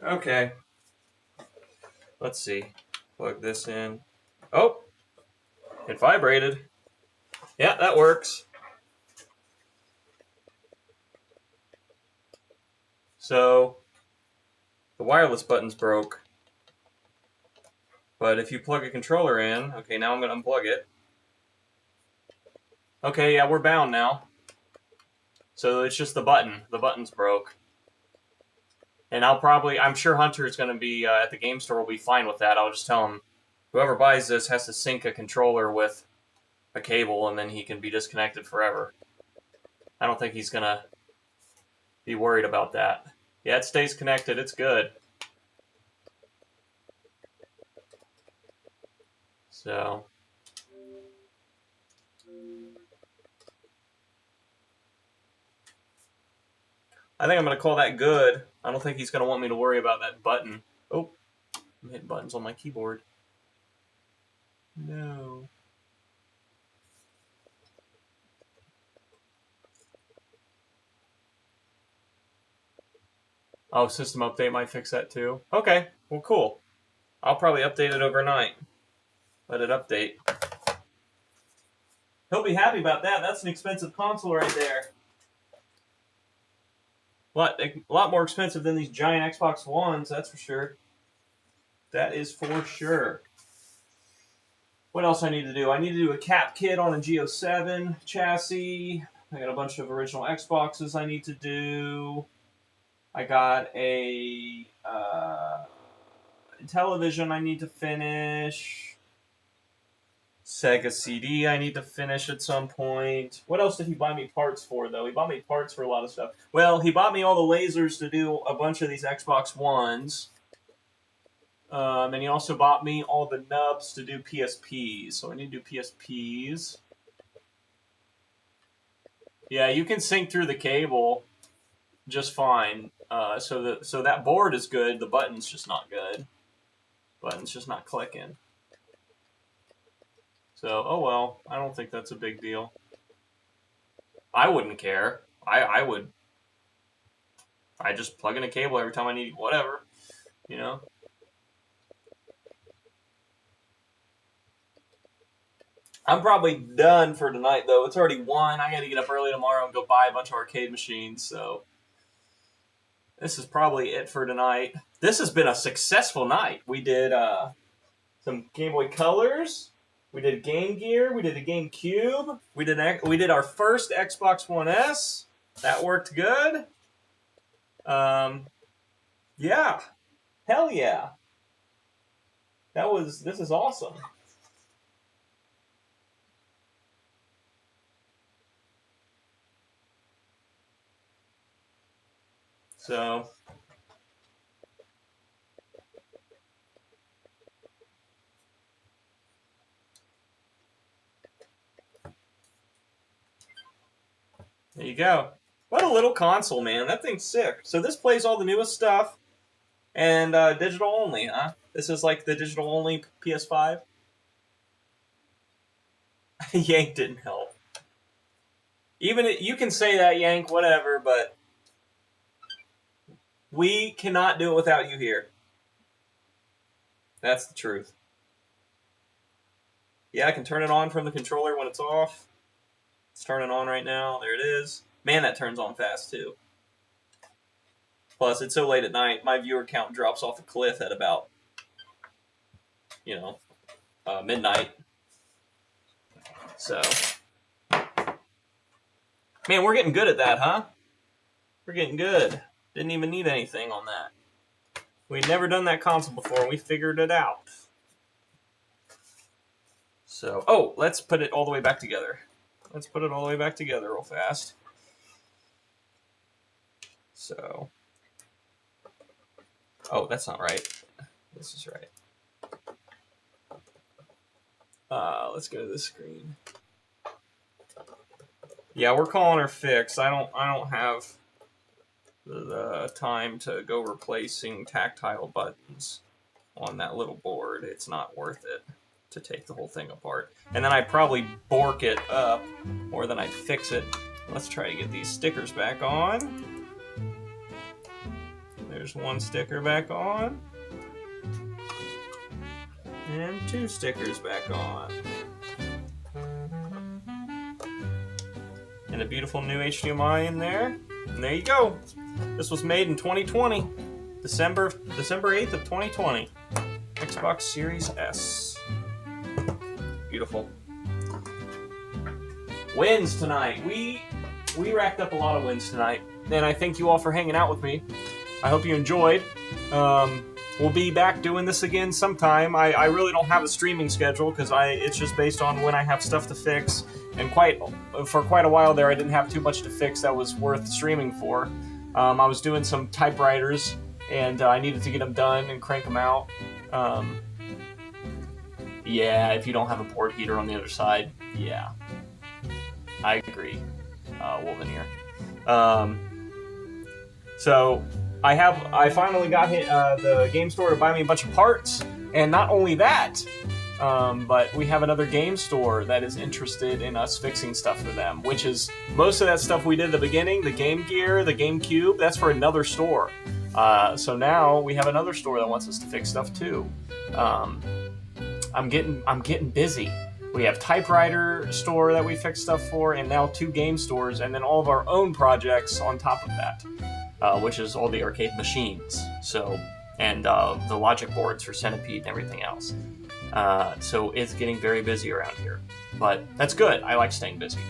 Okay. Let's see. Plug this in. Oh! It vibrated. Yeah, that works. So, the wireless button's broke. But if you plug a controller in, okay, now I'm going to unplug it. Okay, yeah, we're bound now. So it's just the button. The button's broke. And I'm sure Hunter's going to be, at the game store will be fine with that. I'll just tell him, whoever buys this has to sync a controller with a cable, and then he can be disconnected forever. I don't think he's going to be worried about that. Yeah, it stays connected. It's good. So, I think I'm going to call that good. I don't think he's going to want me to worry about that button. Oh, I'm hitting buttons on my keyboard. No. Oh, system update might fix that too. Okay, well, cool. I'll probably update it overnight. Let it update. He'll be happy about that. That's an expensive console right there. A lot more expensive than these giant Xbox Ones, that's for sure. That is for sure. What else I need to do? I need to do a cap kit on a G07 chassis. I got a bunch of original Xboxes I need to do. I got a television I need to finish. Sega CD I need to finish at some point. What else did he buy me parts for, though? He bought me parts for a lot of stuff. Well, he bought me all the lasers to do a bunch of these Xbox Ones. And he also bought me all the nubs to do PSPs. So I need to do PSPs. Yeah, you can sync through the cable just fine. So that board is good. The button's just not good. but it's just not clicking. So, oh well, I don't think that's a big deal. I wouldn't care. I would. I just plug in a cable every time I need whatever, you know? I'm probably done for tonight, though. It's already 1. I got to get up early tomorrow and go buy a bunch of arcade machines, so this is probably it for tonight. This has been a successful night. We did some Game Boy Colors. We did Game Gear. We did a GameCube. We did our first Xbox One S. That worked good. Yeah. Hell yeah. This is awesome. So, there you go. What a little console, man. That thing's sick. So this plays all the newest stuff and digital only, huh? This is like the digital only PS5. Yank didn't help. Even you can say that, Yank, whatever, but we cannot do it without you here. That's the truth. Yeah, I can turn it on from the controller when it's off. It's turning on right now. There it is. Man, that turns on fast, too. Plus, it's so late at night, my viewer count drops off a cliff at about, midnight. So, man, we're getting good at that, huh? We're getting good. Didn't even need anything on that. We'd never done that console before, and we figured it out. So, oh, let's put it all the way back together. Let's put it all the way back together real fast. So, oh, that's not right. This is right. Let's go to this screen. Yeah, we're calling her fixed. I don't have the time to go replacing tactile buttons on that little board. It's not worth it to take the whole thing apart. And then I'd probably bork it up more than I'd fix it. Let's try to get these stickers back on. There's one sticker back on. And 2 stickers back on. And a beautiful new HDMI in there. And there you go. This was made in 2020. December 8th of 2020. Xbox Series S. Beautiful. Wins tonight. We racked up a lot of wins tonight. And I thank you all for hanging out with me. I hope you enjoyed. We'll be back doing this again sometime. I really don't have a streaming schedule because it's just based on when I have stuff to fix. And for quite a while there, I didn't have too much to fix that was worth streaming for. I was doing some typewriters, and I needed to get them done and crank them out. Yeah, if you don't have a port heater on the other side, yeah. I agree, Woven here. So I finally got the game store to buy me a bunch of parts, and not only that, but we have another game store that is interested in us fixing stuff for them, which is most of that stuff we did at the beginning, the Game Gear, the GameCube, that's for another store. So now we have another store that wants us to fix stuff too. I'm getting busy. We have typewriter store that we fix stuff for, and now 2 game stores, and then all of our own projects on top of that, which is all the arcade machines. So, and the logic boards for Centipede and everything else. So it's getting very busy around here, but that's good. I like staying busy.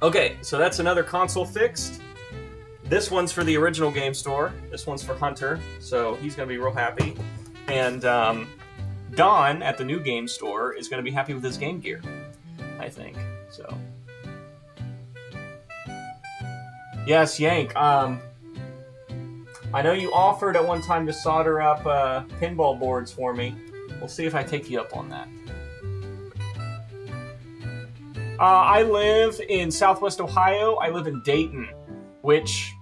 Okay, so that's another console fixed. This one's for the original game store. This one's for Hunter, so he's gonna be real happy. And Don at the new game store is gonna be happy with his Game Gear, I think. So yes, Yank. I know you offered at one time to solder up pinball boards for me. We'll see if I take you up on that. I live in Southwest Ohio. I live in Dayton, which,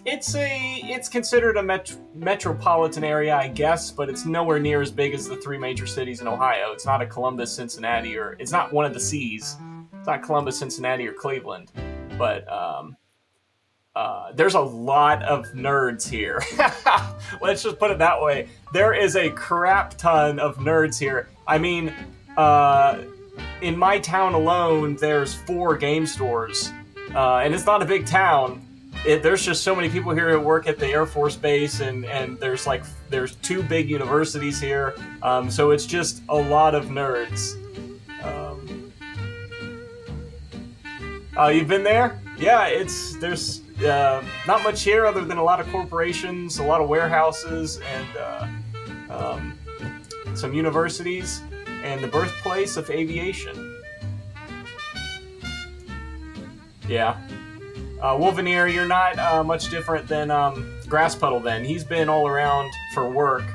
It's considered a metropolitan area, I guess, but it's nowhere near as big as the three major cities in Ohio. It's not a Columbus, Cincinnati, or it's not one of the C's. It's not Columbus, Cincinnati, or Cleveland. But there's a lot of nerds here. Let's just put it that way. There is a crap ton of nerds here. I mean, in my town alone, there's 4 game stores, and it's not a big town. There's just so many people here who work at the Air Force Base, and there's 2 big universities here, so it's just a lot of nerds. You've been there? Yeah, there's not much here other than a lot of corporations, a lot of warehouses, and some universities, and the birthplace of aviation. Yeah. Wolveneer, you're not much different than Grasspuddle then. He's been all around for work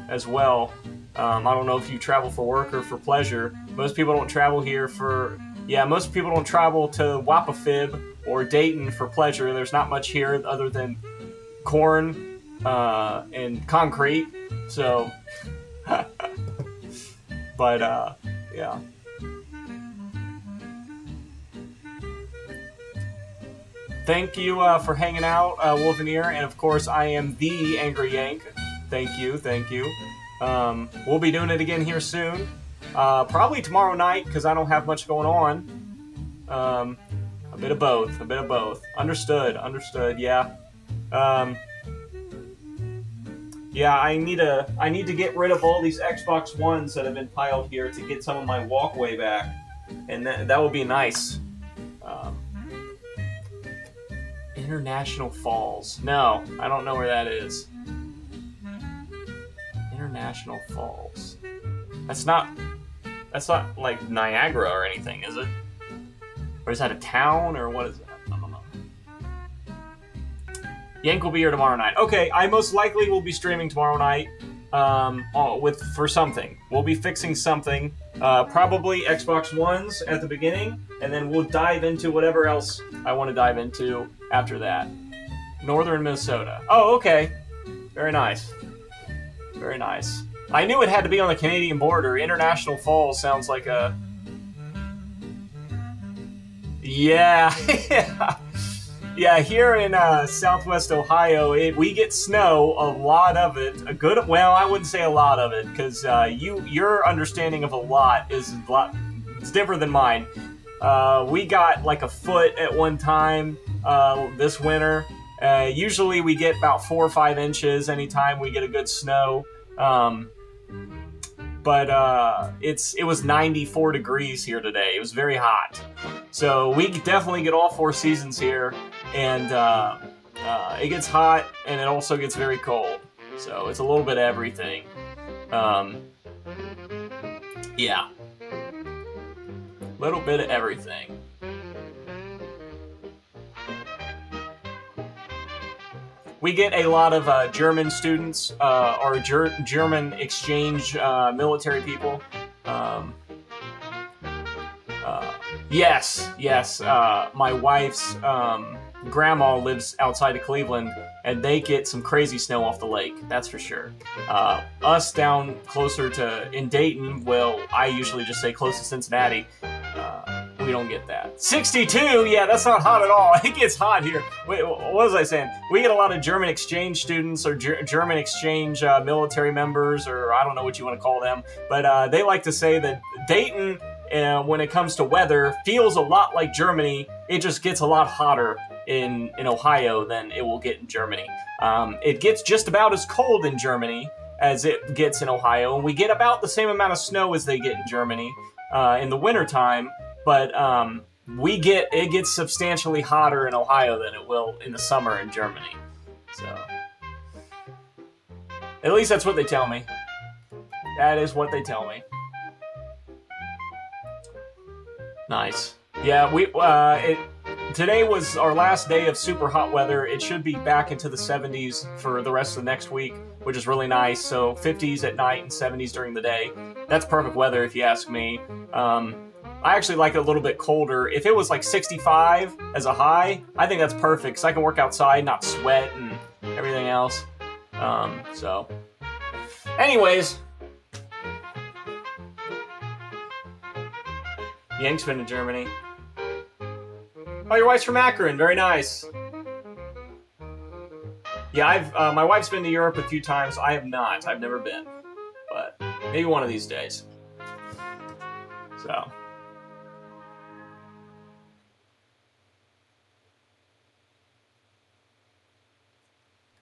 as well. I don't know if you travel for work or for pleasure. Most people don't travel here for... Yeah, most people don't travel to Wapafib or Dayton for pleasure. There's not much here other than corn and concrete. So... but, yeah. Thank you for hanging out, Wolveneer, and of course I am the Angry Yank. Thank you, thank you. We'll be doing it again here soon. Probably tomorrow night, because I don't have much going on. A bit of both, a bit of both. Understood, understood, yeah. Yeah, I need to get rid of all these Xbox Ones that have been piled here to get some of my walkway back. And that would be nice. International Falls. No, I don't know where that is. International Falls. That's not like Niagara or anything, is it? Or is that a town, or what is that? I don't know. Yank will be here tomorrow night. Okay, I most likely will be streaming tomorrow night for something. We'll be fixing something. Probably Xbox Ones at the beginning, and then we'll dive into whatever else I want to dive into after that. Northern Minnesota. Oh, okay. Very nice. Very nice. I knew it had to be on the Canadian border. International Falls sounds like a... Yeah. Yeah, here in southwest Ohio, we get snow, a lot of it. Well, I wouldn't say a lot of it, because your understanding of a lot is it's different than mine. We got like a foot at one time this winter. Usually we get about 4 or 5 inches anytime we get a good snow. But it was 94 degrees here today. It was very hot. So we definitely get all 4 seasons here, and it gets hot, and it also gets very cold. So it's a little bit of everything. Yeah. Little bit of everything. We get a lot of German students or German exchange military people. Yes. My wife's grandma lives outside of Cleveland, and they get some crazy snow off the lake. That's for sure. Us down closer in Dayton, well, I usually just say close to Cincinnati. We don't get that. 62? Yeah, that's not hot at all. It gets hot here. Wait, what was I saying? We get a lot of German exchange students or German exchange military members, or I don't know what you want to call them. But they like to say that Dayton, when it comes to weather, feels a lot like Germany. It just gets a lot hotter in Ohio than it will get in Germany. It gets just about as cold in Germany as it gets in Ohio, and we get about the same amount of snow as they get in Germany in the wintertime. But it gets substantially hotter in Ohio than it will in the summer in Germany. So, at least that's what they tell me. That is what they tell me. Nice. Yeah, today was our last day of super hot weather. It should be back into the 70s for the rest of the next week, which is really nice. So 50s at night and 70s during the day. That's perfect weather if you ask me. I actually like it a little bit colder. If it was like 65 as a high, I think that's perfect because I can work outside, not sweat and everything else. So, anyways, Yank's been to Germany. Oh, your wife's from Akron. Very nice. Yeah, my wife's been to Europe a few times. I have not. I've never been, but maybe one of these days. So.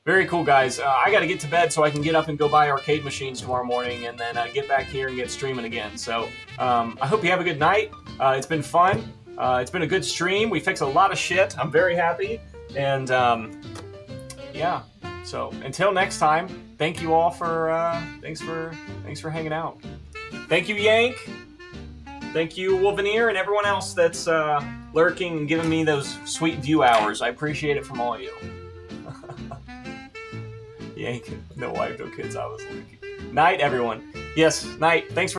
Very cool, guys. I got to get to bed so I can get up and go buy arcade machines tomorrow morning and then get back here and get streaming again. So I hope you have a good night. It's been fun. It's been a good stream. We fixed a lot of shit. I'm very happy. And yeah. So until next time, thank you all for thanks for hanging out. Thank you, Yank. Thank you, Wolveneer, and everyone else that's lurking and giving me those sweet view hours. I appreciate it from all of you. Yank, no wife, no kids. I was lucky. Night, everyone. Yes, night. Thanks for